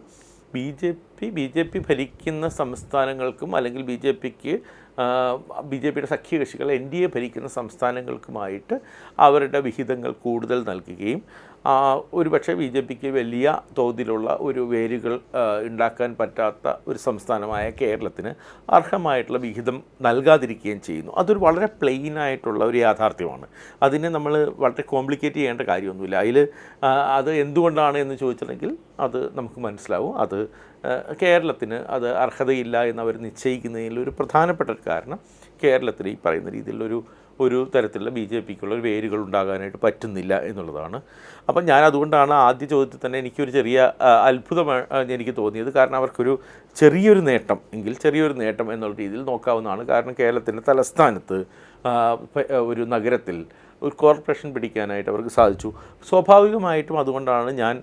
D: BJP ജെ പി ഭരിക്കുന്ന സംസ്ഥാനങ്ങൾക്കും അല്ലെങ്കിൽ ബി ജെ പിയുടെ സഖ്യകക്ഷികൾ NDA ഭരിക്കുന്ന സംസ്ഥാനങ്ങൾക്കുമായിട്ട് അവരുടെ വിഹിതങ്ങൾ കൂടുതൽ നൽകുകയും ഒരുപക്ഷെ ബി ജെ പിക്ക് വലിയ തോതിലുള്ള ഒരു വേരുകൾ ഉണ്ടാക്കാൻ പറ്റാത്ത ഒരു സംസ്ഥാനമായ കേരളത്തിന് അർഹമായിട്ടുള്ള വിഹിതം നൽകാതിരിക്കുകയും ചെയ്യുന്നു. അതൊരു വളരെ പ്ലെയിനായിട്ടുള്ള ഒരു യാഥാർത്ഥ്യമാണ്. അതിനെ നമ്മൾ വളരെ കോംപ്ലിക്കേറ്റ് ചെയ്യേണ്ട കാര്യമൊന്നുമില്ല. അത് എന്തുകൊണ്ടാണ് എന്ന് ചോദിച്ചിട്ടുണ്ടെങ്കിൽ അത് നമുക്ക് മനസ്സിലാവും. അത് കേരളത്തിന് അത് അർഹതയില്ല എന്നവർ നിശ്ചയിക്കുന്നതിൽ ഒരു പ്രധാനപ്പെട്ട ഒരു കാരണം കേരളത്തിൽ ഈ പറയുന്ന രീതിയിലൊരു തരത്തിലുള്ള ബി ജെ പിക്കുള്ള ഒരു വേരുകൾ ഉണ്ടാകാനായിട്ട് പറ്റുന്നില്ല എന്നുള്ളതാണ്. അപ്പം ഞാൻ അതുകൊണ്ടാണ് ആദ്യ ചോദ്യത്തിൽ തന്നെ എനിക്കൊരു ചെറിയ അത്ഭുതമാണ് എനിക്ക് തോന്നിയത്. കാരണം അവർക്കൊരു ചെറിയൊരു നേട്ടം എന്നുള്ള രീതിയിൽ നോക്കാവുന്നതാണ്. കാരണം കേരളത്തിൻ്റെ തലസ്ഥാനത്ത് ഒരു നഗരത്തിൽ ഒരു കോർപ്പറേഷൻ പിടിക്കാനായിട്ട് അവർക്ക് സാധിച്ചു. സ്വാഭാവികമായിട്ടും അതുകൊണ്ടാണ് ഞാൻ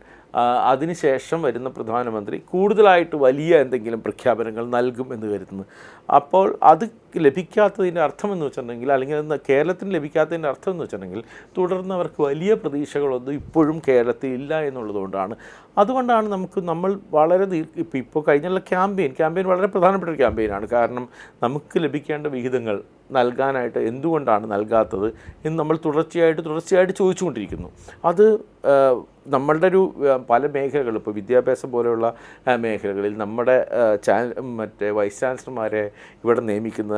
D: അതിനുശേഷം വരുന്ന പ്രധാനമന്ത്രി കൂടുതലായിട്ട് വലിയ എന്തെങ്കിലും പ്രഖ്യാപനങ്ങൾ നൽകും എന്ന് കരുതുന്നത്. അപ്പോൾ അത് ലഭിക്കാത്തതിൻ്റെ അർത്ഥമെന്ന് വെച്ചിട്ടുണ്ടെങ്കിൽ, അല്ലെങ്കിൽ കേരളത്തിന് ലഭിക്കാത്തതിൻ്റെ അർത്ഥം എന്ന് വെച്ചിട്ടുണ്ടെങ്കിൽ തുടർന്ന് അവർക്ക് വലിയ പ്രതീക്ഷകളൊന്നും ഇപ്പോഴും കേരളത്തിൽ ഇല്ല എന്നുള്ളതുകൊണ്ടാണ്. അതുകൊണ്ടാണ് നമ്മൾ വളരെ ഇപ്പോൾ കഴിഞ്ഞുള്ള ക്യാമ്പയിൻ വളരെ പ്രധാനപ്പെട്ട ഒരു ക്യാമ്പയിനാണ്. കാരണം നമുക്ക് ലഭിക്കേണ്ട വിഹിതങ്ങൾ നൽകാനായിട്ട് എന്തുകൊണ്ടാണ് നൽകാത്തത് എന്ന് നമ്മൾ തുടർച്ചയായിട്ട് ചോദിച്ചുകൊണ്ടിരിക്കുന്നു. അത് നമ്മളുടെ പല മേഖലകൾ, ഇപ്പോൾ വിദ്യാഭ്യാസം പോലെയുള്ള മേഖലകളിൽ നമ്മുടെ മറ്റേ വൈസ് ചാൻസലർമാരെ ഇവിടെ നിയമിക്കുന്ന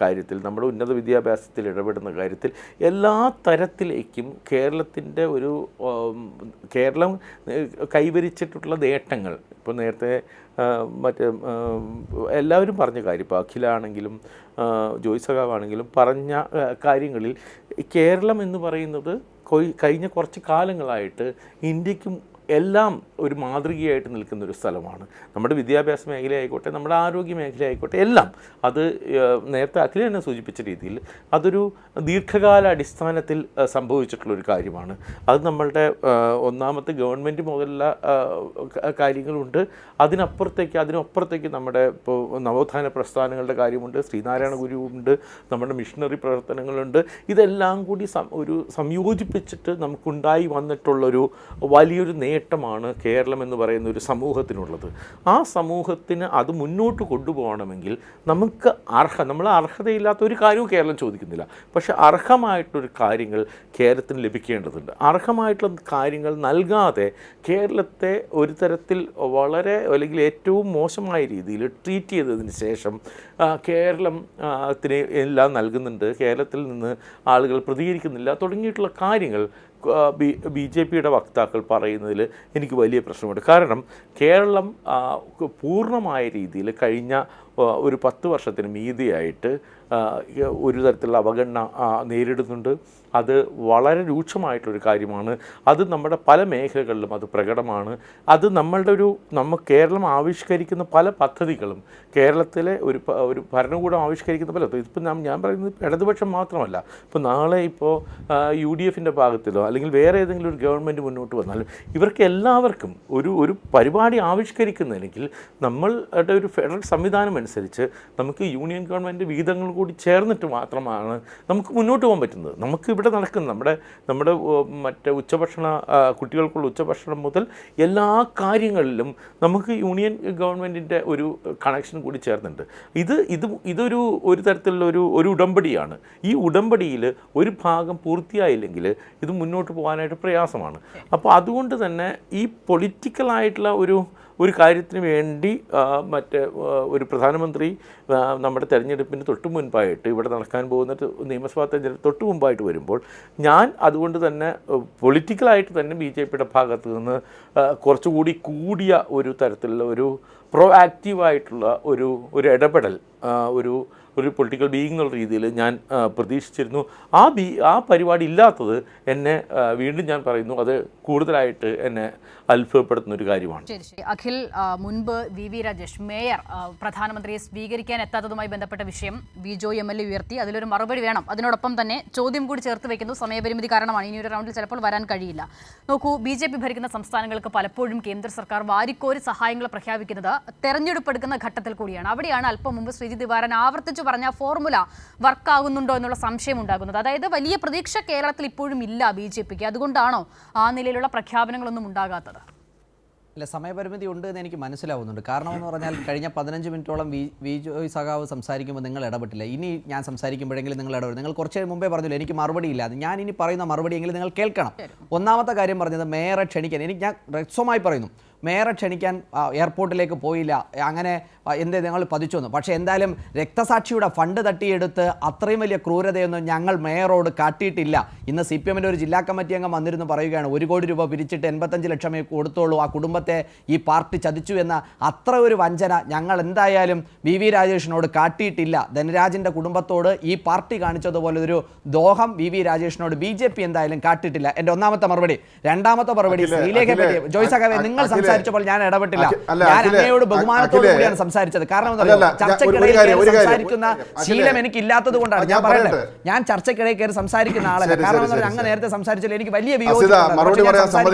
D: കാര്യത്തിൽ, നമ്മുടെ ഉന്നത വിദ്യാഭ്യാസത്തിൽ ഇടപെടുന്ന കാര്യത്തിൽ എല്ലാ തരത്തിലേക്കും കേരളം കൈവരിച്ചിട്ടുള്ള നേട്ടങ്ങൾ, ഇപ്പോൾ നേരത്തെ എല്ലാവരും പറഞ്ഞ കാര്യം, ഇപ്പോൾ അഖിലാണെങ്കിലും ജോയ് സഖാവാണെങ്കിലും പറഞ്ഞ കാര്യങ്ങളിൽ കേരളം എന്ന് പറയുന്നത് കഴിഞ്ഞ കുറച്ച് കാലങ്ങളായിട്ട് ഇന്ത്യക്കും എല്ലാം ഒരു മാതൃകയായിട്ട് നിൽക്കുന്ന ഒരു സ്ഥലമാണ്. നമ്മുടെ വിദ്യാഭ്യാസ മേഖലയായിക്കോട്ടെ, നമ്മുടെ ആരോഗ്യ മേഖലയായിക്കോട്ടെ, എല്ലാം അത് നേരത്തെ അഖില തന്നെ സൂചിപ്പിച്ച രീതിയിൽ അതൊരു ദീർഘകാല അടിസ്ഥാനത്തിൽ സംഭവിച്ചിട്ടുള്ളൊരു കാര്യമാണ്. അത് നമ്മളുടെ ഒന്നാമത്തെ ഗവൺമെൻറ് മുതലുള്ള കാര്യങ്ങളുണ്ട്. അതിനപ്പുറത്തേക്ക് നമ്മുടെ ഇപ്പോൾ നവോത്ഥാന പ്രസ്ഥാനങ്ങളുടെ കാര്യമുണ്ട്, ശ്രീനാരായണ ഗുരുവുണ്ട്, നമ്മുടെ മിഷണറി പ്രവർത്തനങ്ങളുണ്ട്. ഇതെല്ലാം കൂടി സംയോജിപ്പിച്ചിട്ട് നമുക്കുണ്ടായി വന്നിട്ടുള്ളൊരു വലിയൊരു നേട്ടമാണ് കേരളം എന്ന് പറയുന്ന ഒരു സമൂഹത്തിനുള്ളത്. ആ സമൂഹത്തിന് അത് മുന്നോട്ട് കൊണ്ടുപോകണമെങ്കിൽ നമ്മൾ അർഹതയില്ലാത്ത ഒരു കാര്യവും കേരളം ചോദിക്കുന്നില്ല. പക്ഷേ അർഹമായിട്ടൊരു കാര്യങ്ങൾ കേരളത്തിന് ലഭിക്കേണ്ടതുണ്ട്. അർഹമായിട്ടുള്ള കാര്യങ്ങൾ നൽകാതെ കേരളത്തെ ഒരു തരത്തിൽ വളരെ, അല്ലെങ്കിൽ ഏറ്റവും മോശമായ രീതിയിൽ ട്രീറ്റ് ചെയ്തതിന് ശേഷം കേരളത്തിന് എല്ലാം നൽകുന്നുണ്ട്, കേരളത്തിൽ നിന്ന് ആളുകൾ പ്രതികരിക്കുന്നില്ല തുടങ്ങിയിട്ടുള്ള കാര്യങ്ങൾ ബി ജെ പിയുടെ വക്താക്കൾ പറയുന്നതിൽ എനിക്ക് വലിയ പ്രശ്നമുണ്ട്. കാരണം കേരളം പൂർണ്ണമായ രീതിയിൽ കഴിഞ്ഞ ഒരു 10 വർഷത്തിന് മീതിയായിട്ട് ഒരു തരത്തിലുള്ള അവഗണന നേരിടുന്നുണ്ട്. അത് വളരെ രൂക്ഷമായിട്ടൊരു കാര്യമാണ്. അത് നമ്മുടെ പല മേഖലകളിലും അത് പ്രകടമാണ്. അത് കേരളം ആവിഷ്കരിക്കുന്ന പല പദ്ധതികളും, കേരളത്തിലെ ഒരു ഭരണകൂടം ആവിഷ്കരിക്കുന്ന പല, ഇപ്പം ഞാൻ പറയുന്നത് ഇടതുപക്ഷം മാത്രമല്ല, ഇപ്പോൾ നാളെ UDFൻ്റെ ഭാഗത്തിലോ അല്ലെങ്കിൽ വേറെ ഏതെങ്കിലും ഒരു ഗവൺമെൻറ് മുന്നോട്ട് വന്നാലും ഇവർക്ക് എല്ലാവർക്കും ഒരു പരിപാടി ആവിഷ്കരിക്കുന്നതെങ്കിൽ നമ്മളുടെ ഒരു ഫെഡറൽ സംവിധാനം അനുസരിച്ച് നമുക്ക് യൂണിയൻ ഗവൺമെൻറ് വിഹിതങ്ങൾ കൂടി ചേർന്നിട്ട് മാത്രമാണ് നമുക്ക് മുന്നോട്ട് പോകാൻ പറ്റുന്നത്. നമുക്ക് ഇവിടെ നടക്കുന്ന നമ്മുടെ മറ്റേ കുട്ടികൾക്കുള്ള ഉച്ചഭക്ഷണം മുതൽ എല്ലാ കാര്യങ്ങളിലും നമുക്ക് യൂണിയൻ ഗവൺമെൻറ്റിൻ്റെ ഒരു കണക്ഷൻ കൂടി ചേർന്നുണ്ട്. ഇതൊരു തരത്തിലുള്ള ഒരു ഉടമ്പടിയാണ്. ഈ ഉടമ്പടിയിൽ ഒരു ഭാഗം പൂർത്തിയായില്ലെങ്കിൽ ഇത് മുന്നോട്ട് പോകാനായിട്ട് പ്രയാസമാണ്. അപ്പോൾ അതുകൊണ്ട് തന്നെ ഈ പൊളിറ്റിക്കലായിട്ടുള്ള ഒരു കാര്യത്തിന് വേണ്ടി ഒരു പ്രധാനമന്ത്രി നമ്മുടെ തെരഞ്ഞെടുപ്പിന് തൊട്ട് മുൻപായിട്ട്, ഇവിടെ നടക്കാൻ പോകുന്ന നിയമസഭാ തെരഞ്ഞെടുപ്പ് തൊട്ട് മുമ്പായിട്ട് വരുമ്പോൾ, ഞാൻ അതുകൊണ്ട് തന്നെ പൊളിറ്റിക്കലായിട്ട് തന്നെ ബി ജെ പിയുടെ ഭാഗത്ത് നിന്ന് കുറച്ചുകൂടി കൂടിയ ഒരു തരത്തിലുള്ള ഒരു പ്രോ ആക്റ്റീവായിട്ടുള്ള ഒരു ഇടപെടൽ ഒരു പൊളിറ്റിക്കൽ ബീയിങ് എന്നുള്ള രീതിയിൽ ഞാൻ പ്രതീക്ഷിച്ചിരുന്നു. ആ പരിപാടി ഇല്ലാത്തത് എന്നെ, വീണ്ടും ഞാൻ പറയുന്നു, അത് കൂടുതലായിട്ട് എന്നെ അത്ഭുതപ്പെടുത്തുന്ന ഒരു കാര്യമാണ്.
A: ശരി. അഖിൽ, മുൻപ് VV രാജേഷ് മേയർ പ്രധാനമന്ത്രിയെ സ്വീകരിക്കാൻ എത്താത്തതുമായി ബന്ധപ്പെട്ട വിഷയം ജോയ് MLA ഉയർത്തി. അതിലൊരു മറുപടി വേണം. അതിനോടൊപ്പം തന്നെ ചോദ്യം കൂടി ചേർത്ത് വെക്കുന്നു. സമയപരിമിതി കാരണമാണ് ഇനി ഒരു റൗണ്ടിൽ ചിലപ്പോൾ വരാൻ കഴിയില്ല. നോക്കൂ, BJP ഭരിക്കുന്ന സംസ്ഥാനങ്ങൾക്ക് പലപ്പോഴും കേന്ദ്ര സർക്കാർ വാരിക്കോരി സഹായങ്ങൾ പ്രഖ്യാപിക്കുന്നത് തെരഞ്ഞെടുപ്പ് എടുക്കുന്ന ഘട്ടത്തിൽ കൂടിയാണ്. അവിടെയാണ് അല്പം മുമ്പ് ശ്രീജിത് ദിവാരൻ ആവർത്തിച്ചു പറഞ്ഞ ഫോർമുല വർക്കാകുന്നുണ്ടോ എന്നുള്ള സംശയം ഉണ്ടാകുന്നത്. അതായത് വലിയ പ്രതീക്ഷ കേരളത്തിൽ ഇപ്പോഴും ഇല്ല BJPക്ക്. അതുകൊണ്ടാണോ ആ നിലയിലുള്ള പ്രഖ്യാപനങ്ങളൊന്നും ഉണ്ടാകാത്തത്?
B: അല്ല, സമയപരിമിതി ഉണ്ട് എന്ന് എനിക്ക് മനസ്സിലാവുന്നുണ്ട്. കാരണം എന്ന് പറഞ്ഞാൽ കഴിഞ്ഞ 15 മിനിറ്റോളം വി ജോയ് സഖാവ് സംസാരിക്കുമ്പോൾ നിങ്ങൾ ഇടപെട്ടില്ല. ഇനി ഞാൻ സംസാരിക്കുമ്പോഴെങ്കിലും നിങ്ങൾ ഇടപെടും. നിങ്ങൾ കുറച്ച് മുമ്പേ പറഞ്ഞില്ല എനിക്ക് മറുപടി ഇല്ല. ഞാൻ ഇനി പറയുന്ന മറുപടിയെങ്കിലും നിങ്ങൾ കേൾക്കണം. ഒന്നാമത്തെ കാര്യം പറഞ്ഞത് മേയറെ ക്ഷണിക്കാൻ. ഞാൻ ഹ്രസ്വമായി പറയുന്നു, മേയറെ ക്ഷണിക്കാൻ എയർപോർട്ടിലേക്ക് പോയില്ല, അങ്ങനെ എന്തേ നിങ്ങൾ പതിച്ചു വന്നു. പക്ഷേ എന്തായാലും രക്തസാക്ഷിയുടെ ഫണ്ട് തട്ടിയെടുത്ത് അത്രയും വലിയ ക്രൂരതയൊന്നും ഞങ്ങൾ മേയറോട് കാട്ടിയിട്ടില്ല. ഇന്ന് CPM-ൻ്റെ ഒരു ജില്ലാ കമ്മിറ്റി അംഗം വന്നിരുന്നു പറയുകയാണ് 1 കോടി രൂപ പിരിച്ചിട്ട് 85 ലക്ഷമേ കൊടുത്തോളൂ, ആ കുടുംബത്തെ ഈ പാർട്ടി ചതിച്ചു എന്ന അത്ര ഒരു വഞ്ചന ഞങ്ങൾ എന്തായാലും VV രാജേഷിനോട് കാട്ടിയിട്ടില്ല. ധനരാജിൻ്റെ കുടുംബത്തോട് ഈ പാർട്ടി കാണിച്ചതുപോലെ ഒരു ദ്രോഹം VV രാജേഷിനോട് BJP എന്തായാലും കാട്ടിയിട്ടില്ല. എൻ്റെ ഒന്നാമത്തെ മറുപടി. രണ്ടാമത്തെ മറുപടി, ശ്രീലേഖയെ പറ്റി ജോയ് സഖാവേ നിങ്ങൾ സംസാരിച്ചപ്പോൾ ഞാൻ ഇടപെട്ടില്ല. ഞാൻ അങ്ങയോട് ബഹുമാനത്തോടു കൂടിയാണ് സംസാരിച്ചത്. കാരണം ചർച്ചയ്ക്കിടയിൽ സംസാരിക്കുന്ന ശീലം എനിക്ക് ഇല്ലാത്തത് കൊണ്ടാണ്. ഞാൻ പറയട്ടെ, ഞാൻ ചർച്ചയ്ക്കിടയിൽ കയറി സംസാരിക്കുന്ന ആളല്ല. കാരണം അങ്ങ് നേരത്തെ സംസാരിച്ചാൽ എനിക്ക് വലിയ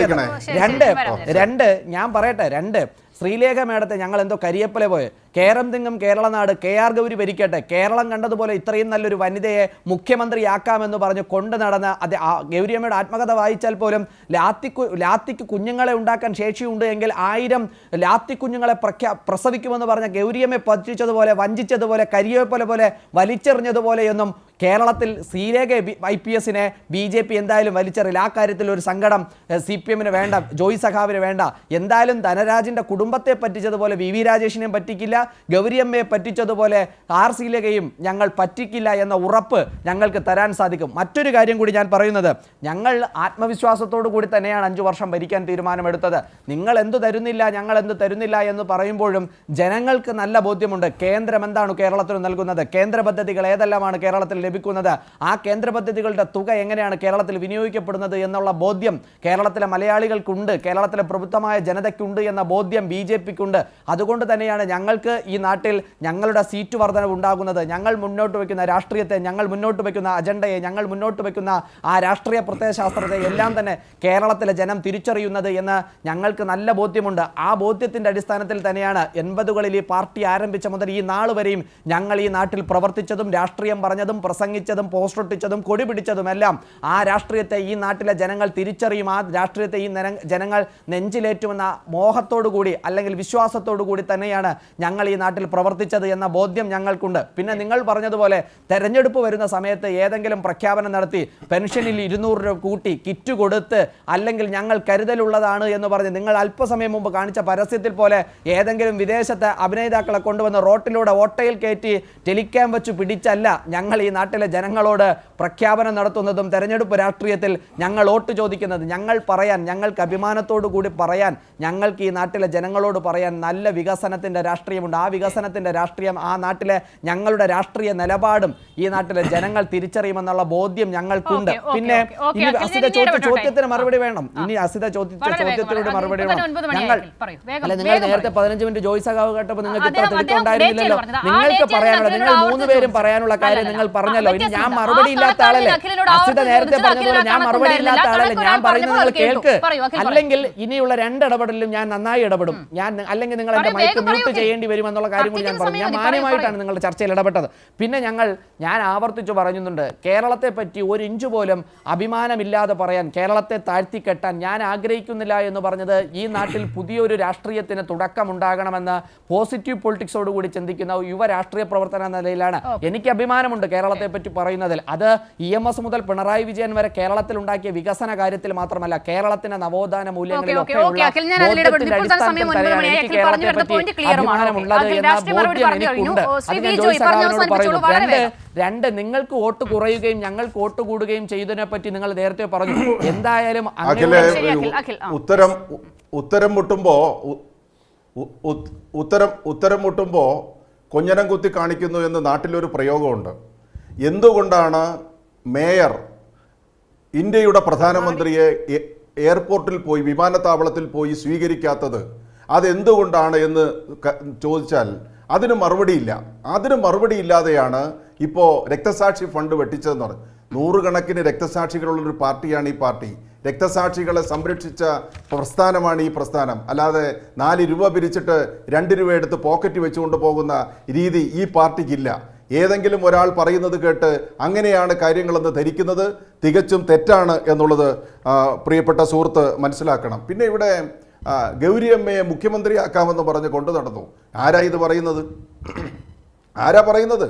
B: രണ്ട് ഞാൻ പറയട്ടെ. ശ്രീലേഖ മേഡത്തെ ഞങ്ങൾ എന്തോ കരിയപ്പല പോയെ കേരം തിങ്ങും കേരളനാട് KR ഗൗരി ഭരിക്കട്ടെ, കേരളം കണ്ടതുപോലെ ഇത്രയും നല്ലൊരു വനിതയെ മുഖ്യമന്ത്രിയാക്കാമെന്ന് പറഞ്ഞ് കൊണ്ട് നടന്ന ഗൗരിയമ്മയുടെ ആത്മകഥ വായിച്ചാൽ പോലും ലാത്തിക്ക് കുഞ്ഞുങ്ങളെ ഉണ്ടാക്കാൻ ശേഷിയുണ്ട് എങ്കിൽ 1000 ലാത്തി കുഞ്ഞുങ്ങളെ പ്രസവിക്കുമെന്ന് പറഞ്ഞ ഗൗരിയമ്മയെ പറ്റിച്ചതുപോലെ, വഞ്ചിച്ചതുപോലെ, കരിയേപ്പല പോലെ വലിച്ചെറിഞ്ഞതുപോലെയൊന്നും കേരളത്തിൽ ശ്രീലേഖ IPS-നെ BJP എന്തായാലും വലിച്ചെറിയില്ല. ആ കാര്യത്തിൽ ഒരു സങ്കടം CPM-ന് വേണ്ട, ജോയ് സഖാവിന് വേണ്ട. എന്തായാലും ധനരാജിൻ്റെ കുടുംബത്തെ പറ്റിച്ചതുപോലെ VV രാജേഷിനെയും പറ്റിക്കില്ല, ഗൗരിയമ്മയെ പറ്റിച്ചതുപോലെ R ശ്രീലേഖയും ഞങ്ങൾ പറ്റിക്കില്ല എന്ന ഉറപ്പ് ഞങ്ങൾക്ക് തരാൻ സാധിക്കും. മറ്റൊരു കാര്യം കൂടി ഞാൻ പറയുന്നത്, ഞങ്ങൾ ആത്മവിശ്വാസത്തോടു കൂടി തന്നെയാണ് 5 വർഷം ഭരിക്കാൻ തീരുമാനമെടുത്തത്. നിങ്ങൾ എന്തു തരുന്നില്ല, ഞങ്ങൾ എന്ത് തരുന്നില്ല എന്ന് പറയുമ്പോഴും ജനങ്ങൾക്ക് നല്ല ബോധ്യമുണ്ട് കേന്ദ്രം എന്താണ് കേരളത്തിന് നൽകുന്നത്, കേന്ദ്ര പദ്ധതികൾ ഏതെല്ലാമാണ് കേരളത്തിൽ ലഭിക്കുന്നത്, ആ കേന്ദ്ര പദ്ധതികളുടെ തുക എങ്ങനെയാണ് കേരളത്തിൽ വിനിയോഗിക്കപ്പെടുന്നത് എന്നുള്ള ബോധ്യം കേരളത്തിലെ മലയാളികൾക്കുണ്ട്, കേരളത്തിലെ പ്രബുദ്ധമായ ജനതയ്ക്കുണ്ട് എന്ന ബോധ്യം BJP-ക്കുണ്ട്. അതുകൊണ്ട് തന്നെയാണ് ഞങ്ങൾക്ക് ഈ നാട്ടിൽ ഞങ്ങളുടെ സീറ്റ് വർധനവ് ഉണ്ടാകുന്നത്. ഞങ്ങൾ മുന്നോട്ട് വയ്ക്കുന്ന രാഷ്ട്രീയത്തെ, ഞങ്ങൾ മുന്നോട്ട് വയ്ക്കുന്ന അജണ്ടയെ, ഞങ്ങൾ മുന്നോട്ട് വയ്ക്കുന്ന ആ രാഷ്ട്രീയ പ്രത്യയശാസ്ത്രത്തെ എല്ലാം തന്നെ കേരളത്തിലെ ജനം തിരിച്ചറിയുന്നത് എന്ന് ഞങ്ങൾക്ക് നല്ല ബോധ്യമുണ്ട്. ആ ബോധ്യത്തിൻ്റെ അടിസ്ഥാനത്തിൽ തന്നെയാണ് 80കളിൽ ഈ പാർട്ടി ആരംഭിച്ച മുതൽ ഈ നാൾ വരെയും ഞങ്ങൾ ഈ നാട്ടിൽ പ്രവർത്തിച്ചതും രാഷ്ട്രീയം പറഞ്ഞതും പ്രസംഗിച്ചതും പോസ്റ്റൊട്ടിച്ചതും കൊടി പിടിച്ചതുമെല്ലാം. ആ രാഷ്ട്രീയത്തെ ഈ നാട്ടിലെ ജനങ്ങൾ തിരിച്ചറിയും, ആ രാഷ്ട്രീയത്തെ ഈ ജനങ്ങൾ നെഞ്ചിലേറ്റുമെന്ന മോഹത്തോടു കൂടി അല്ലെങ്കിൽ വിശ്വാസത്തോടു കൂടി തന്നെയാണ് ഞങ്ങൾ ഈ നാട്ടിൽ പ്രവർത്തിച്ചത് എന്ന ബോധ്യം ഞങ്ങൾക്കുണ്ട്. പിന്നെ നിങ്ങൾ പറഞ്ഞതുപോലെ തെരഞ്ഞെടുപ്പ് വരുന്ന സമയത്ത് ഏതെങ്കിലും പ്രഖ്യാപനം നടത്തി പെൻഷനിൽ 200 രൂപ കൂട്ടി കിറ്റ് കൊടുത്ത് അല്ലെങ്കിൽ ഞങ്ങൾ കരുതലുള്ളതാണ് എന്ന് പറഞ്ഞ് നിങ്ങൾ അല്പസമയം മുമ്പ് കാണിച്ച പരസ്യത്തിൽ പോലെ ഏതെങ്കിലും വിദേശത്തെ അഭിനേതാക്കളെ കൊണ്ടുവന്ന് റോട്ടിലൂടെ ഓട്ടയിൽ കയറ്റി ടെലിക്യാം വെച്ച് പിടിച്ചല്ല ഞങ്ങൾ ഈ നാട്ടിലെ ജനങ്ങളോട് പ്രഖ്യാപനം നടത്തുന്നതും തെരഞ്ഞെടുപ്പ് രാഷ്ട്രീയത്തിൽ ഞങ്ങൾ വോട്ട് ചോദിക്കുന്നത്. ഞങ്ങൾ പറയാൻ, ഞങ്ങൾക്ക് അഭിമാനത്തോടു കൂടി പറയാൻ, ഞങ്ങൾക്ക് ഈ നാട്ടിലെ ജനങ്ങളോട് പറയാൻ നല്ല വികസനത്തിൻ്റെ രാഷ്ട്രീയമുണ്ട്. ആ വികസനത്തിൻ്റെ രാഷ്ട്രീയം, ആ നാട്ടിലെ ഞങ്ങളുടെ രാഷ്ട്രീയ നിലപാടും ഈ നാട്ടിലെ ജനങ്ങൾ തിരിച്ചറിയുമെന്നുള്ള ബോധ്യം ഞങ്ങൾക്കുണ്ട്. പിന്നെ ഇനി അസിത ചോദ്യത്തിന് മറുപടി വേണം. ഇനി അസിത ചോദ്യത്തിലൂടെ മറുപടി വേണം. നിങ്ങൾ നേരത്തെ 15 മിനിറ്റ് ജോയ് സഖാവ് കേട്ടപ്പോൾ നിങ്ങൾക്ക് ഇത്ര തിടുക്കമുണ്ടായിരുന്നില്ലല്ലോ. നിങ്ങൾക്ക് പറയാനുള്ള, നിങ്ങൾ 3 പേരും പറയാനുള്ള കാര്യം നിങ്ങൾ പറഞ്ഞല്ലോ. ഇനി ഞാൻ മറുപടി ഇല്ലാത്ത ആളല്ലേ? അസിത നേരത്തെ പറഞ്ഞതുപോലെ ഞാൻ മറുപടി ഇല്ലാത്ത ആളല്ലേ? ഞാൻ പറയുന്നത് നിങ്ങൾ കേൾക്ക്. അല്ലെങ്കിൽ ഇനിയുള്ള 2 ഇടപെടലിലും ഞാൻ നന്നായി ഇടപെടും. അല്ലെങ്കിൽ നിങ്ങൾ എന്റെ മൈക്ക് മ്യൂട്ട് ചെയ്യേണ്ടി വരുമെന്നുള്ള കാര്യം കൂടി ഞാൻ പറഞ്ഞു. ഞാൻ മാന്യമായിട്ടാണ് നിങ്ങളുടെ ചർച്ചയിൽ ഇടപെട്ടത്. പിന്നെ ഞാൻ ആവർത്തിച്ചു പറയുന്നുണ്ട്, കേരളത്തെ പറ്റി 1 ഇഞ്ച് പോലും അഭിമാനമില്ലാതെ പറയാൻ, കേരളത്തെ താഴ്ത്തിക്കെട്ടാൻ ഞാൻ ആഗ്രഹിക്കുന്നില്ല എന്ന് പറഞ്ഞത് ഈ നാട്ടിൽ പുതിയൊരു രാഷ്ട്രീയത്തിന് തുടക്കമുണ്ടാകണമെന്ന് പോസിറ്റീവ് പൊളിറ്റിക്സോടുകൂടി ചിന്തിക്കുന്ന യുവ രാഷ്ട്രീയ പ്രവർത്തന നിലയിലാണ് എനിക്ക് അഭിമാനമുണ്ട് കേരളത്തെ പറ്റി പറയുന്നതിൽ. അത് EMS മുതൽ പിണറായി വിജയൻ വരെ കേരളത്തിൽ ഉണ്ടാക്കിയ വികസന കാര്യത്തിൽ മാത്രമല്ല, കേരളത്തിന്റെ നവോത്ഥാന മൂല്യങ്ങളിലൊക്കെ അഭിമാനമുള്ളത് എന്ന ബോധ്യം എനിക്കുണ്ട്. അത് ഞാൻ ജോയ് സഖാവിനോട് പറയുന്നു. രണ്ട്, നിങ്ങൾക്ക് വോട്ട് കുറയുകയും ഞങ്ങൾക്ക് വോട്ട് കൂടുകയും ചെയ്തതിനെ പറ്റി നിങ്ങൾ നേരത്തെ പറഞ്ഞു. എന്തായാലും
C: ഉത്തരം മുട്ടുമ്പോ കൊഞ്ഞനം കുത്തി കാണിക്കുന്നു എന്ന് നാട്ടിലൊരു പ്രയോഗമുണ്ട്. എന്തുകൊണ്ടാണ് മേയർ ഇന്ത്യയുടെ പ്രധാനമന്ത്രിയെ എയർപോർട്ടിൽ പോയി, വിമാനത്താവളത്തിൽ പോയി സ്വീകരിക്കാത്തത്? അതെന്തുകൊണ്ടാണ് എന്ന് ചോദിച്ചാൽ അതിന് മറുപടിയില്ല. അതിന് മറുപടിയില്ലാതെയാണ് ഇപ്പോൾ രക്തസാക്ഷി ഫണ്ട് വെട്ടിച്ചതെന്ന് പറഞ്ഞു. 100 കണക്കിന് രക്തസാക്ഷികളുള്ളൊരു പാർട്ടിയാണ് ഈ പാർട്ടി. രക്തസാക്ഷികളെ സംരക്ഷിച്ച പ്രസ്ഥാനമാണ് ഈ പ്രസ്ഥാനം. അല്ലാതെ 4 രൂപ പിരിച്ചിട്ട് 2 രൂപ എടുത്ത് പോക്കറ്റ് വെച്ചുകൊണ്ട് പോകുന്ന രീതി ഈ പാർട്ടിക്കില്ല. ഏതെങ്കിലും ഒരാൾ പറയുന്നത് കേട്ട് അങ്ങനെയാണ് കാര്യങ്ങളെന്ന് ധരിക്കുന്നത് തികച്ചും തെറ്റാണ് എന്നുള്ളത് പ്രിയപ്പെട്ട സുഹൃത്ത് മനസ്സിലാക്കണം. പിന്നെ ഇവിടെ ഗൗരിയമ്മയെ മുഖ്യമന്ത്രിയാക്കാമെന്ന് പറഞ്ഞ് കൊണ്ടു നടന്നു. ആരാ ഇത് പറയുന്നത്? ആരാ പറയുന്നത്?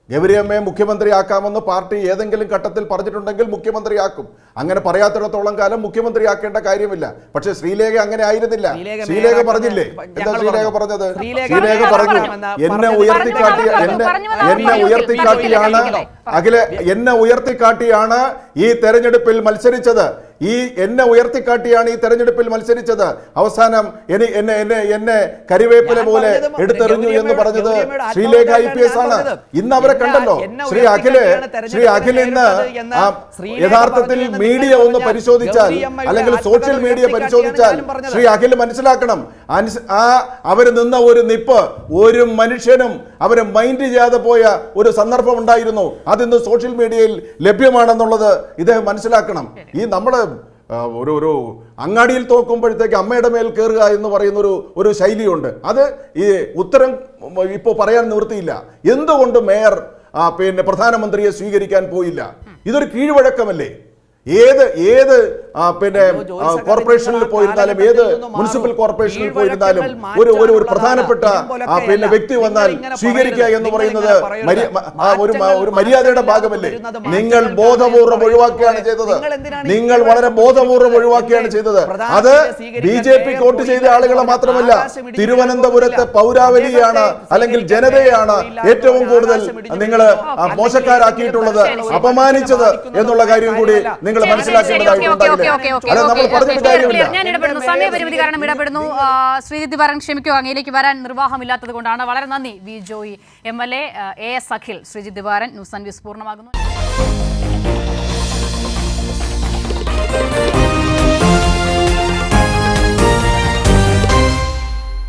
C: ഗൗരിയമ്മയെ മുഖ്യമന്ത്രിയാക്കാമെന്ന് പാർട്ടി ഏതെങ്കിലും ഘട്ടത്തിൽ പറഞ്ഞിട്ടുണ്ടെങ്കിൽ മുഖ്യമന്ത്രിയാക്കും. അങ്ങനെ പറയാത്തിടത്തോളം കാലം മുഖ്യമന്ത്രിയാക്കേണ്ട കാര്യമില്ല. പക്ഷെ ശ്രീലേഖ അങ്ങനെ ആയിരുന്നില്ല. ശ്രീലേഖ പറഞ്ഞില്ലേ? എന്താ ശ്രീലേഖ പറഞ്ഞത്? ശ്രീലേഖ പറഞ്ഞു, എന്നെ ഉയർത്തിക്കാട്ടിയാണ് ഈ തെരഞ്ഞെടുപ്പിൽ മത്സരിച്ചത്. അവസാനം എന്നെ കരിവേപ്പില പോലെ എടുത്തെറിഞ്ഞു എന്ന് പറഞ്ഞത് ശ്രീലേഖ IPS ആണ്. ഇന്ന് അവരെ കണ്ടല്ലോ. ശ്രീ അഖിൽ ഇന്ന് യഥാർത്ഥത്തിൽ മീഡിയ ഒന്ന് പരിശോധിച്ചാൽ, അല്ലെങ്കിൽ സോഷ്യൽ മീഡിയ പരിശോധിച്ചാൽ ശ്രീ അഖിൽ മനസ്സിലാക്കണം, അവര് നിന്ന ഒരു നിപ്പ് ഒരു മനുഷ്യനും അവരെ മൈൻഡ് ചെയ്യാതെ പോയ ഒരു സന്ദർഭം ഉണ്ടായിരുന്നു. അതിന്ന് സോഷ്യൽ മീഡിയയിൽ ലഭ്യമാണെന്നുള്ളത് ഇദ്ദേഹം മനസ്സിലാക്കണം. ഈ നമ്മള് ഒരു അങ്ങാടിയിൽ തോക്കുമ്പോഴത്തേക്ക് അമ്മയുടെ മേൽ കയറുക എന്ന് പറയുന്ന ഒരു ശൈലിയുണ്ട്. അത് ഈ ഉത്തരം ഇപ്പോൾ പറയാൻ നിവൃത്തിയില്ല. എന്തുകൊണ്ട് മേയർ പ്രധാനമന്ത്രിയെ സ്വീകരിക്കാൻ പോയില്ല? ഇതൊരു കീഴ്വഴക്കമല്ലേ? ഏത് കോർപ്പറേഷനിൽ പോയിരുന്നാലും, ഏത് മുനിസിപ്പൽ കോർപ്പറേഷനിൽ പോയിരുന്നാലും ഒരു പ്രധാനപ്പെട്ട വ്യക്തി വന്നാൽ സ്വീകരിക്കുക എന്ന് പറയുന്നത് ഒരു മര്യാദയുടെ ഭാഗമല്ലേ? നിങ്ങൾ ബോധപൂർവ്വം ഒഴിവാക്കുകയാണ് ചെയ്തത്. നിങ്ങൾ വളരെ ബോധപൂർവ്വം ഒഴിവാക്കുകയാണ് ചെയ്തത്. അത് BJP വോട്ട് ചെയ്ത ആളുകളെ മാത്രമല്ല, തിരുവനന്തപുരത്തെ പൗരാവലിയാണ് അല്ലെങ്കിൽ ജനതയാണ് ഏറ്റവും കൂടുതൽ നിങ്ങൾ മോശക്കാരാക്കിയിട്ടുള്ളത്, അപമാനിച്ചത് എന്നുള്ള കാര്യം കൂടി നിങ്ങൾ
A: ഞാൻ ഇടപെടുന്നു. സമയപരിമിതി കാരണം ഇടപെടുന്നു. ശ്രീജിത്ത് ദിവാരൻ, ക്ഷമിക്കുക, അങ്ങയിലേക്ക് വരാൻ നിർവാഹമില്ലാത്തത് കൊണ്ടാണ്. വളരെ നന്ദി. V Joy MLA, AS Akhil, Sreejith Divaran. News and views പൂർണ്ണമാകുന്നു.